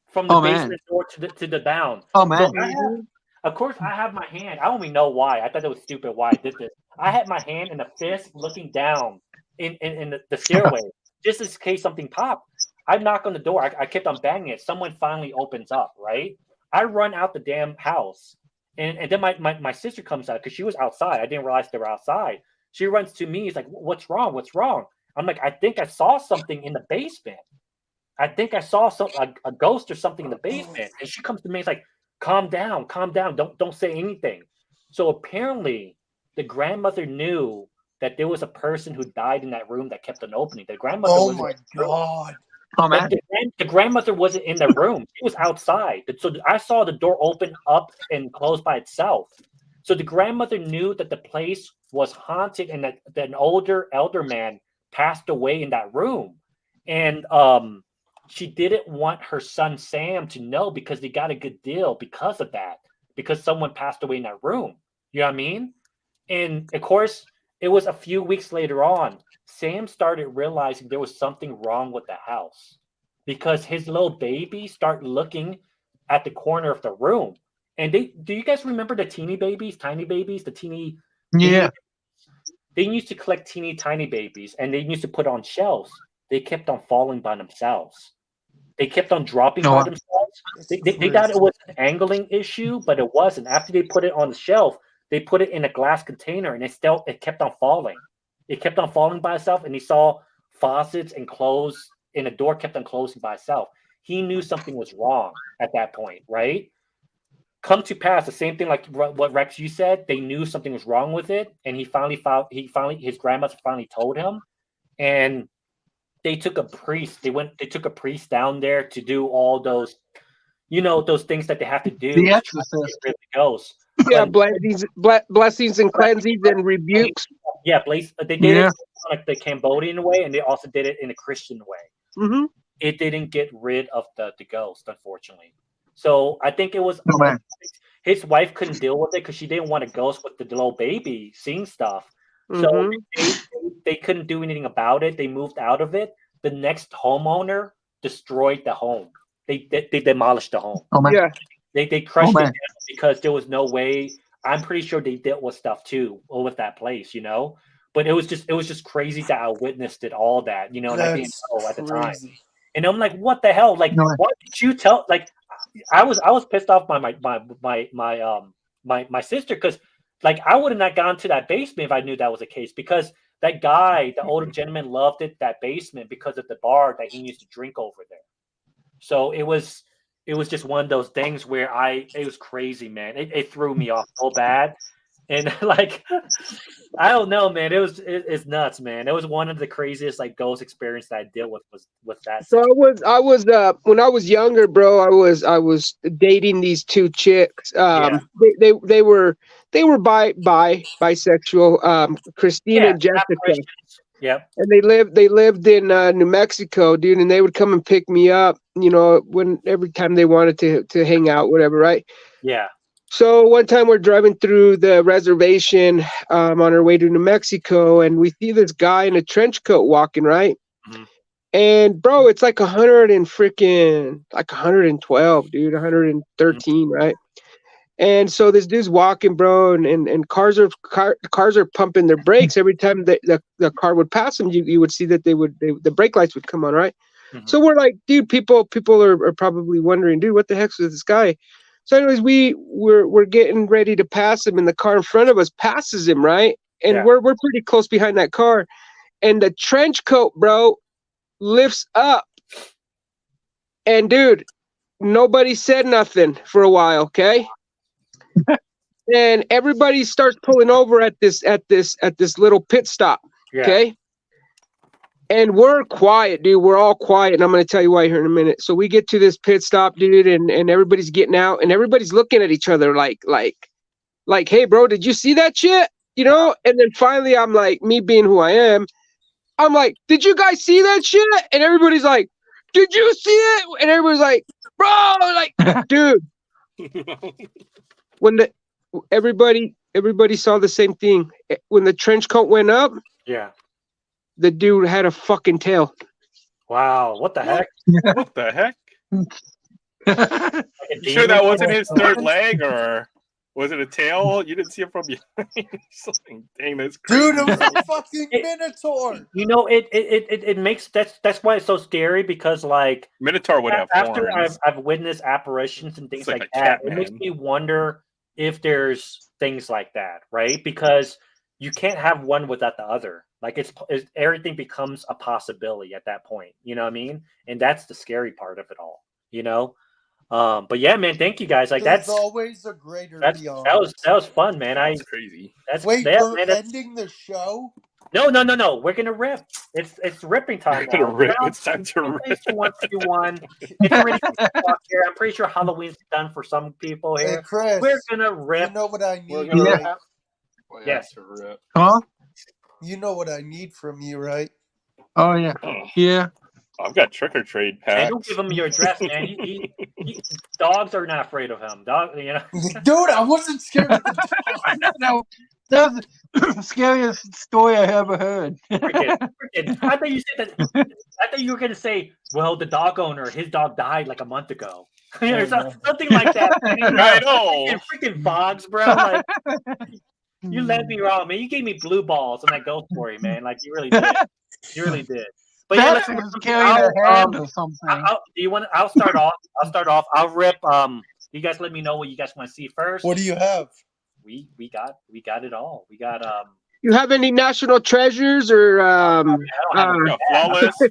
from the basement door to the down. Oh man! So of course, I have my hand. I don't even know why. I thought it was stupid why I did this. I had my hand in a fist looking down in the stairway just in case something popped. I knock on the door. I kept on banging it. Someone finally opens up, right? I run out the damn house. And then my sister comes out because she was outside. I didn't realize they were outside. She runs to me. He's like, "What's wrong? What's wrong?" I'm like, "I think I saw something in the basement. I think I saw a ghost or something in the basement." And she comes to me. It's like, calm down. Don't say anything." So apparently, the grandmother knew that there was a person who died in that room that kept on opening. The grandmother. Oh my god! Oh man! The grandmother wasn't in the room. She was outside. So I saw the door open up and close by itself. So the grandmother knew that the place was haunted and that an elder man passed away in that room. And she didn't want her son Sam to know because they got a good deal because of that. Because someone passed away in that room. You know what I mean? And of course, it was a few weeks later on, Sam started realizing there was something wrong with the house because his little baby started looking at the corner of the room. And do you guys remember the tiny babies, the teeny? Yeah. They used to collect teeny tiny babies and they used to put on shelves. They kept on falling by themselves. They kept on dropping by themselves. They thought it was an angling issue, but it wasn't. After they put it on the shelf, they put it in a glass container and it kept on falling. It kept on falling by itself, and he saw faucets and clothes, and the door kept on closing by itself. He knew something was wrong at that point, right? Come to pass, the same thing like what Rex you said. They knew something was wrong with it, and his grandmother finally told him, and they took a priest. They took a priest down there to do all those, those things that they have to do. The to try to exorcist. get rid of the ghosts. Yeah, blessings and cleansings and rebukes. Yeah, they did it like the Cambodian way, and they also did it in a Christian way. Mm-hmm. It didn't get rid of the ghost, unfortunately. So I think it was his wife couldn't deal with it because she didn't want a ghost with the little baby seeing stuff. So they couldn't do anything about it. They moved out of it. The next homeowner destroyed the home. They demolished the home. Yeah. They crushed it down because there was no way. I'm pretty sure they dealt with stuff too with that place, But it was just crazy that I witnessed it, all that, and I didn't know at the time. And I'm like, what the hell? Like, why did you tell? Like, I was pissed off by my sister because, like, I would have not gone to that basement if I knew that was the case because that guy, the older gentleman, loved that basement because of the bar that he used to drink over there. So it was just one of those things where it was crazy, man. It threw me off so bad. And like, I don't know, man. It's nuts, man. It was one of the craziest like ghost experience that I dealt with that. So I was when I was younger, bro. I was dating these two chicks. They were bisexual. Christina and Jessica. Yep. And they lived in New Mexico, dude. And they would come and pick me up, every time they wanted to hang out, whatever, right? Yeah. So one time we're driving through the reservation on our way to New Mexico, and we see this guy in a trench coat walking, right? Mm-hmm. And bro, it's like 112, dude, 113, right? And so this dude's walking, bro, and cars are pumping their brakes every time the car would pass them. You would see that the brake lights would come on, right? Mm-hmm. So we're like, dude, people are probably wondering, dude, what the heck's with this guy? So anyways, we're getting ready to pass him, and the car in front of us passes him, right? And we're pretty close behind that car, and the trench coat, bro, lifts up, and dude, nobody said nothing for a while, okay? And everybody starts pulling over at this little pit stop, okay? And we're quiet, dude. We're all quiet, and I'm gonna tell you why here in a minute. So we get to this pit stop, dude, and everybody's getting out, and everybody's looking at each other like, hey, bro, did you see that shit? And then finally, I'm like, me being who I am, I'm like, did you guys see that shit? And everybody's like, did you see it? And everybody's like, bro, like, dude. When everybody saw the same thing. When the trench coat went up, the dude had a fucking tail. Wow, what the heck? What the heck? You sure that wasn't his third leg, or was it a tail? You didn't see it from behind. Dang, that's crazy. Dude, it was a fucking minotaur. It makes that's why it's so scary, because like minotaur would have after horns. I've witnessed apparitions and things like that. It makes me wonder if there's things like that, right? Because you can't have one without the other. Like it's everything becomes a possibility at that point. You know what I mean? And that's the scary part of it all. But yeah, man, thank you guys. Like There's always a greater beyond. That was fun, man. That's crazy. We're ending the show. No. We're gonna rip. It's ripping time. We're gonna rip. It's time to rip. It's already here. I'm pretty sure Halloween's done for some people here. Hey, Chris, we're gonna rip. You know what I need? Yes. Huh? You know what I need from you, right? Oh yeah. Yeah. I've got trick or trade packs. Hey, don't give him your address, man. Dogs are not afraid of him. Dude, I wasn't scared of the dog. No, that was the scariest story I ever heard. Freaking. I thought you said that. I thought you were gonna say, "Well, the dog owner, his dog died like a month ago." Something like that. I know. Freaking fogs, bro. Like, you led me wrong, man. You gave me blue balls on that ghost story, man. Like you really did. You really did. But yeah, let's carry a hand or something. I'll start off. I'll rip. You guys let me know what you guys want to see first. What do you have? We got it all. We got You have any national treasures or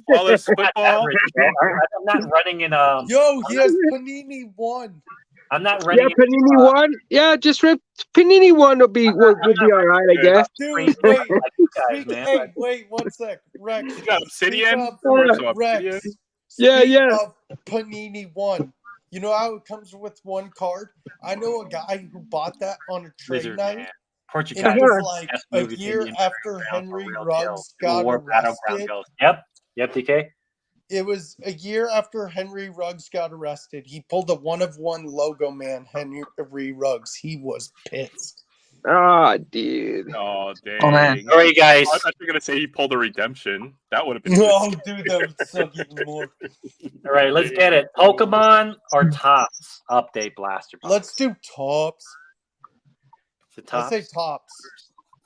flawless football? I'm not running in Yo, he has Panini 1. I'm not running. Yeah, Panini 1. Yeah, just rip Panini 1 will be all right, I guess. Dude, wait 1 sec. Rex. You got Obsidian? Rex. Yeah. Panini 1. You know how it comes with one card? I know a guy who bought that on a trade night. Portuguese. It was like a year after Henry Ruggs got arrested. Yep, DK. It was a year after Henry Ruggs got arrested. He pulled a 1-of-1 logo man, Henry Ruggs. He was pissed. Oh, dude. Oh, dang. Oh, man. All right, guys. I thought you were going to say he pulled a redemption. That would have been No, dude, that would suck even more. All right, let's get it. Pokemon or Tops update blaster box? Let's do Tops. Tops? Let's say Tops.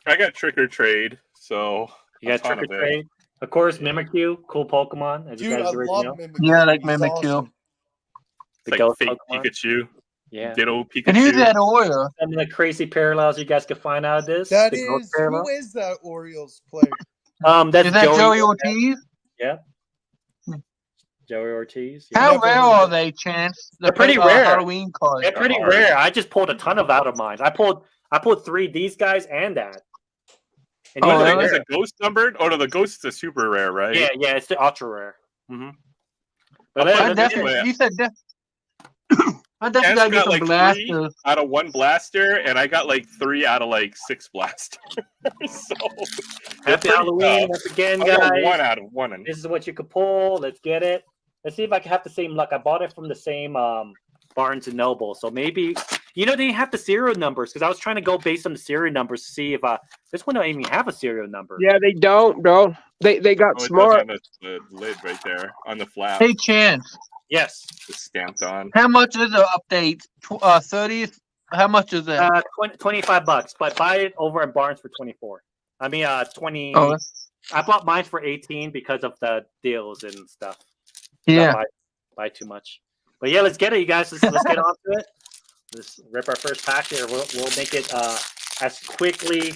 I got Trick or Trade, so... You got Trick or Trade? Of course, Mimikyu, cool Pokemon. As Dude, you guys I love know. Mimikyu. Yeah, I like Mimikyu. Awesome. The like ghost fake Pokemon. Pikachu. Yeah. Ditto Pikachu. And who's that Oreo? Some of the crazy parallels you guys can find out of this. That the ghost is, parallel. who is that Orioles player? That's Is that Joey Ortiz? Yeah. Joey Ortiz. Yeah. How rare are they, Chance? They're pretty rare. Halloween cards. They're pretty rare. I just pulled a ton of out of mine. I pulled I pulled 3 these guys and that. And is a ghost numbered? Oh no, the ghost is a super rare, right? Yeah, it's the ultra rare. Mm-hmm. But I definitely gotta get some like blasters 3 out of 1 blaster, and I got like 3 out of like 6 blasters. So happy Halloween once again, guys. I got 1 out of 1. This is what you could pull. Let's get it. Let's see if I can have the same luck. I bought it from the same Barnes and Noble, so maybe they have the serial numbers because I was trying to go based on the serial numbers to see if this one don't even have a serial number. Yeah, they don't, bro. They got smart. On the lid right there on the flap. Hey, Chance. Yes. It's stamped on. How much is the update? 30. How much is that? $25, but buy it over at Barnes for 24. I mean, 20. Oh, I bought mine for 18 because of the deals and stuff. Yeah. Buy too much. But yeah, let's get it, you guys. Let's get on to it. Let's rip our first pack here. We'll make it as quickly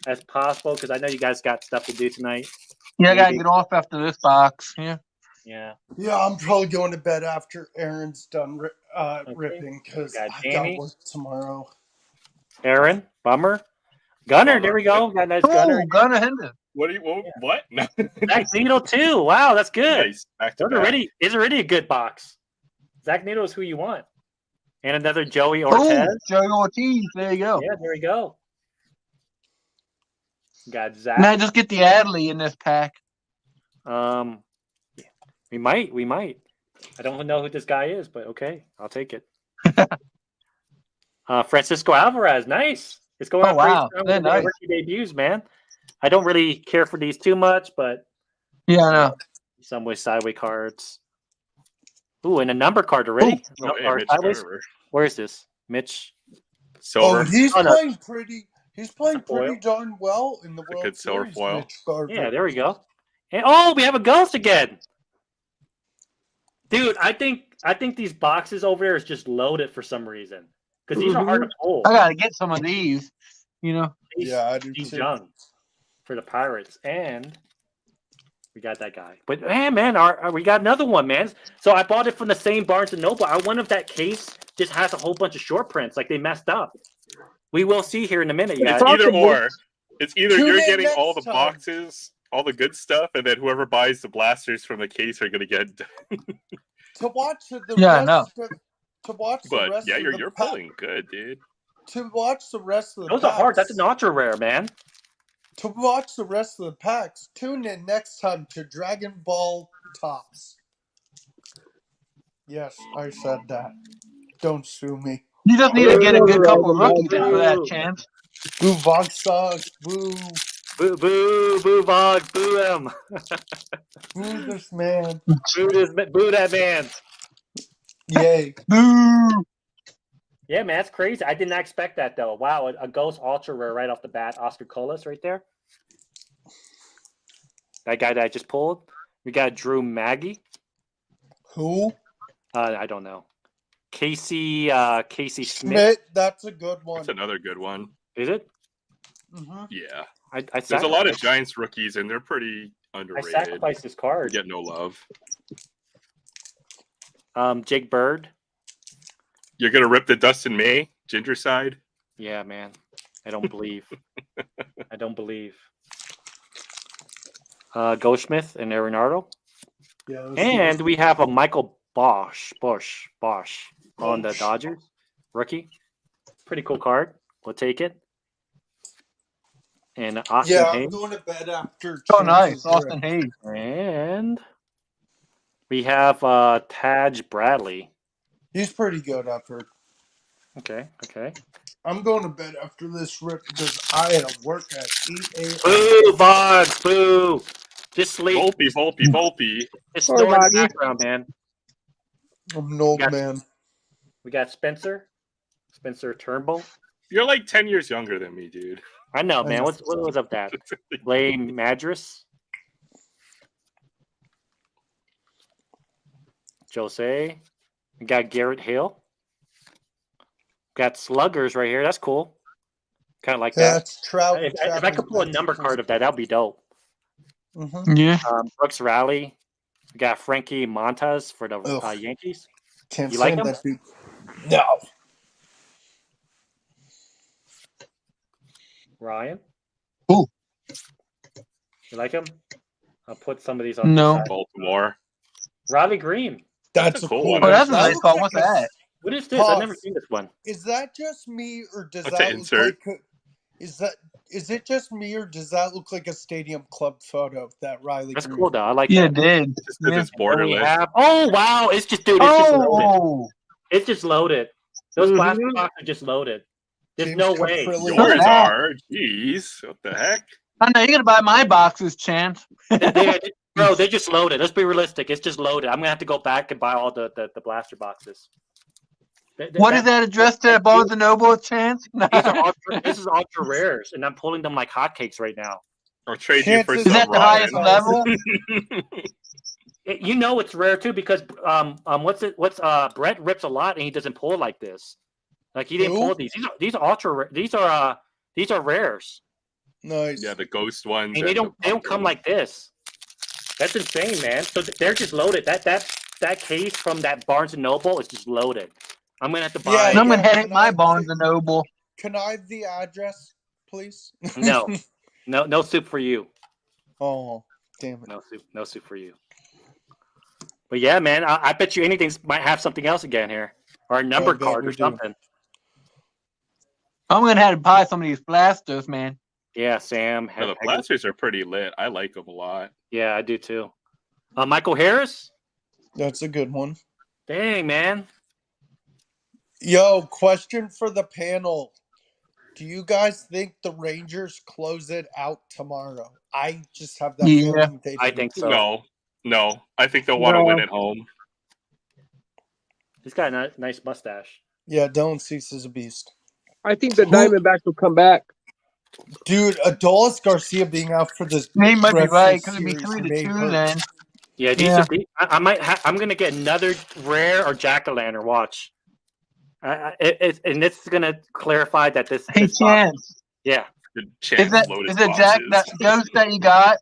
as possible because I know you guys got stuff to do tonight. Yeah, I gotta get off after this box. Yeah. Yeah. Yeah, I'm probably going to bed after Aaron's done ripping because I got work tomorrow. Aaron, Bummer, Gunner. There we go. Got a nice Gunner. Gunner Hendon. What? No. Zach Needle too. Wow, that's good. Nice. It's already a good box. Zach Needle is who you want, and another Joey Ortiz. Joey Ortiz. There you go. Yeah, there we go. Got Zach. Now just get the Adley in this pack. We might. I don't know who this guy is, but okay, I'll take it. Francisco Alvarez, nice. It's going on wow. pretty strong with rookie debuts, man. I don't really care for these too much, but yeah, I know. Some way sideway cards. Ooh, and a number card already. Where is this? Mitch Silver. Oh, he's playing pretty. He's playing pretty darn well in the World good silver Series. foil. Yeah, there we go. And we have a ghost again. Dude, I think these boxes over there is just loaded for some reason because these are hard to pull. I gotta get some of these. Yeah, I do too. Young for the Pirates, and we got that guy. But man, we got another one, man. So I bought it from the same Barnes and Noble. I wonder if that case just has a whole bunch of short prints, like they messed up. We will see here in a minute. It's either or. It's either you're getting all the boxes, all the good stuff, and then whoever buys the blasters from the case are going to get. To watch the but rest yeah, of you're pulling good, dude. To watch the rest of the those are hard. That's an ultra rare, man. To watch the rest of the packs, tune in next time to Dragon Ball Tops. Yes, I said that. Don't sue me. You just need to get a good couple rookies for that, Chance. Boo Vogstock, boo. Boo Vog, boo him. Boo this man. Boo that man. Yay. Boo. Yeah, man, that's crazy. I did not expect that, though. Wow, a Ghost Ultra Rare right off the bat. Oscar Colas right there. That guy that I just pulled. We got Drew Maggie. Who? I don't know. Casey Schmidt. That's a good one. That's another good one. Is it? Mm-hmm. Yeah. There's a lot of Giants rookies, and they're pretty underrated. I sacrificed this card. Get no love. Jake Bird. You're gonna rip the Dustin May ginger side? Yeah, man. I don't believe. I don't believe. Goldschmidt and Arenado. Yeah. And we have a Michael Bosch on the Dodgers rookie. Pretty cool card. We'll take it. And Austin Hayes. I'm going to bed after. Oh, nice, Austin Hayes. And we have Taj Bradley. He's pretty good, I've heard. Okay. I'm going to bed after this rip because I had to work at 8 a.m. Boo, Boggs, boo. Just sleep. Volpe. Just snore in the background, man. I'm an old man. We got Spencer Turnbull. You're like 10 years younger than me, dude. I know, man. What was up that? Blaine Madras. Jose. We got Garrett Hill. Got Sluggers right here. That's cool. Kind of like that. That's Trout. If I could pull a number card of that'd be dope. Mm-hmm. Yeah. Brooks Rally. We got Frankie Montas for the Yankees. Can't you like him? No. Ryan? Ooh. You like him? I'll put some of these on. No. Baltimore. Riley Green. That's a a cool cool one. Oh, one. that's a That nice looks call. like What's a- that? What is this? I've never Pause. seen this one. Is that just me, or does That's an that look insert. like? Is it just me, or does that look like a stadium club photo? That Riley. That's Green? cool though. I like Yeah, that. it did. Just because Yeah. it's And we borderless. have. Oh wow! It's just dude. It's just loaded. Oh, It's just loaded. Those Mhm. plastic boxes are just loaded. There's James no way. Caprilli. Look Yours at that. are. Jeez. What the heck? I know you're gonna buy my boxes, Chance. Bro, they're just loaded. Let's be realistic. It's just loaded. I'm gonna have to go back and buy all the blaster boxes. What is that addressed to Barnes and Noble, Chance? This is ultra rares, and I'm pulling them like hotcakes right now. Or trade you for Chances- Is that some the highest Ryan. level? You know it's rare too because Brett rips a lot and he doesn't pull like this. Like he didn't Who? pull these. These are ultra. These are rares. Nice. Yeah, the ghost ones. And they don't come like this. That's insane, man. So they're just loaded. That case from that Barnes and Noble is just loaded. I'm gonna have to buy. Yeah, I'm gonna head can my I- Barnes and Noble. Can I have the address, please? No soup for you. Oh, damn it. No soup for you. But yeah, man, I bet you anything might have something else again here, or a number bet card we or do. something. I'm gonna have to buy some of these blasters, man. Yeah, Sam. No, the blasters are pretty lit. I like them a lot. Yeah, I do too. Michael Harris. That's a good one. Dang, man. Yo, question for the panel. Do you guys think the Rangers close it out tomorrow? I just have that Yeah, feeling they I do. think so. No. I think they'll want to No. win at home. He's got a nice mustache. Yeah, Dylan Cease is a beast. I think the Diamondbacks will come back. Dude, Adolis Garcia being out for this He might be rest of right. the Because it'd be series 3-2 may hurt. then. Yeah, these Yeah. I might. I'm gonna get another rare or jack-o'-lantern. Watch. And this is gonna clarify that this. Hey, this box- Chance. yeah. The Is chance that loaded is the Jack that boxes. ghost that you got?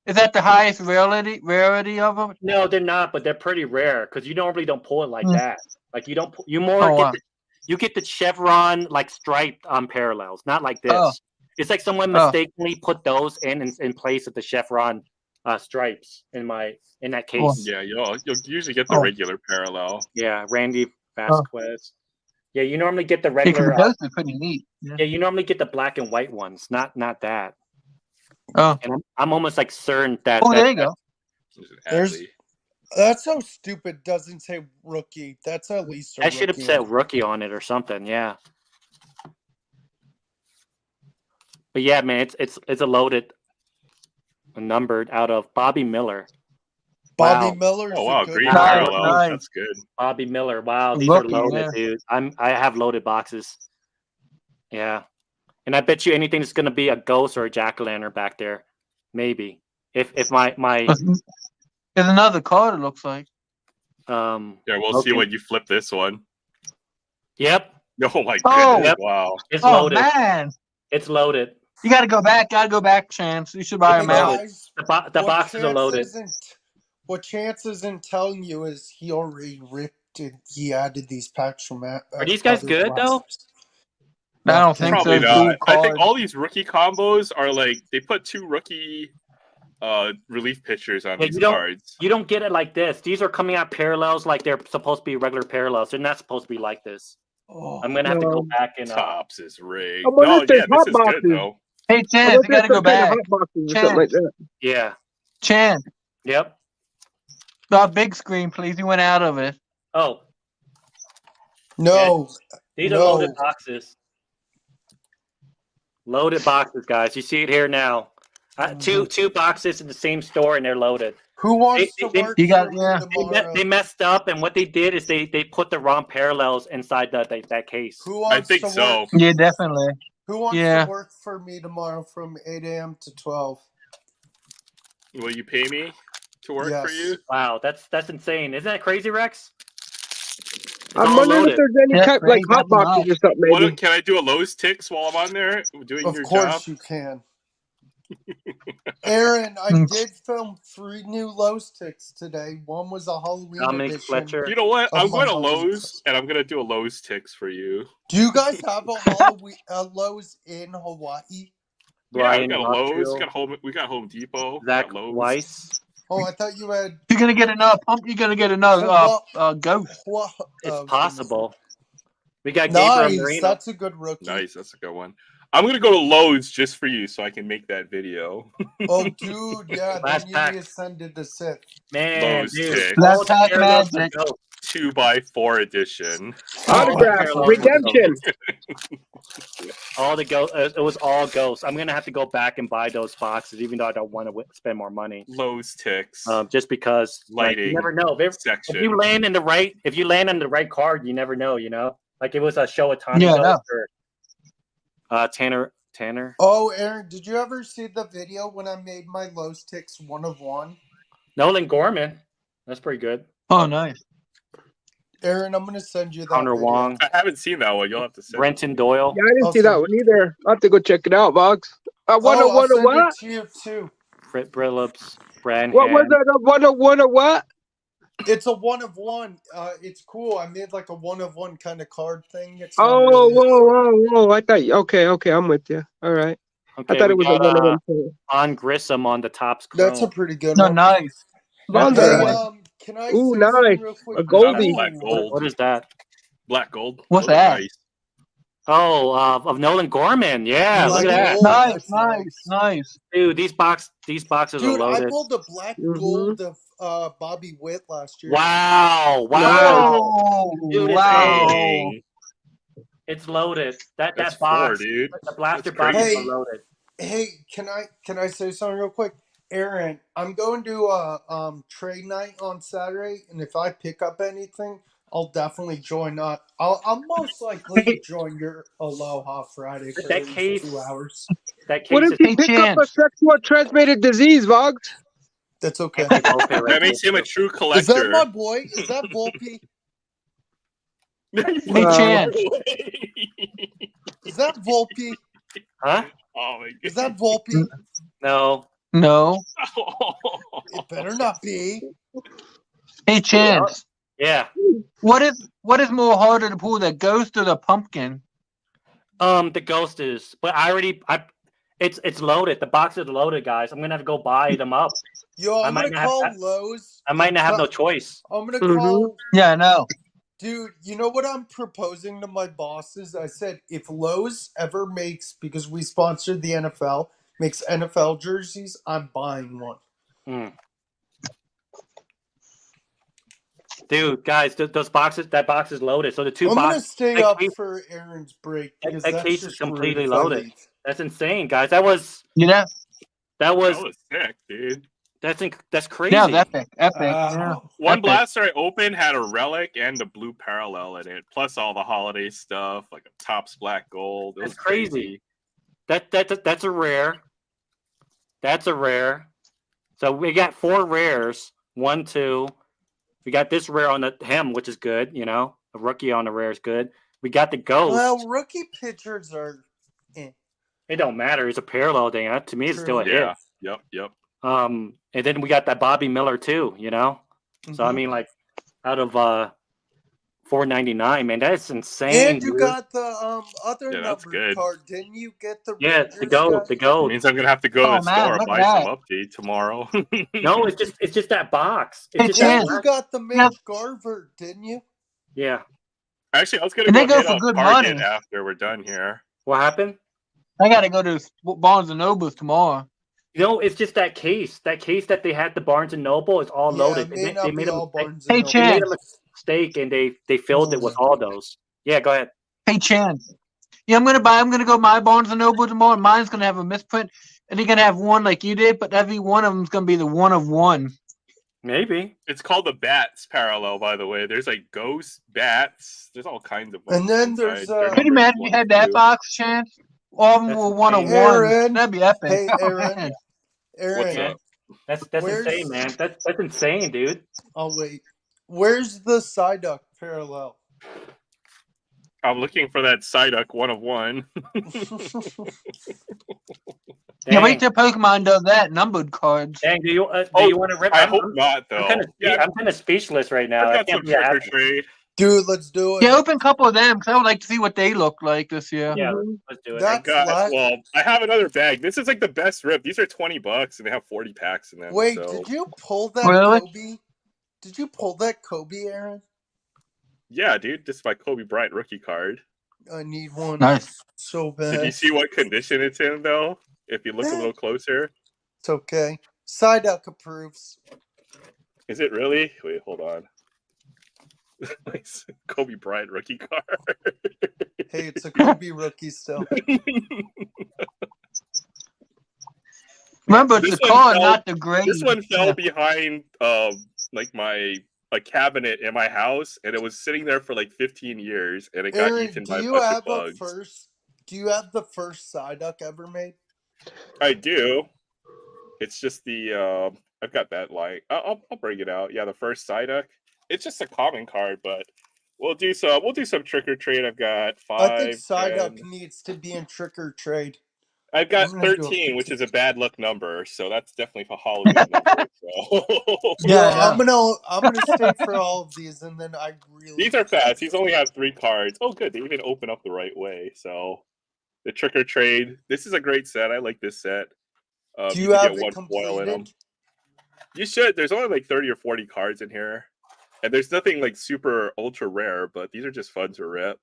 Is that the highest rarity of them? No, they're not, but they're pretty rare because you normally don't pull it like Hmm. that. Like you don't. You more Oh, get wow. you get the chevron like striped parallels, not like this. Oh. It's like someone Oh. mistakenly put those in place of the chevron stripes in that case. Oh. Yeah, you'll usually get the Oh. regular parallel. Yeah, Randy Vasquez. Yeah, you normally get the Yeah, 'cause regular. the ghost is pretty neat. Yeah. Yeah, you normally get the black and white ones, not that. Oh, And I'm almost like certain that. oh, that- there you go. There's- Adley. That's so stupid. Doesn't say rookie. That's at least a I should have rookie. said rookie on it or something. Yeah. But yeah, man, it's a loaded, numbered out of Bobby Miller. Bobby Wow. Miller's Oh wow, a good green Nice, parallel. nice. That's good. Bobby Miller. Wow, these are Rookie, loaded, dude. I have loaded boxes. Yeah, and I bet you anything is gonna be a ghost or a jack-o'-lantern back there, maybe. If my There's another card. It looks like. Yeah, we'll see Okay. when you flip this one. Yep, Oh my Oh. goodness! Yep. Wow. it's Oh loaded. man, It's loaded. you gotta go back. Gotta go back, Chance. You should buy Hey, them out. guys, The what boxes are Chance loaded. what Chance isn't telling you is he already ripped and he added these packs from. Are these guys other good, though? blasters. I don't think Probably so. not. Cool I think card. all these rookie combos are like they put 2 rookie relief pitchers on Yeah, these you don't- cards. You don't get it like this. These are coming out parallels like they're supposed to be regular parallels. They're not supposed to be like this. Oh, I'm gonna have to go back and Tops is rigged. I wonder No, if there's yeah, this hot is good boxes. though. Hey, Chance, you gotta go back. Hot boxes or something like that. yeah. Chance, Yep. the big screen, please. You went out of it. Oh, no. these are No. loaded boxes. Loaded boxes, guys. You see it here now. Two boxes in the same store and they're loaded. Who wants They- to they- work You got- for me yeah. tomorrow? They messed up, and what they did is they put the wrong parallels inside that case. Who I wants think to so. work? Yeah, definitely. Who wants Yeah. to work for me tomorrow from 8 a.m. to 12? Will you pay me to work for Yes. you? Wow, that's insane. Isn't that crazy, Rex? It's I'm all wondering loaded. if there's any Yeah, type like great, hot that's boxes enough. or something. What, Maybe. can I do a Lowe's Ticks while I'm on there doing Of your course job? you can. Aaron, I did film 3 new Lowe's ticks today. One was a Halloween Dominic edition. Fletcher. You know what? Of I'm my going to Halloween Lowe's ticks. and I'm going to do a Lowe's Ticks for you. Do you guys have a Halloween Lowe's in Hawaii? Brian we got Lowe's. Rothschild, We got Home Depot. Zach We got Lowe's. Weiss. Oh, I thought you had. You're gonna get another pump. You're gonna get another ghost. It's possible. We got Gabriel Nice. Marino. That's a good rookie. Nice, that's a good one. I'm gonna go to Lowe's just for you, so I can make that video. Oh, dude, yeah. Last Then pack. you ascended the Sith. Man, Lowe's dude. tick. Last all the pack parallels magic. are ghosts. 2x4 edition. Autograph, parallels redemption. All the ghosts. It was all ghosts. I'm gonna have to go back and buy those boxes, even though I don't want to spend more money. Lowe's ticks. Just because Lighting. you never know. If you land in the right card, you never know. You know, like it was a show of Tommy ghost or Tanner. Oh, Aaron, did you ever see the video when I made my Lowe's Ticks 1 of 1? Nolan Gorman. That's pretty good. Oh, nice. Aaron, I'm gonna send you that. Connor video. Wong. I haven't seen that one. You'll have to send Brenton Doyle. Yeah, I didn't see that one either. I'll have to go check it out, Boggs. I'll What? send it to you too. Frit Brillups. Brand. What was that? A what? It's a 1 of 1. It's cool. I made like a 1 of 1 kind of card thing. It's Oh, whoa! I thought. Okay, I'm with you. All right. Okay, I thought it was a 1 of 1 thing. On Grissom on the tops. That's a pretty good No, one. nice. That's Hey, all right. can I Ooh, say nice. something real quick? A Goldie. Black gold. What is that? Black gold. What's Those are that? nice. Oh, of Nolan Gorman. Yeah, Black look at that. gold. Nice, That's nice, nice. Dude, these boxes are Dude, I loaded. pulled the black gold of Bobby Witt last year. Wow. Dude, Wow. Dang. It's loaded. That That's box, 4, dude. the blaster That's boxes crazy. are loaded. Hey, can I say something real quick? Aaron, I'm going to a trade night on Saturday, and if I pick up anything, I'll definitely join. I'll most likely join your Aloha Friday for That at least case- 2 hours. That case What if is you pick up a sexual transmitted disease, Boggs? That's okay. That makes him a true collector. Is that my boy? Is that Volpe? Hey, Chance. Is that Volpe? Huh? Oh my Is god. that Volpe? No. No. It better not be. Hey, Chance. Yeah. What is more harder to pull, the ghost or the pumpkin? The ghost is, but it's loaded. The box is loaded, guys. I'm gonna have to go buy them up. Yo, I'm I gonna call Lowe's. I might not have no choice. I'm gonna call. Yeah, I know. Dude, you know what I'm proposing to my bosses? I said, if Lowe's ever makes, because we sponsored the NFL, makes NFL jerseys, I'm buying one. Dude, guys, that box is loaded. So the two I'm boxes. gonna stay up for Aaron's break because that that's case just is completely rude if I loaded. leave. That's insane, guys. That was Yeah. that was sick, dude. that's crazy. Yeah, epic. Yeah. One Epic. blaster I opened had a relic and a blue parallel in it, plus all the holiday stuff like a Topps black gold. It That's was crazy. That's a rare. That's a rare. So we got 4 rares. 1, 2. We got this rare on the hem, which is good. You know, a rookie on the rare is good. We got the ghost. Well, rookie pitchers are. It don't matter. It's a parallel thing. To me, it's still a hit. Yeah. Yep. And then we got that Bobby Miller too. You know. So I mean, like, out of $4.99, man, that's insane. And you dude. got the other that's number good. card. Didn't you get the? Yeah, Rangers the gold. guy? The gold. Means I'm gonna have to go to the store and look buy at some update tomorrow. No, it's just that box. It's Hey, just Yeah, Chance. you got the Mitch Garver, didn't you? Yeah. Actually, I was gonna And go they go hit for up good Target money. after we're done here. What happened? I gotta go to Barnes and Nobles tomorrow. You know, it's just that case. That case that they had the Barnes and Noble is all loaded. It may not They be made a all mistake. Barnes and Hey, Noble. They made Chance. a mistake and they filled it with all those. Yeah, go ahead. Hey, Chance. Yeah, I'm gonna go my Barnes and Noble tomorrow. And mine's gonna have a misprint, and you're gonna have one like you did, but every one of them's gonna be the 1 of 1. Maybe. It's called the Bats parallel, by the way. There's like ghosts, bats. There's all kinds of ones. And then inside. there's, They're Could you numbered imagine you had that 1, 2. box, Chance? All of them That's were 1 of insane. 1. Aaron. That'd be epic. Hey, Oh, Aaron. man. Aaron, What's up? That's Where's- insane, man. That's insane, dude. I'll wait. Where's the Psyduck parallel? I'm looking for that Psyduck 1 of 1. Yeah, wait till Pokemon does that. Numbered cards. Dang, do you want to rip? I hope not, though. I'm kind of speechless right now. I've I got can't some believe I trick or have to. trade. Dude, let's do it. Yeah, open a couple of them because I would like to see what they look like this year. Yeah, let's do it. I have another bag. This is like the best rip. These are $20 and they have 40 packs in them. Wait, so. did you pull that Kobe? Did you pull that Kobe, Aaron? Yeah, dude. This is my Kobe Bryant rookie card. I need one. Nice. So bad. Did you see what condition it's in, though? If you look a little closer. It's okay. Psyduck approves. Is it really? Wait, hold on. Nice Kobe Bryant rookie card. Hey, it's a Kobe rookie still. Remember, it's the card, not the grade. This one fell behind like a cabinet in my house, and it was sitting there for like 15 years, and it got eaten by a bunch of bugs. Do you have the first Psyduck ever made? I do. It's just the I've got that like I'll bring it out. Yeah, the first Psyduck. It's just a common card, but we'll do some trick or trade. I've got 5. I think Psyduck needs to be in trick or trade. I've got 13, which is a bad luck number, so that's definitely for Halloween number. So. Yeah, I'm gonna stay for all of these, and then I really. These are fast. These only have 3 cards. Oh, good. They even open up the right way. So the trick or trade. This is a great set. I like this set. Do you have it completed? You should. There's only like 30 or 40 cards in here. And there's nothing like super ultra rare, but these are just fun to rip.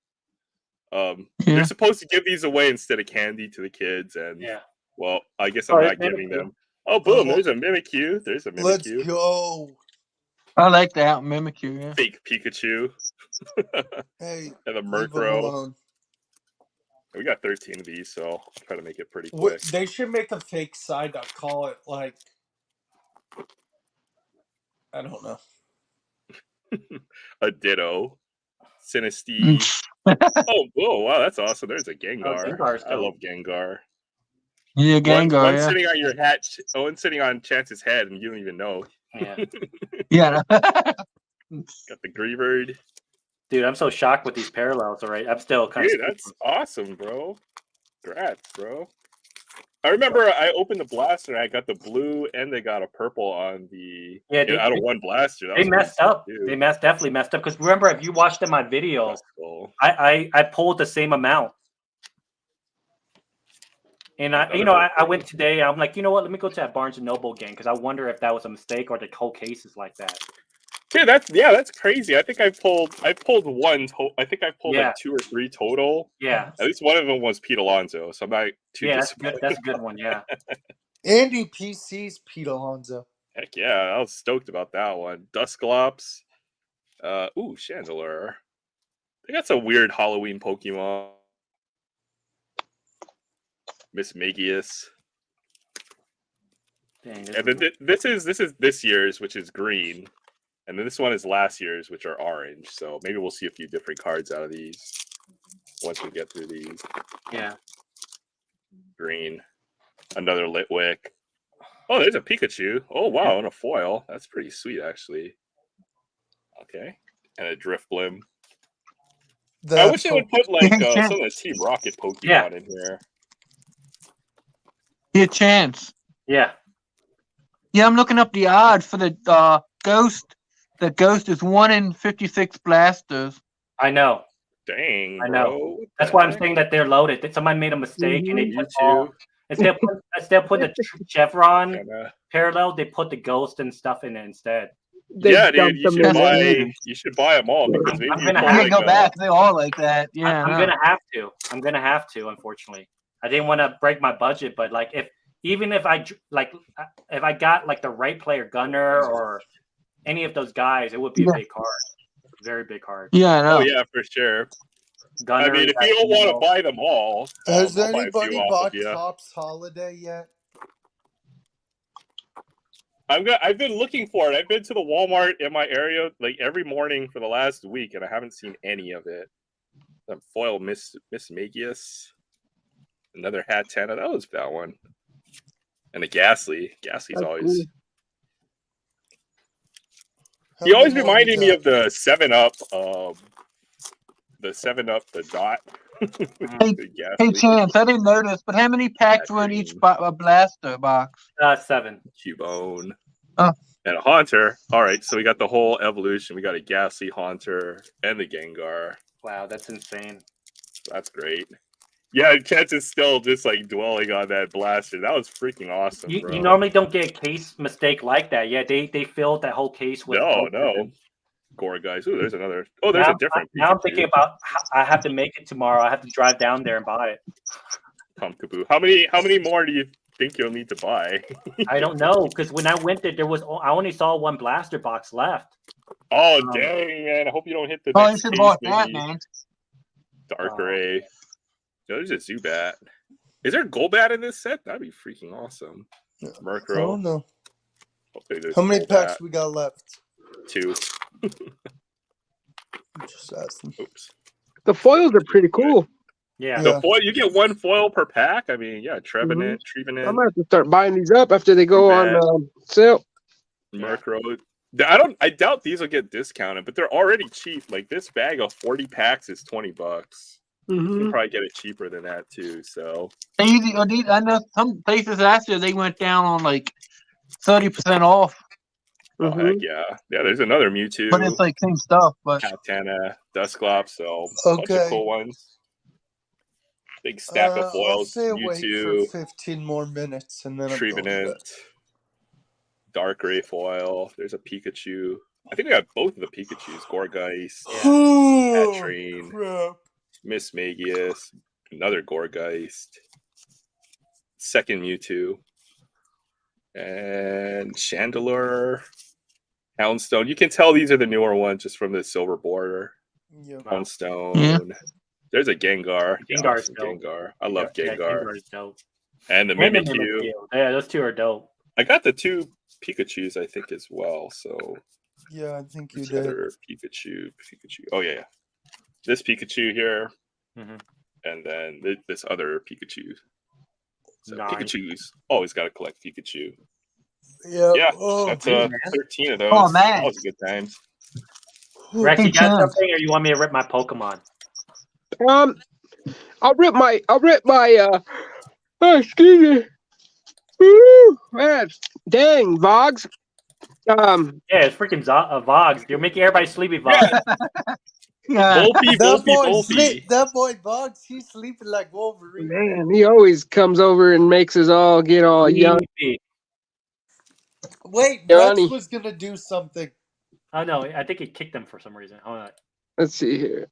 They're supposed to give these away instead of candy to the kids, and well, I guess I'm not giving them. Oh, boom! There's a Mimikyu. There's a Mimikyu. Let's go. I like that Mimikyu. Yeah. Fake Pikachu. Hey, and the Murkrow. We got 13 of these, so I'll try to make it pretty quick. They should make a fake Psyduck. Call it like I don't know. A Ditto. Sinistea. oh, wow, that's awesome. There's a Gengar. I love Gengar. Yeah, Gengar. One sitting on your hat, one sitting on Chance's head, and you don't even know. Yeah. Yeah. Got the Greavard. Dude, I'm so shocked with these parallels, all right? I'm still kind of. Dude, that's awesome, bro. Congrats, bro. I remember I opened the blaster, I got the blue, and they got a purple on the out of one blaster. They messed up. They definitely messed up because remember, if you watched in my video, I pulled the same amount, and I went today. I'm like, you know what? Let me go to that Barnes and Noble game because I wonder if that was a mistake or the whole case is like that. Dude, that's crazy. I think I pulled one. I think I pulled like 2 or 3 total. Yeah. At least one of them was Pete Alonso, so I'm not too disappointed. That's a good one. Yeah. Andy PC's Pete Alonso. Heck yeah, I was stoked about that one. Dusclops. Chandelure. They got some weird Halloween Pokemon. Miss Magius. Dang, and then this is this year's, which is green. And then this one is last year's, which are orange. So maybe we'll see a few different cards out of these once we get through these. Yeah. Green. Another Litwick. Oh, there's a Pikachu. Oh, wow. And a foil. That's pretty sweet, actually. Okay. And a Drifblim. I wish they would put like some of the Team Rocket Pokemon in here. Be a chance. Yeah. Yeah, I'm looking up the odds for the Ghost. The Ghost is 1 in 56 blasters. I know. Dang, I know. Bro. That's why I'm saying that they're loaded. That somebody made a mistake and they put instead of putting the chevron parallel, they put the Ghost and stuff in it instead. Dude, you should buy them all because maybe I'm gonna go back. They all like that. Yeah, I'm gonna have to. I'm gonna have to. Unfortunately, I didn't want to break my budget, but like if I got like the right player, Gunner or any of those guys, it would be a big card, very big card. Yeah, I know. Oh yeah, for sure. Gunner, I mean, if you don't want to buy them all, has anybody bought Topps Holiday yet? I've been looking for it. I've been to the Walmart in my area like every morning for the last week, and I haven't seen any of it. That foil Miss Magius, another Hattana. That was that one, and a Ghastly. Ghastly's always. He always reminded me of the 7-Up, the dot. Hey, Chance, I didn't notice, but how many packs were in each blaster box? 7. Cubone. Oh, And a Haunter. All right, so we got the whole evolution. We got a Ghastly Haunter and the Gengar. Wow, that's insane. That's great. Yeah, Kent is still just like dwelling on that blaster. That was freaking awesome, You, bro. you normally don't get a case mistake like that. Yeah, they filled that whole case with. No. Gore guys. Oh, there's another. Oh, there's a different. Now I'm thinking about. I have to make it tomorrow. I have to drive down there and buy it. Pumpkaboo. How many more do you think you'll need to buy? I don't know, because when I went there was I only saw one blaster box left. Oh dang, man! I hope you don't hit the Oh, you next should case, bought that, maybe. man. Dark Ray. No, there's a Zubat. Is there a Golbat in this set? That'd be freaking awesome. Murkrow. I don't know. Hopefully there's How many Golbat. packs we got left? 2. Just asking. Oops. The foils are pretty cool. Yeah. The foil, you get 1 foil per pack. I mean, yeah, Trevenant. I might have to start buying these up after they go on sale. Murkrow. I doubt these will get discounted, but they're already cheap. Like this bag of 40 packs is $20. You can probably get it cheaper than that too. So I know some places last year they went down on like 30% off. oh heck yeah. There's another Mewtwo. But it's like same stuff. But Katana, Dusclops, so bunch Okay. of cool ones. Big stack of I'll foils. stay awake Mewtwo, for 15 more minutes and then I'm going to Trevenant, bed. Dark Ray foil. There's a Pikachu. I think we got both of the Pikachus. Gorgeist, Oh, Patrine, crap. Miss Magius, another Gorgeist, second Mewtwo, and Chandelure, Houndstone. You can tell these are the newer ones just from the silver border. Yep. Houndstone. Yeah. There's a Gengar. Gengar's Awesome dope. Gengar. I love Yeah, Gengar. Gengar's dope. And the And the Mimikyu. Yeah, those two are dope. I got the 2 Pikachus, I think, as well. So Yeah, I think you which did. other Pikachu. Oh yeah. This Pikachu here, Mhm. and then this other Pikachu. So Nice. Pikachu's always got to collect Pikachu. Yeah. Yeah, Oh, that's man. 13 of those. Oh, man. That was a good time. Rex, Hey, you got Chance. something, or you want me to rip my Pokemon? I'll rip my oh, excuse me. Woo, man. Dang, Vogs. Yeah, it's freaking Vogs. You're making everybody sleepy, Vogs. yeah. That boy Bugs, he's sleeping like Wolverine. Man, he always comes over and makes us all get all young. Sleepy. Wait, Johnny. Rex was gonna do something. Oh no, I think it kicked them for some reason. Hold on. Let's see here.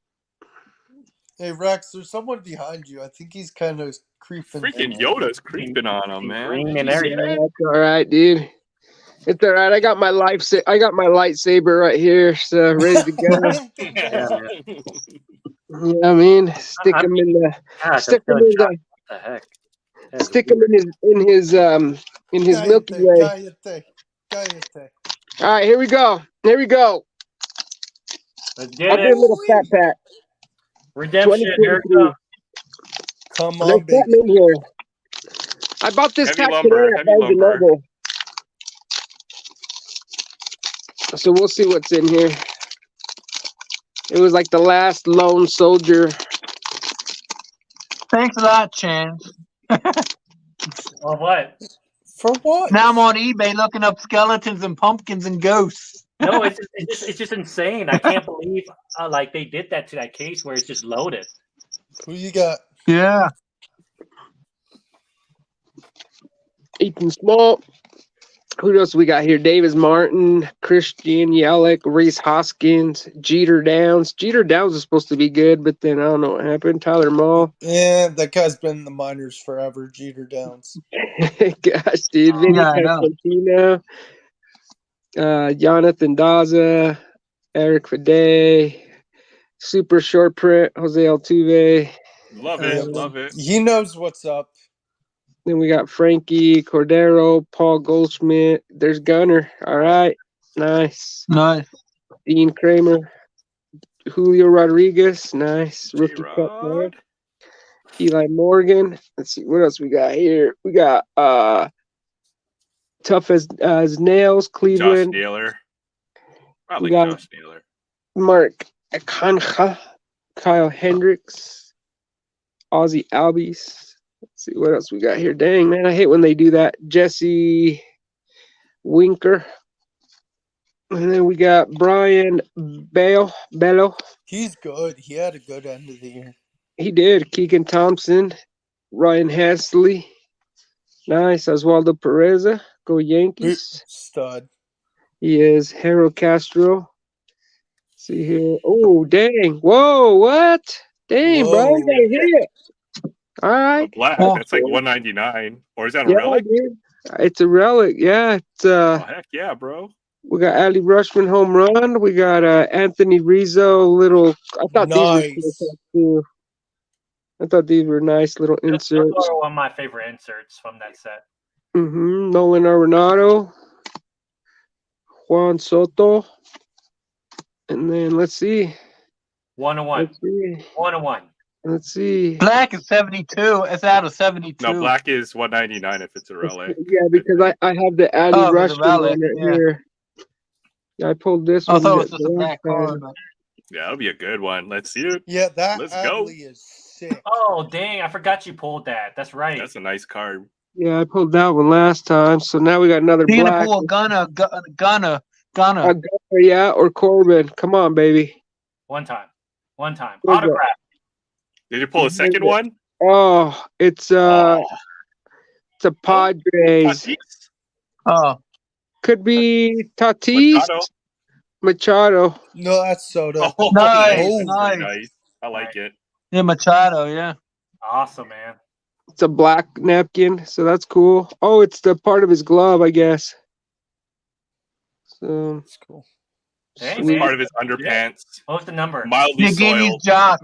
Hey Rex, there's someone behind you. I think he's kind of creeping. Freaking Yoda's creeping on him, man. Green Did and you see everything. that? That's all right, dude. It's all right. I got my lightsaber right here, so ready to go. Yeah, man. Yeah, I mean, stick him in the Gosh, stick I'm him in feeling the shocked. What the heck? That is stick him in his Milky Way. Cállate. All right, here we go. Here we go. Let's I'll get do a it. little fat pack. Redemption. Here it comes. Come on, There's baby. something in here. I bought this Heavy pack lumber, today at heavy Barnes and lumber. Noble. So we'll see what's in here. It was like the last lone soldier. Thanks a lot, Chance. Oh, what? For what? Now I'm on eBay looking up skeletons and pumpkins and ghosts. No, it's just insane. I can't believe like they did that to that case where it's just loaded. Who you got? Yeah. Ethan Small. Who else we got here? Davis Martin, Christian Yelich, Reese Hoskins, Jeter Downs. Jeter Downs is supposed to be good, but then I don't know what happened. Tyler Mall. Yeah, that guy's been in the minors forever. Jeter Downs. Gosh, dude. Vinny Yeah, I know. Pasquantino. Jonathan Daza, Eric Fade, super short print, Jose Altuve. Love it, love it. He knows what's up. Then we got Frankie Cordero, Paul Goldschmidt. There's Gunner. All right. Nice. Nice. Dean Kramer. Julio Rodriguez. Nice. Rookie cut card. J-Rod. Eli Morgan. Let's see what else we got here. We got Tough as Nails, Josh Cleveland. Naylor. I We like got- Josh Naylor. Mark Akanha, Kyle Hendricks, Ozzy Albies. Let's see what else we got here. Dang, man, I hate when they do that. Jesse Winker, And then we got Brian Bello. He's good. He had a good end of the year. He did. Keegan Thompson, Ryan Hasley. Nice. Oswaldo Pereza. Go Yankees. Stud. He is. Harold Castro. See here. Oh, dang. Whoa, what? Dang, Whoa. Brian got a hit. All right. Black. That's like 199. Or is that a Yeah, relic? dude. It's a relic. Yeah. It's Oh, heck yeah, bro. We got Ali Rushman home run. We got Anthony Rizzo. Little. I thought these were cool too. I thought these were nice little inserts. Those are one of my favorite inserts from that set. Nolan Arenado, Juan Soto, and then let's see. 101. 101. Let's see. Black is 72. It's out of 72. No, black is 199 if it's a relic. Yeah, because I have the Ali Rushman one here. Yeah, I pulled this one. I thought it was just a black card. Yeah, that'll be a good one. Let's see it. Yeah, that Let's Adley go. is sick. Oh, dang. I forgot you pulled that. That's right. That's a nice card. Yeah, I pulled that one last time. So now we got another You're black. gonna pull a Gunner. Yeah, or Corbin. Come on, baby. One time. Autograph. Did you pull a second one? Oh, it's a Padres. Tatis? Oh, Could be Tatis. Machado. No, that's Soto. Oh, nice. Nice. I like it. Yeah, Machado. Yeah. Awesome, man. It's a black napkin, so that's cool. Oh, it's the part of his glove, I guess. So That's cool. Hey, It's man. part of his underpants. What's the number? Mildly soiled. Jock.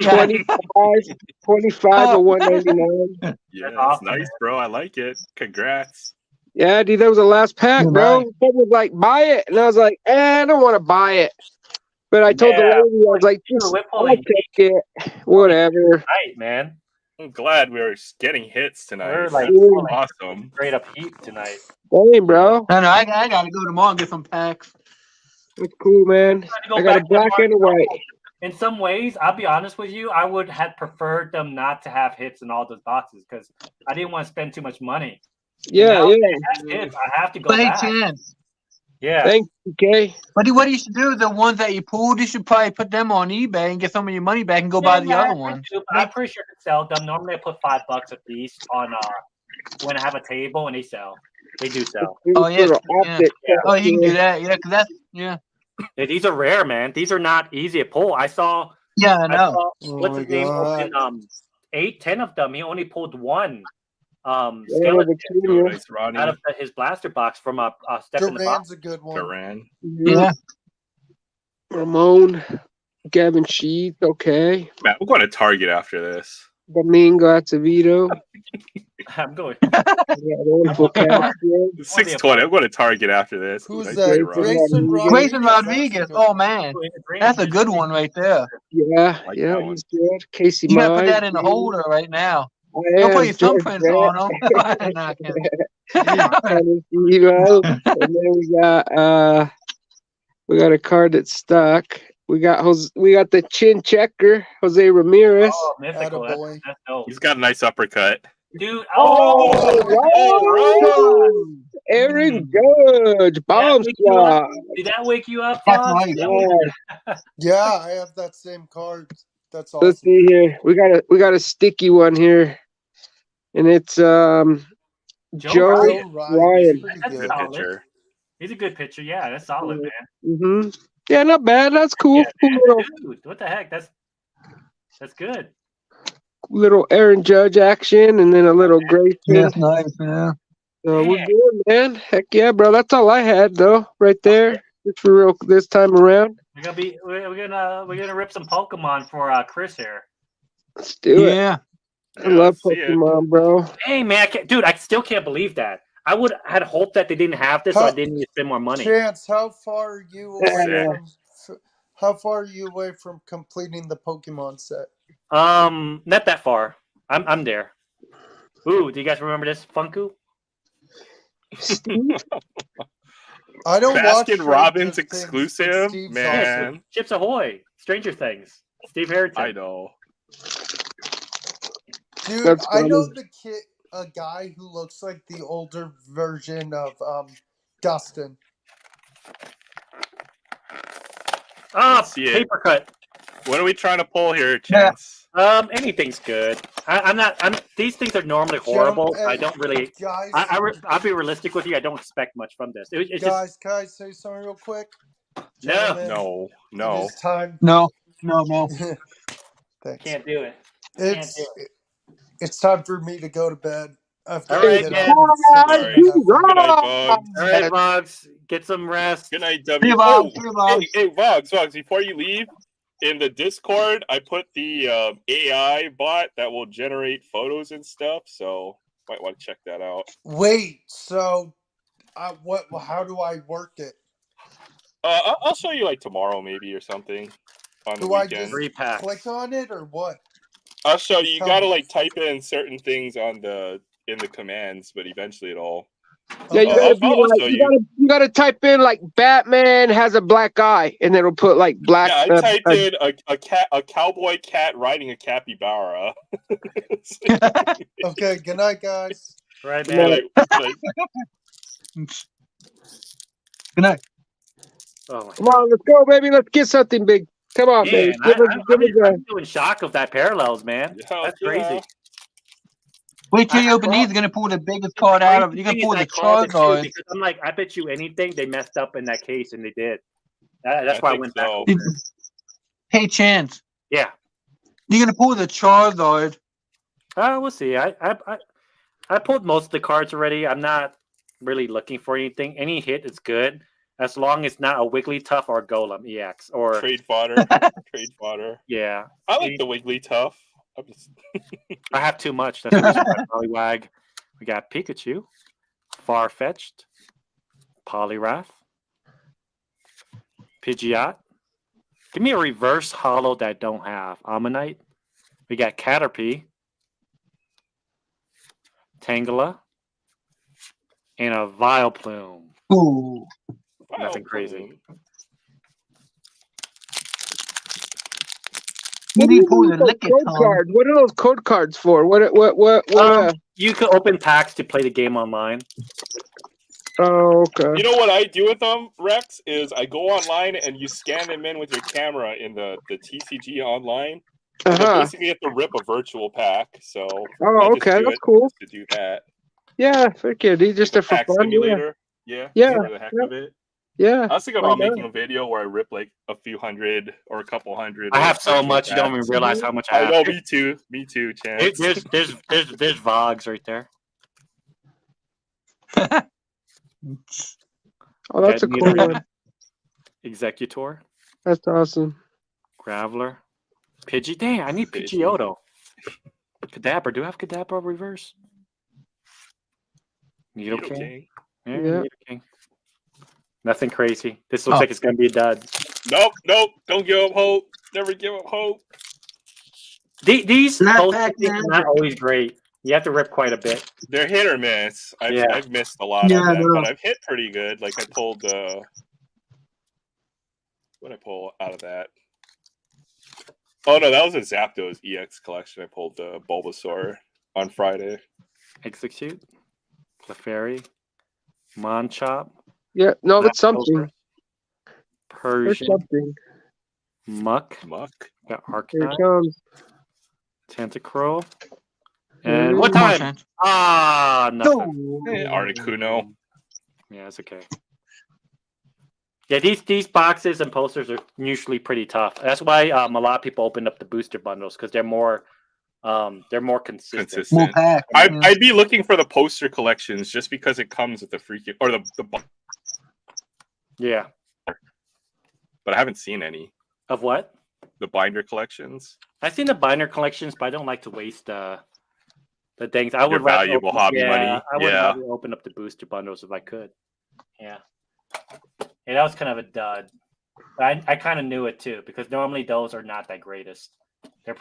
25 or 199. Yeah, that's awesome. nice, bro. I like it. Congrats. Yeah, dude, that was the last pack, bro. Nice. Someone was like, buy it. And I was like, I don't want to buy it. But I told the lady, I was like, just I'll take it. Whatever. Right, man. I'm glad we're getting hits tonight. We're like That's awesome. straight up heat tonight. Hey, bro. No, I gotta go tomorrow and get some packs. That's cool, man. I got a black and a white. In some ways, I'll be honest with you, I would have preferred them not to have hits in all those boxes because I didn't want to spend too much money. Yeah, Hits, I have to go Play back. chance. Yeah. Thank you, Kay. But what you should do, the ones that you pulled, you should probably put them on eBay and get some of your money back and go buy the other ones. I'm pretty sure I could sell them. Normally, I put $5 a piece on when I have a table and they sell. They do sell. Oh yeah. Oh, you can do that. Yeah, because that's Yeah, these are rare, man. These are not easy to pull. I saw. Yeah, I know. What's his name? Open 8, 10 of them. He only pulled one. Nice, out of his blaster box from a step in the box. Duran's a good one. Duran. Yeah. Ramon, Gavin Sheath, okay. Matt, we're going to Target after this. Domingo Acevedo. I'm going. 620. I'm going to Target after this. Who's Nice that? Grayson Grayson Rodriguez. Oh man, that's a good one right there. Yeah, Like yeah, that he's good. Casey You gotta put Mize. that in the holder right now. I Don't am put your George thumbprints Brett. on them. Nah, kidding. And then we got a card that's stuck. We got the chin checker, Jose Ramirez. Oh, mythical. That's dope. He's got a nice uppercut. Dude, Aaron Judge, bomb squad. Did that wake you up? Yeah, I have that same card. That's awesome. Let's see here. We got a sticky one here, and it's Joe Ryan. That's Good solid. pitcher. He's a good pitcher. Yeah, that's solid, man. Mm-hmm. Yeah, not bad. That's cool. Yeah, Cool dude, what the heck? That's good. little Aaron Judge action, and then a little Grayson. That's nice, yeah. So we're good, man. Heck yeah, bro. That's all I had, though, right there. Just for real this time around. We're gonna rip some Pokemon for Chris here. Let's do it. Yeah. I love Pokemon, bro. Hey man, I still can't believe that. I had hoped that they didn't have this, so I didn't need to spend more money. Chance, how far are you away from completing the Pokemon set? Not that far. I'm there. Ooh, do you guys remember this Funku? I don't watch Baskin Robbins exclusive, man. Chips Ahoy, Stranger Things, Steve Harrington. I know. Dude, I know a guy who looks like the older version of Dustin. Paper cut. What are we trying to pull here, Chance? Anything's good. I'm not. These things are normally horrible. I don't really. Guys, I'll be realistic with you. I don't expect much from this. It's guys, just. can I say something real quick? No. Gentlemen, No. It is time. No. Thanks. Can't do it. It's time for me to go to bed. I've got All to right, get man. up and sit Sorry. down and have fun. Good night, Bugs. All right, Vox. Get some rest. Good night, See W. you, Oh, Vox. hey, Vox, before you leave, in the Discord, I put the AI bot that will generate photos and stuff, so might want to check that out. Wait, so how do I work it? I'll show you like tomorrow maybe or something on the Do I weekend. just 3 packs. click on it or what? I'll show you. You Tell gotta me. like type in certain things in the commands, but eventually it'll. Yeah, you gotta be I'll like, show you gotta type in like Batman has a black eye, and it'll put like black. Yeah, I typed in a cowboy cat riding a capybara. Okay, good night, guys. Right, Yeah, man. Good night. Oh, my Come on, let's go, baby. Let's get something big. Come on, baby. man. Give us I'm doing shock of that parallels, man. That's crazy. Wait till you open these. You're gonna pull the biggest card out of. You're gonna pull the Charizard. Because I'm like, I bet you anything they messed up in that case, and they did. That's why I went back. so. Hey, Chance. Yeah. You're gonna pull the Charizard. We'll see. I pulled most of the cards already. I'm not really looking for anything. Any hit is good, as long as it's not a Wigglytuff or a Golem EX or Trade fodder. Trade fodder. Yeah. I like the Wigglytuff. I have too much. That's the reason why Poliwag. We got Pikachu, Farfetch'd, Poliwrath, Pidgeot. Give me a reverse holo that I don't have. Ammonite. We got Caterpie, Tangela, and a Vileplume. Ooh. Nothing crazy. You need to pull the code cards. What are those code cards for? What? You can open packs to play the game online. Oh, okay. You know what I do with them, Rex? Is I go online and you scan them in with your camera in the TCG online. Uh-huh. Basically, you have to rip a virtual pack. So. Okay, that's cool. To do that. Yeah, forget it. Just a pack fun simulator. Yeah. For the heck of it. Yeah. I was thinking about making a video where I rip like a few hundred or a couple hundred. I have so much you don't even realize how much I have. I know, me too. Me too, Chance. There's Vogs right there. Oh, that's a cool one. Executor. That's awesome. Graveler. Pidgey. Dang, I need Pidgeotto. Kadabra. Do I have Kadabra reverse? Nidoking. Yeah. Nidoking. Nothing crazy. This looks like it's going to be a dud. Nope. Don't give up hope. Never give up hope. These posters are not always great. You have to rip quite a bit. They're hit or miss. I've missed a lot on them, but I've hit pretty good. Like I pulled what did I pull out of that? Oh no, that was a Zapdos EX collection. I pulled the Bulbasaur on Friday. Execute. Clefairy. Machop. Yeah, no, that's something. Persian. Something. Muck. Got Arcanine. Here it comes. Tentacruel. And what time? Nothing. Articuno. Yeah, it's okay. Yeah, these boxes and posters are usually pretty tough. That's why a lot of people open up the booster bundles because they're more consistent. I'd be looking for the poster collections just because it comes with the freaking or the Yeah. But I haven't seen any. Of what? The binder collections. I've seen the binder collections, but I don't like to waste the things. I would valuable hobby money. I would rather open up the booster bundles if I could. Yeah. Yeah, that was kind of a dud. I kind of knew it too because normally those are not that greatest.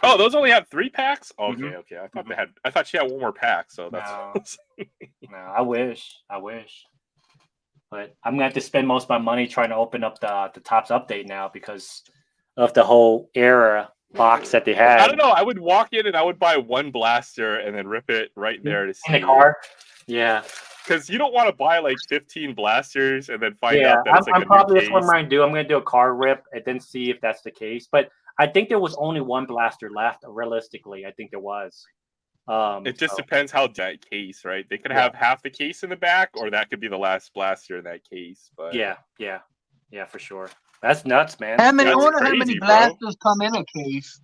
Those only have 3 packs? Okay, okay. I thought they had. I thought she had one more pack. So that's. No, I wish. But I'm gonna have to spend most of my money trying to open up the Topps update now because of the whole era box that they had. I don't know. I would walk in and I would buy one blaster and then rip it right there to see in the car. Yeah. because you don't want to buy like 15 blasters and then find Yeah, out that it's like I'm a probably new that's what I'm case. going to do. I'm going to do a car rip and then see if that's the case. But I think there was only one blaster left. Realistically, I think there was. It just depends how that case, right? They could have half the case in the back, or that could be the last blaster in that case. But yeah, for sure. That's nuts, man. I wonder how crazy, many bro. blasters come in a case.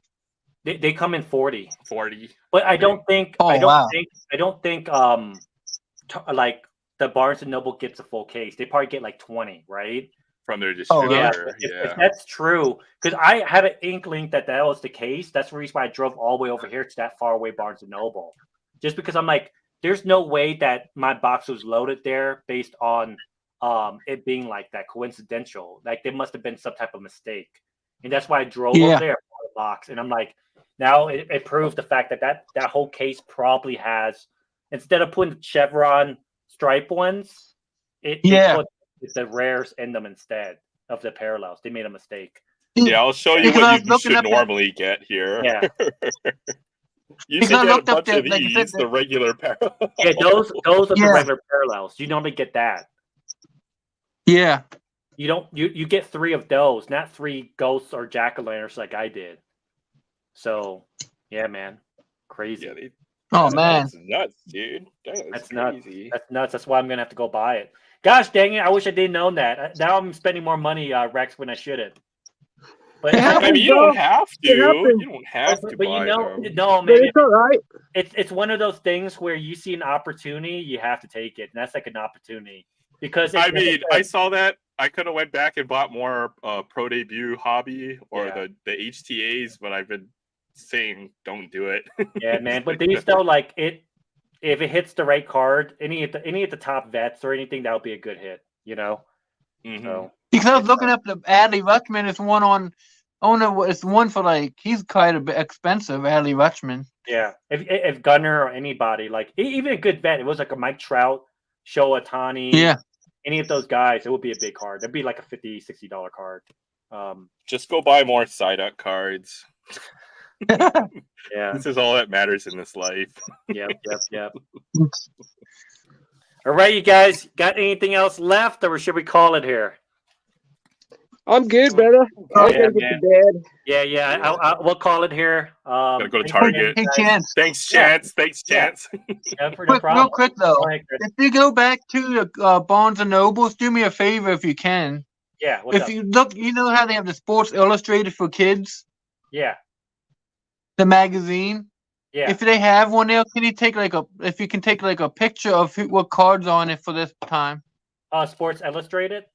They come in 40. 40. But I don't think Oh, I don't wow. think like the Barnes and Noble gets a full case. They probably get like 20, right? From their Oh, yeah. distributor. If that's true, because I had an inkling that was the case. That's the reason why I drove all the way over here to that far away Barnes and Noble, just because I'm like, there's no way that my box was loaded there based on it being like that coincidental. Like there must have been some type of mistake, and that's why I drove over there for the box. And I'm like, now it proved the fact that whole case probably has, instead of putting chevron stripe ones, they put the rares in them instead of the parallels. They made a mistake. Yeah, I'll show you what you should normally get here. Yeah. You should get a bunch of these, the regular parallels. Yeah, those are the regular parallels. You normally get that. Yeah. You get 3 of those, not 3 ghosts or jack-o'-lanterns like I did. So, yeah, man. Crazy. Yeah, man. That's nuts, dude. That's crazy. Nuts. That's nuts. That's why I'm going to have to go buy it. Gosh dang it. I wish I didn't own that. Now I'm spending more money, Rex, when I shouldn't. But I mean, you don't have to. You don't have to. But you know, them. no, man. It's all right. It's one of those things where you see an opportunity, you have to take it. And that's like an opportunity. Because I mean, I saw that. I could have went back and bought more Pro Debut Hobby or the HTAs, but I've been saying don't do it. Yeah, man. But these still like it. If it hits the right card, any at the top vets or anything, that would be a good hit. You know. Mm-hmm. So because I was looking up the Adley Rutschman. It's one on. Oh no, it's one for like he's quite a bit expensive. Adley Rutschman. Yeah, if Gunner or anybody like even a good vet, it was like a Mike Trout, Shohei Ohtani. Yeah. Any of those guys, it would be a big card. It'd be like a $50, $60 card. Just go buy more Psyduck cards. Yeah, this is all that matters in this life. Yep. All right, you guys, got anything else left, or should we call it here? I'm good, brother. I gotta get to bed. Yeah. We'll call it here. Gotta go to Target. Hey, Chance. Thanks, Chance. Thanks, Chance. Yeah, real quick though. If you go back to the Barnes and Nobles, do me a favor if you can. Yeah. You look, you know how they have the Sports Illustrated for kids? Yeah. The magazine. Yeah. If they have one there, can you take if you can take a picture of what cards on it for this time? Sports Illustrated.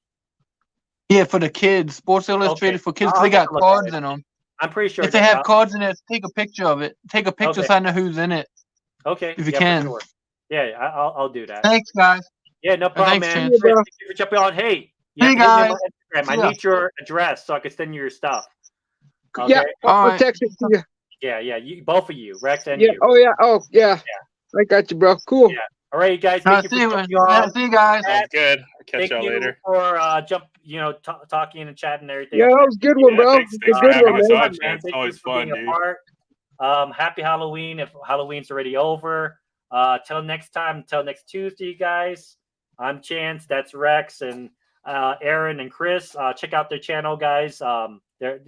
Yeah, for the kids, Sports Illustrated for kids. They got cards in them. I'm pretty sure if they have cards in it, take a picture of it. Take a picture so I know who's in it. Okay, if you can. Sure. Yeah, I'll do that. Thanks, guys. Yeah, no problem, man. Chance. Thank you for jumping on. Hey guys. I need your address so I can send you your stuff. Okay? Yeah, I'll text it to you. Yeah, both of you, Rex and you. Oh yeah. I got you, bro. Cool. Yeah. All right, you guys. Thank you for jumping on. See you guys. Sounds good. I'll catch y'all later. For talking and chatting and everything. Yeah, that was a good one, bro. Thanks for having us on, man. It's always fun, dude. Happy Halloween if Halloween's already over. Till next time, till next Tuesday, you guys. I'm Chance. That's Rex and Aaron and Chris. Check out their channel, guys. They're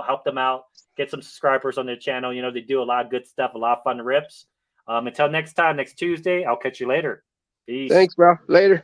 help them out. Get some subscribers on their channel. They do a lot of good stuff, a lot of fun rips. Until next time, next Tuesday, I'll catch you later. Peace. Thanks, bro. Later.